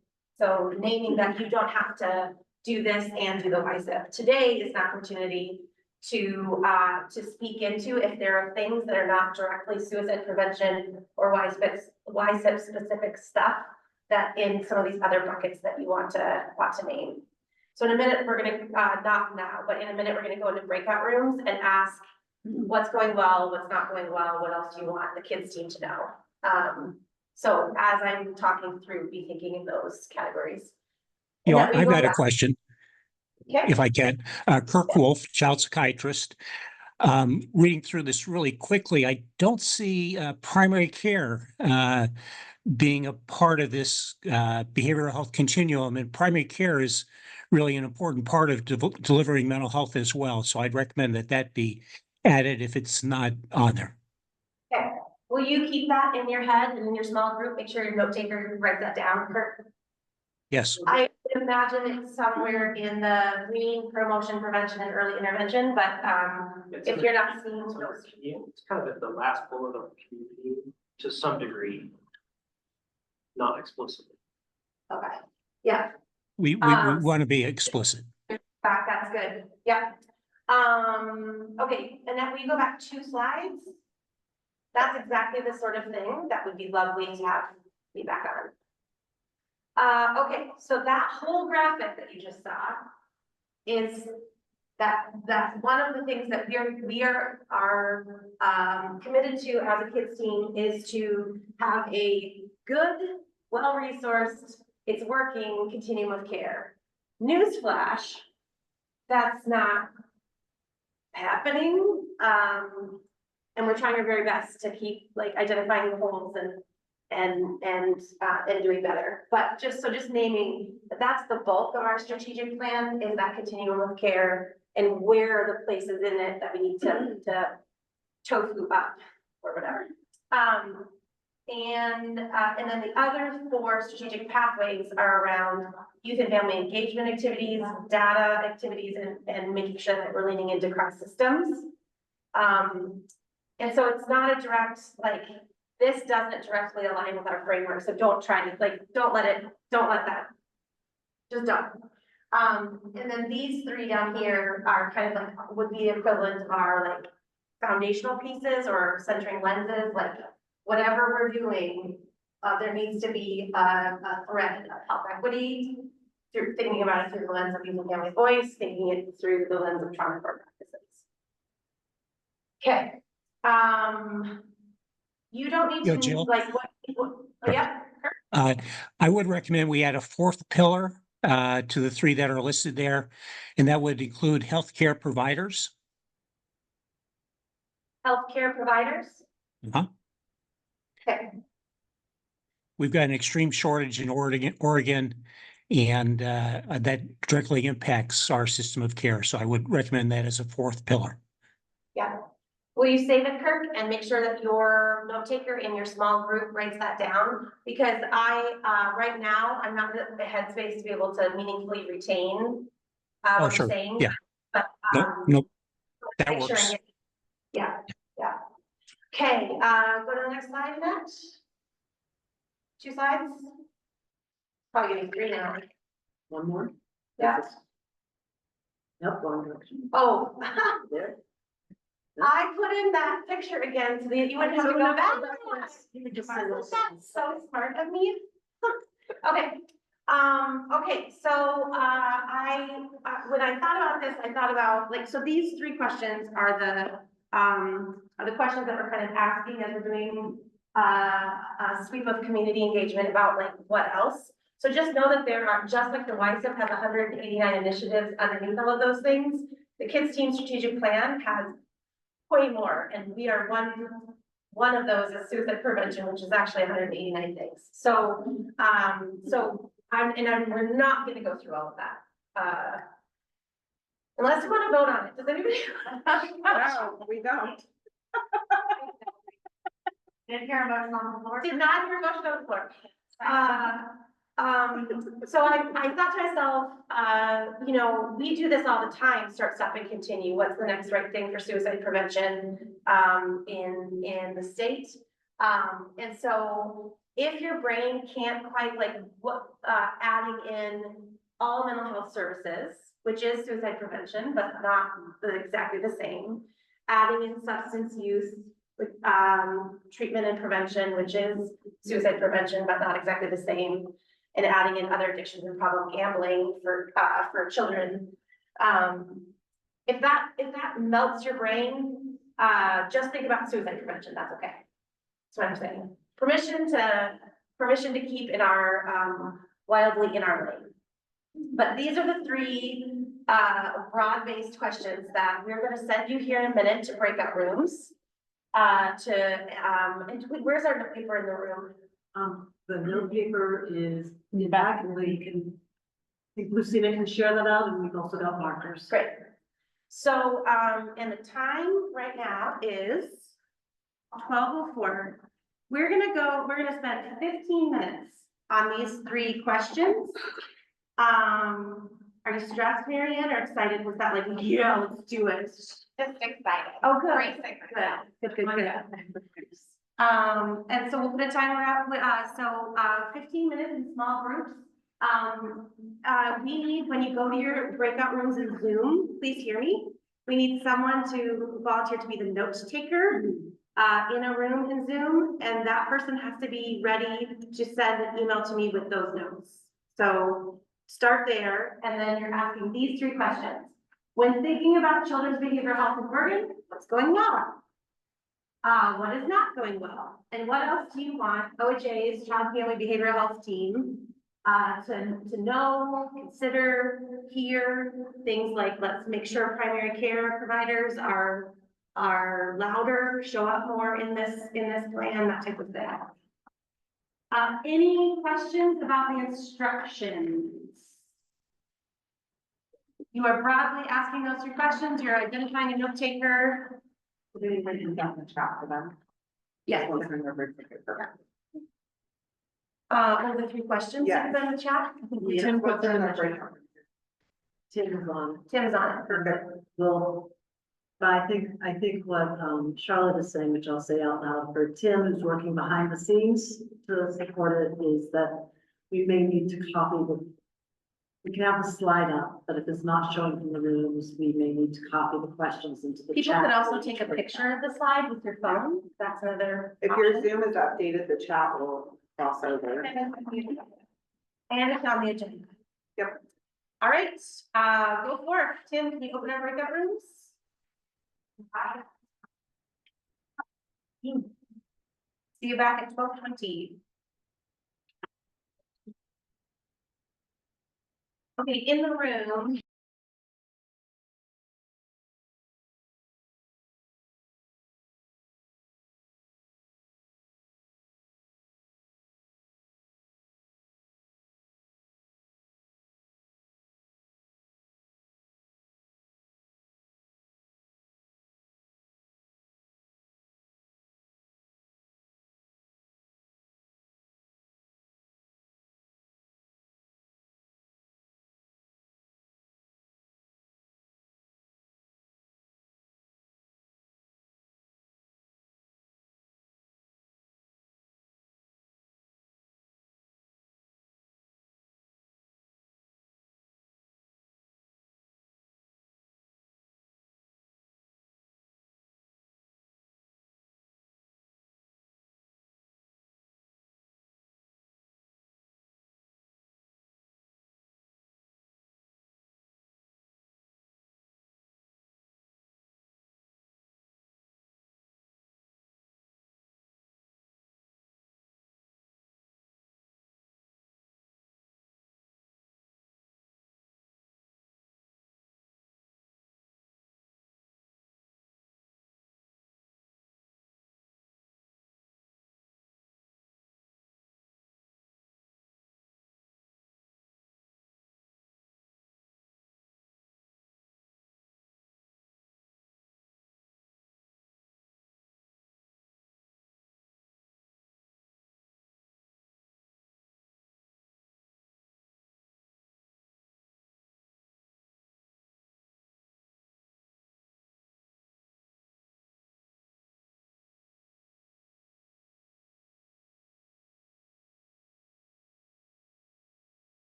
naming that you don't have to do this and do the YSIP. Today is an opportunity to speak into if there are things that are not directly suicide prevention or YSIP specific stuff that in some of these other buckets that you want to name. So in a minute, we're gonna, not now, but in a minute, we're gonna go into breakout rooms and ask what's going well, what's not going well, what else do you want the kids team to know? So as I'm talking through, be thinking in those categories. Yeah, I've got a question, Okay. if I can. Kirk Wolf, child psychiatrist. Reading through this really quickly, I don't see primary care being a part of this behavioral health continuum, and primary care is really an important part of delivering mental health as well. So I'd recommend that be added if it's not on there. Okay. Will you keep that in your head and in your small group? Make sure your note taker writes that down. Kirk. Yes. I imagine it's somewhere in the green promotion, prevention, and early intervention, but if you're not seeing those. It's kind of at the last bullet of community to some degree, not explicitly. Okay, yeah. We want to be explicit. Back, that's good, yeah. Okay, and then will you go back 2 slides? That's exactly the sort of thing that would be lovely to have feedback on. Okay, so that whole graphic that you just saw is that's one of the things that we are committed to as a kids team is to have a good well-resourced, it's working continuum of care. Newsflash, that's not happening. And we're trying our very best to keep like identifying the holes and doing better. But just naming that that's the bulk of our strategic plan is that continuum of care and where are the places in it that we need to tofu up or whatever. And then the other 4 strategic pathways are around youth and family engagement activities, data activities, and making sure that we're leaning into cross systems. And so it's not a direct, like, this doesn't directly align with our framework. So don't try to, like, don't let that, just don't. And then these 3 down here are kind of like, would be equivalent of our like foundational pieces or centering lenses, like whatever we're doing, there needs to be a thread of health equity through thinking about it through the lens of youth and family voice, thinking it through the lens of trauma informed practices. Okay. You don't need to Jill? like what oh, yeah. I would recommend we add a 4th pillar to the 3 that are listed there, and that would include healthcare providers. Healthcare providers. Uh-huh. Okay. We've got an extreme shortage in Oregon, and that directly impacts our system of care. So I would recommend that as a 4th pillar. Yeah. Will you save it, Kirk, and make sure that your note taker in your small group writes that down? Because right now, I'm not in the headspace to be able to meaningfully retain what you're Sure. saying. Yeah. But Nope. That make sure I works. get, yeah. Okay, go to the next slide, Annette. 2 slides. Probably getting 3 now. One more? Yeah. Nope, wrong direction. Oh. There. I put in that picture again so that you wouldn't have to go back. That's so smart of me. Okay. Okay, so when I thought about this, I thought about like, so these 3 questions are the questions that we're kind of asking as we're doing a sweep of community engagement about like what else. So just know that there are, just like the YSIP has 189 initiatives underneath all of those things, the Kids Team Strategic Plan has way more, and we are one of those is suicide prevention, which is actually 189 things. So we're not going to go through all of that unless you want to vote on it. Does anybody? No, we don't. Didn't hear a motion on the floor. Did not hear a motion on the floor. So I thought to myself, you know, we do this all the time, start, stop, and continue. What's the next right thing for suicide prevention in the state? And so if your brain can't quite like adding in all mental health services, which is suicide prevention, but not exactly the same, adding in substance use with treatment and prevention, which is suicide prevention, but not exactly the same, and adding in other addictions and problem gambling for children. If that melts your brain, just think about suicide prevention. That's okay. That's what I'm saying. Permission to keep in our wildly in our lane. But these are the 3 broad-based questions that we're going to send you here in a minute to breakout rooms. And where's our note paper in the room? The note paper is in the back, and you can, I think Lucina can share that out, and we've also got markers. Great. So, and the time right now is 12:04. We're gonna spend 15 minutes on these 3 questions. Are you stressed, Marianne, or excited? Was that like, yeah, let's do it? Just excited. Oh, good. Very Good. And so we'll put a timer out, 15 minutes in small groups. We need, when you go to your breakout rooms in Zoom, please hear me. We need someone to volunteer to be the note taker in a room in Zoom, and that person has to be ready to send an email to me with those notes. So start there, and then you're asking these 3 questions. When thinking about children's behavioral health in Oregon, what's going on? What is not going well? And what else do you want OHA's Child Family Behavioral Health team to know, consider, hear? Things like, let's make sure primary care providers are louder, show up more in this plan, that type of thing. Any questions about the instructions? You are broadly asking those 3 questions. You're identifying a note taker. Did anybody got the chat for them? Yes. What were the 3 questions Yes. in the chat? Tim put them in the breakout. Tim is on. Tim's on it. Perfect. Well, but I think what Charlotte is saying, which I'll say out loud for Tim, who's working behind the scenes to support it, is that we may need to copy we can have the slide up, but if it's not showing from the rooms, we may need to copy the questions into the People chat. can also take a picture of the slide with your phone. That's another. If your Zoom is updated, the chat will cross over. And it's on the agenda. Yep. All right, go for it. Tim, can you open our breakout rooms? See you back at 12:20. Okay, in the room.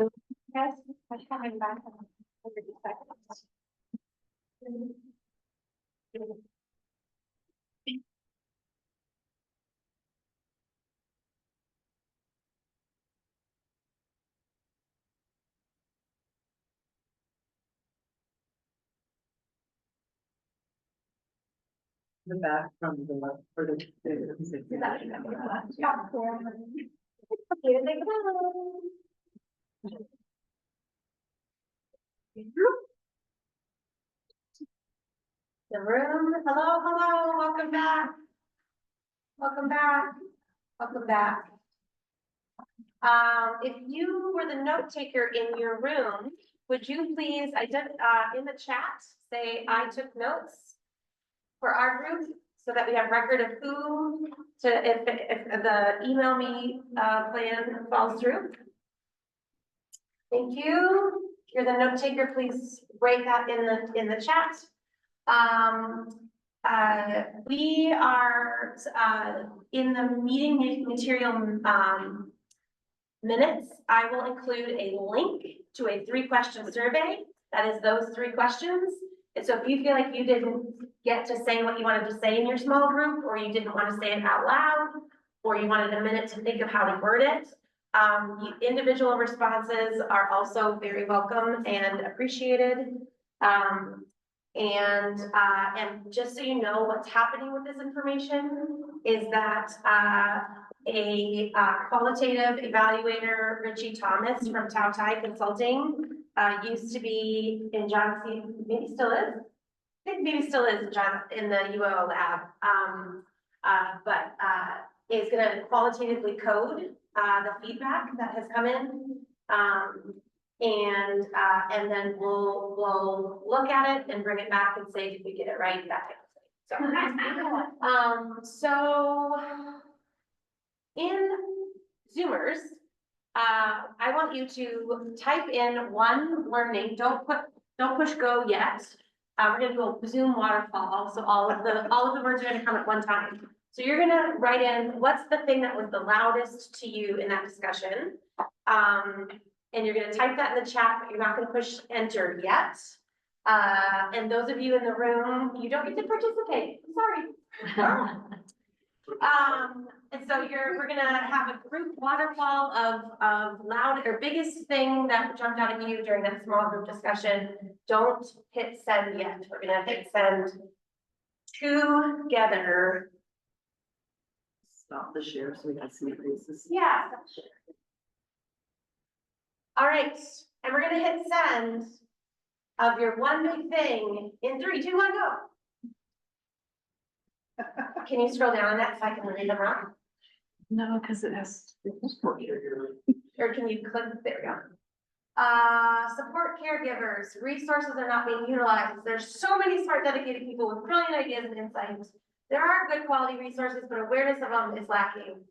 Yes, I'm coming back in 30 seconds. The back from the, for the. Here they go. The room, hello, welcome back. Welcome back, welcome back. If you were the note taker in your room, would you please in the chat, say, I took notes for our group, so that we have record of who if the email me plan falls through. Thank you. If you're the note taker, please write that in the chat. We are in the meeting material minutes. I will include a link to a 3-question survey. That is those 3 questions. And so if you feel like you didn't get to say what you wanted to say in your small group, or you didn't want to say it out loud, or you wanted a minute to think of how to word it, individual responses are also very welcome and appreciated. And just so you know, what's happening with this information is that a qualitative evaluator, Richie Thomas from Tautai Consulting, used to be in John C. Maybe still is. I think maybe still is in the UO lab. But is going to qualitatively code the feedback that has come in. And then we'll look at it and bring it back and say, did we get it right? That type of thing. So in Zoomers, I want you to type in one learning. Don't push go yet. We're gonna do a Zoom waterfall. So all of the words are gonna come at one time. So you're gonna write in what's the thing that was the loudest to you in that discussion. And you're gonna type that in the chat, but you're not gonna push enter yet. And those of you in the room, you don't get to participate. I'm sorry. And so we're gonna have a group waterfall of loud or biggest thing that jumped out at you during that small group discussion. Don't hit send yet. We're gonna hit send together. Stop the share so we can see faces. Yeah. All right, and we're gonna hit send of your one big thing in 3, 2, 1, go. Can you scroll down on that so I can read them out? No, because it has. Or can you click, there we go. Support caregivers, resources are not being utilized. There's so many smart, dedicated people with brilliant ideas and insights. There are good quality resources, but awareness of them is lacking.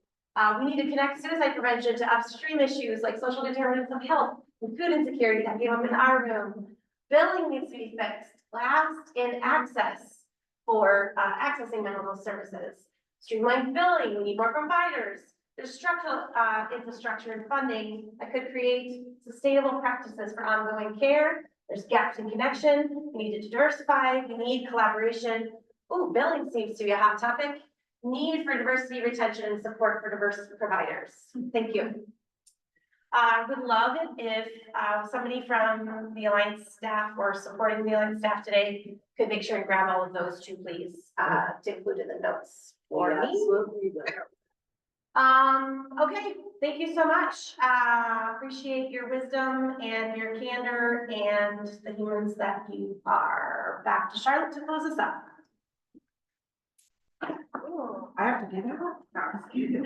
We need to connect suicide prevention to upstream issues like social determinants of health and food insecurity that came up in our room. Billing needs to be fixed. Last in access for accessing mental health services. Streamlined billing, we need more providers. There's structural infrastructure and funding that could create sustainable practices for ongoing care. There's gaps in connection. We need to diversify. We need collaboration. Oh, billing seems to be a hot topic. Need for diversity, retention, and support for diverse providers. Thank you. I would love it if somebody from the Alliance staff or supporting the Alliance staff today could make sure and grab all of those too, please, to include in the notes for me. Okay, thank you so much. Appreciate your wisdom and your candor and the humans that you are. Back to Charlotte to close us up. Oh, I have to do that? No, I'm kidding.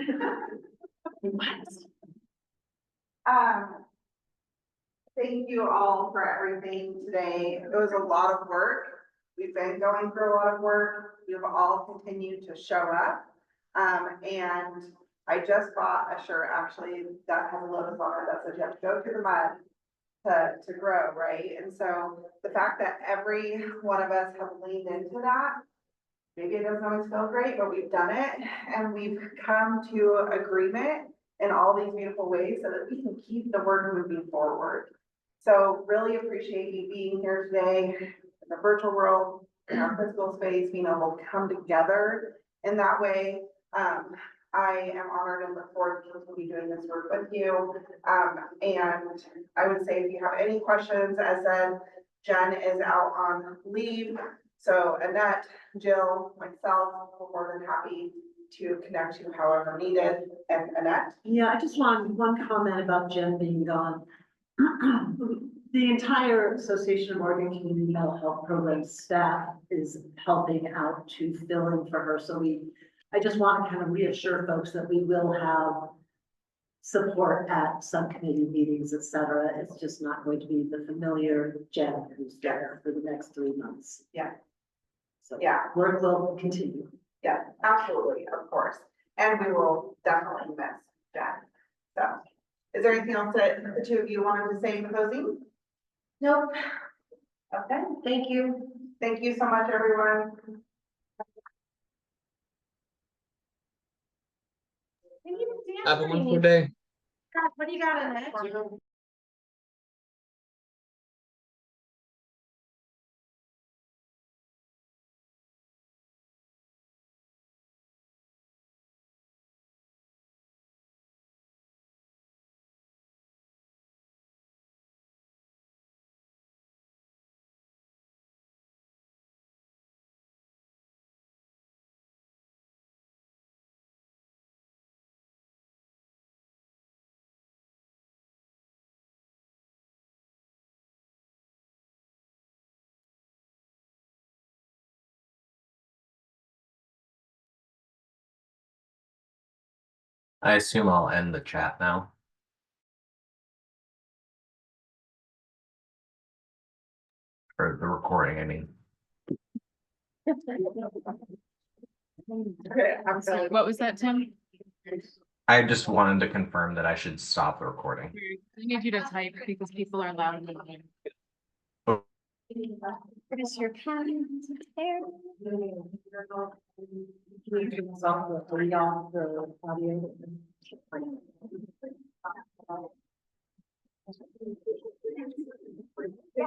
What? Thank you all for everything today. It was a lot of work. We've been going through a lot of work. You've all continued to show up. And I just bought a shirt actually that has a lotus on it that says you have to go through the mud to grow, right? And so the fact that every one of us have leaned into that, maybe it doesn't always feel great, but we've done it and we've come to agreement in all these beautiful ways so that we can keep the work moving forward. So really appreciate you being here today in the virtual world, in our physical space, being able to come together in that way. I am honored and look forward to continue doing this work with you. And I would say if you have any questions, as said, Jen is out on leave. So Annette, Jill, myself, we're more than happy to connect you however needed. And Annette? Yeah, I just want one comment about Jen being gone. The entire Association of Oregon Community Mental Health Program staff is helping out to fill in for her. So I just want to kind of reassure folks that we will have support at subcommittee meetings, et cetera. It's just not going to be the familiar Jen who's there for the next 3 months. Yeah. So yeah, work will continue. Yeah, absolutely, of course. And we will definitely miss Jen. So is there anything else that the two of you wanted to say in closing? Nope. Okay, thank you. Thank you so much, everyone. Have a wonderful day. God, what do you got in it? I assume I'll end the chat now. Or the recording, I mean. I'm sorry. What was that, Tim? I just wanted to confirm that I should stop the recording. I need you to type because people are loud. Is your pen there? Can you turn this off the audio?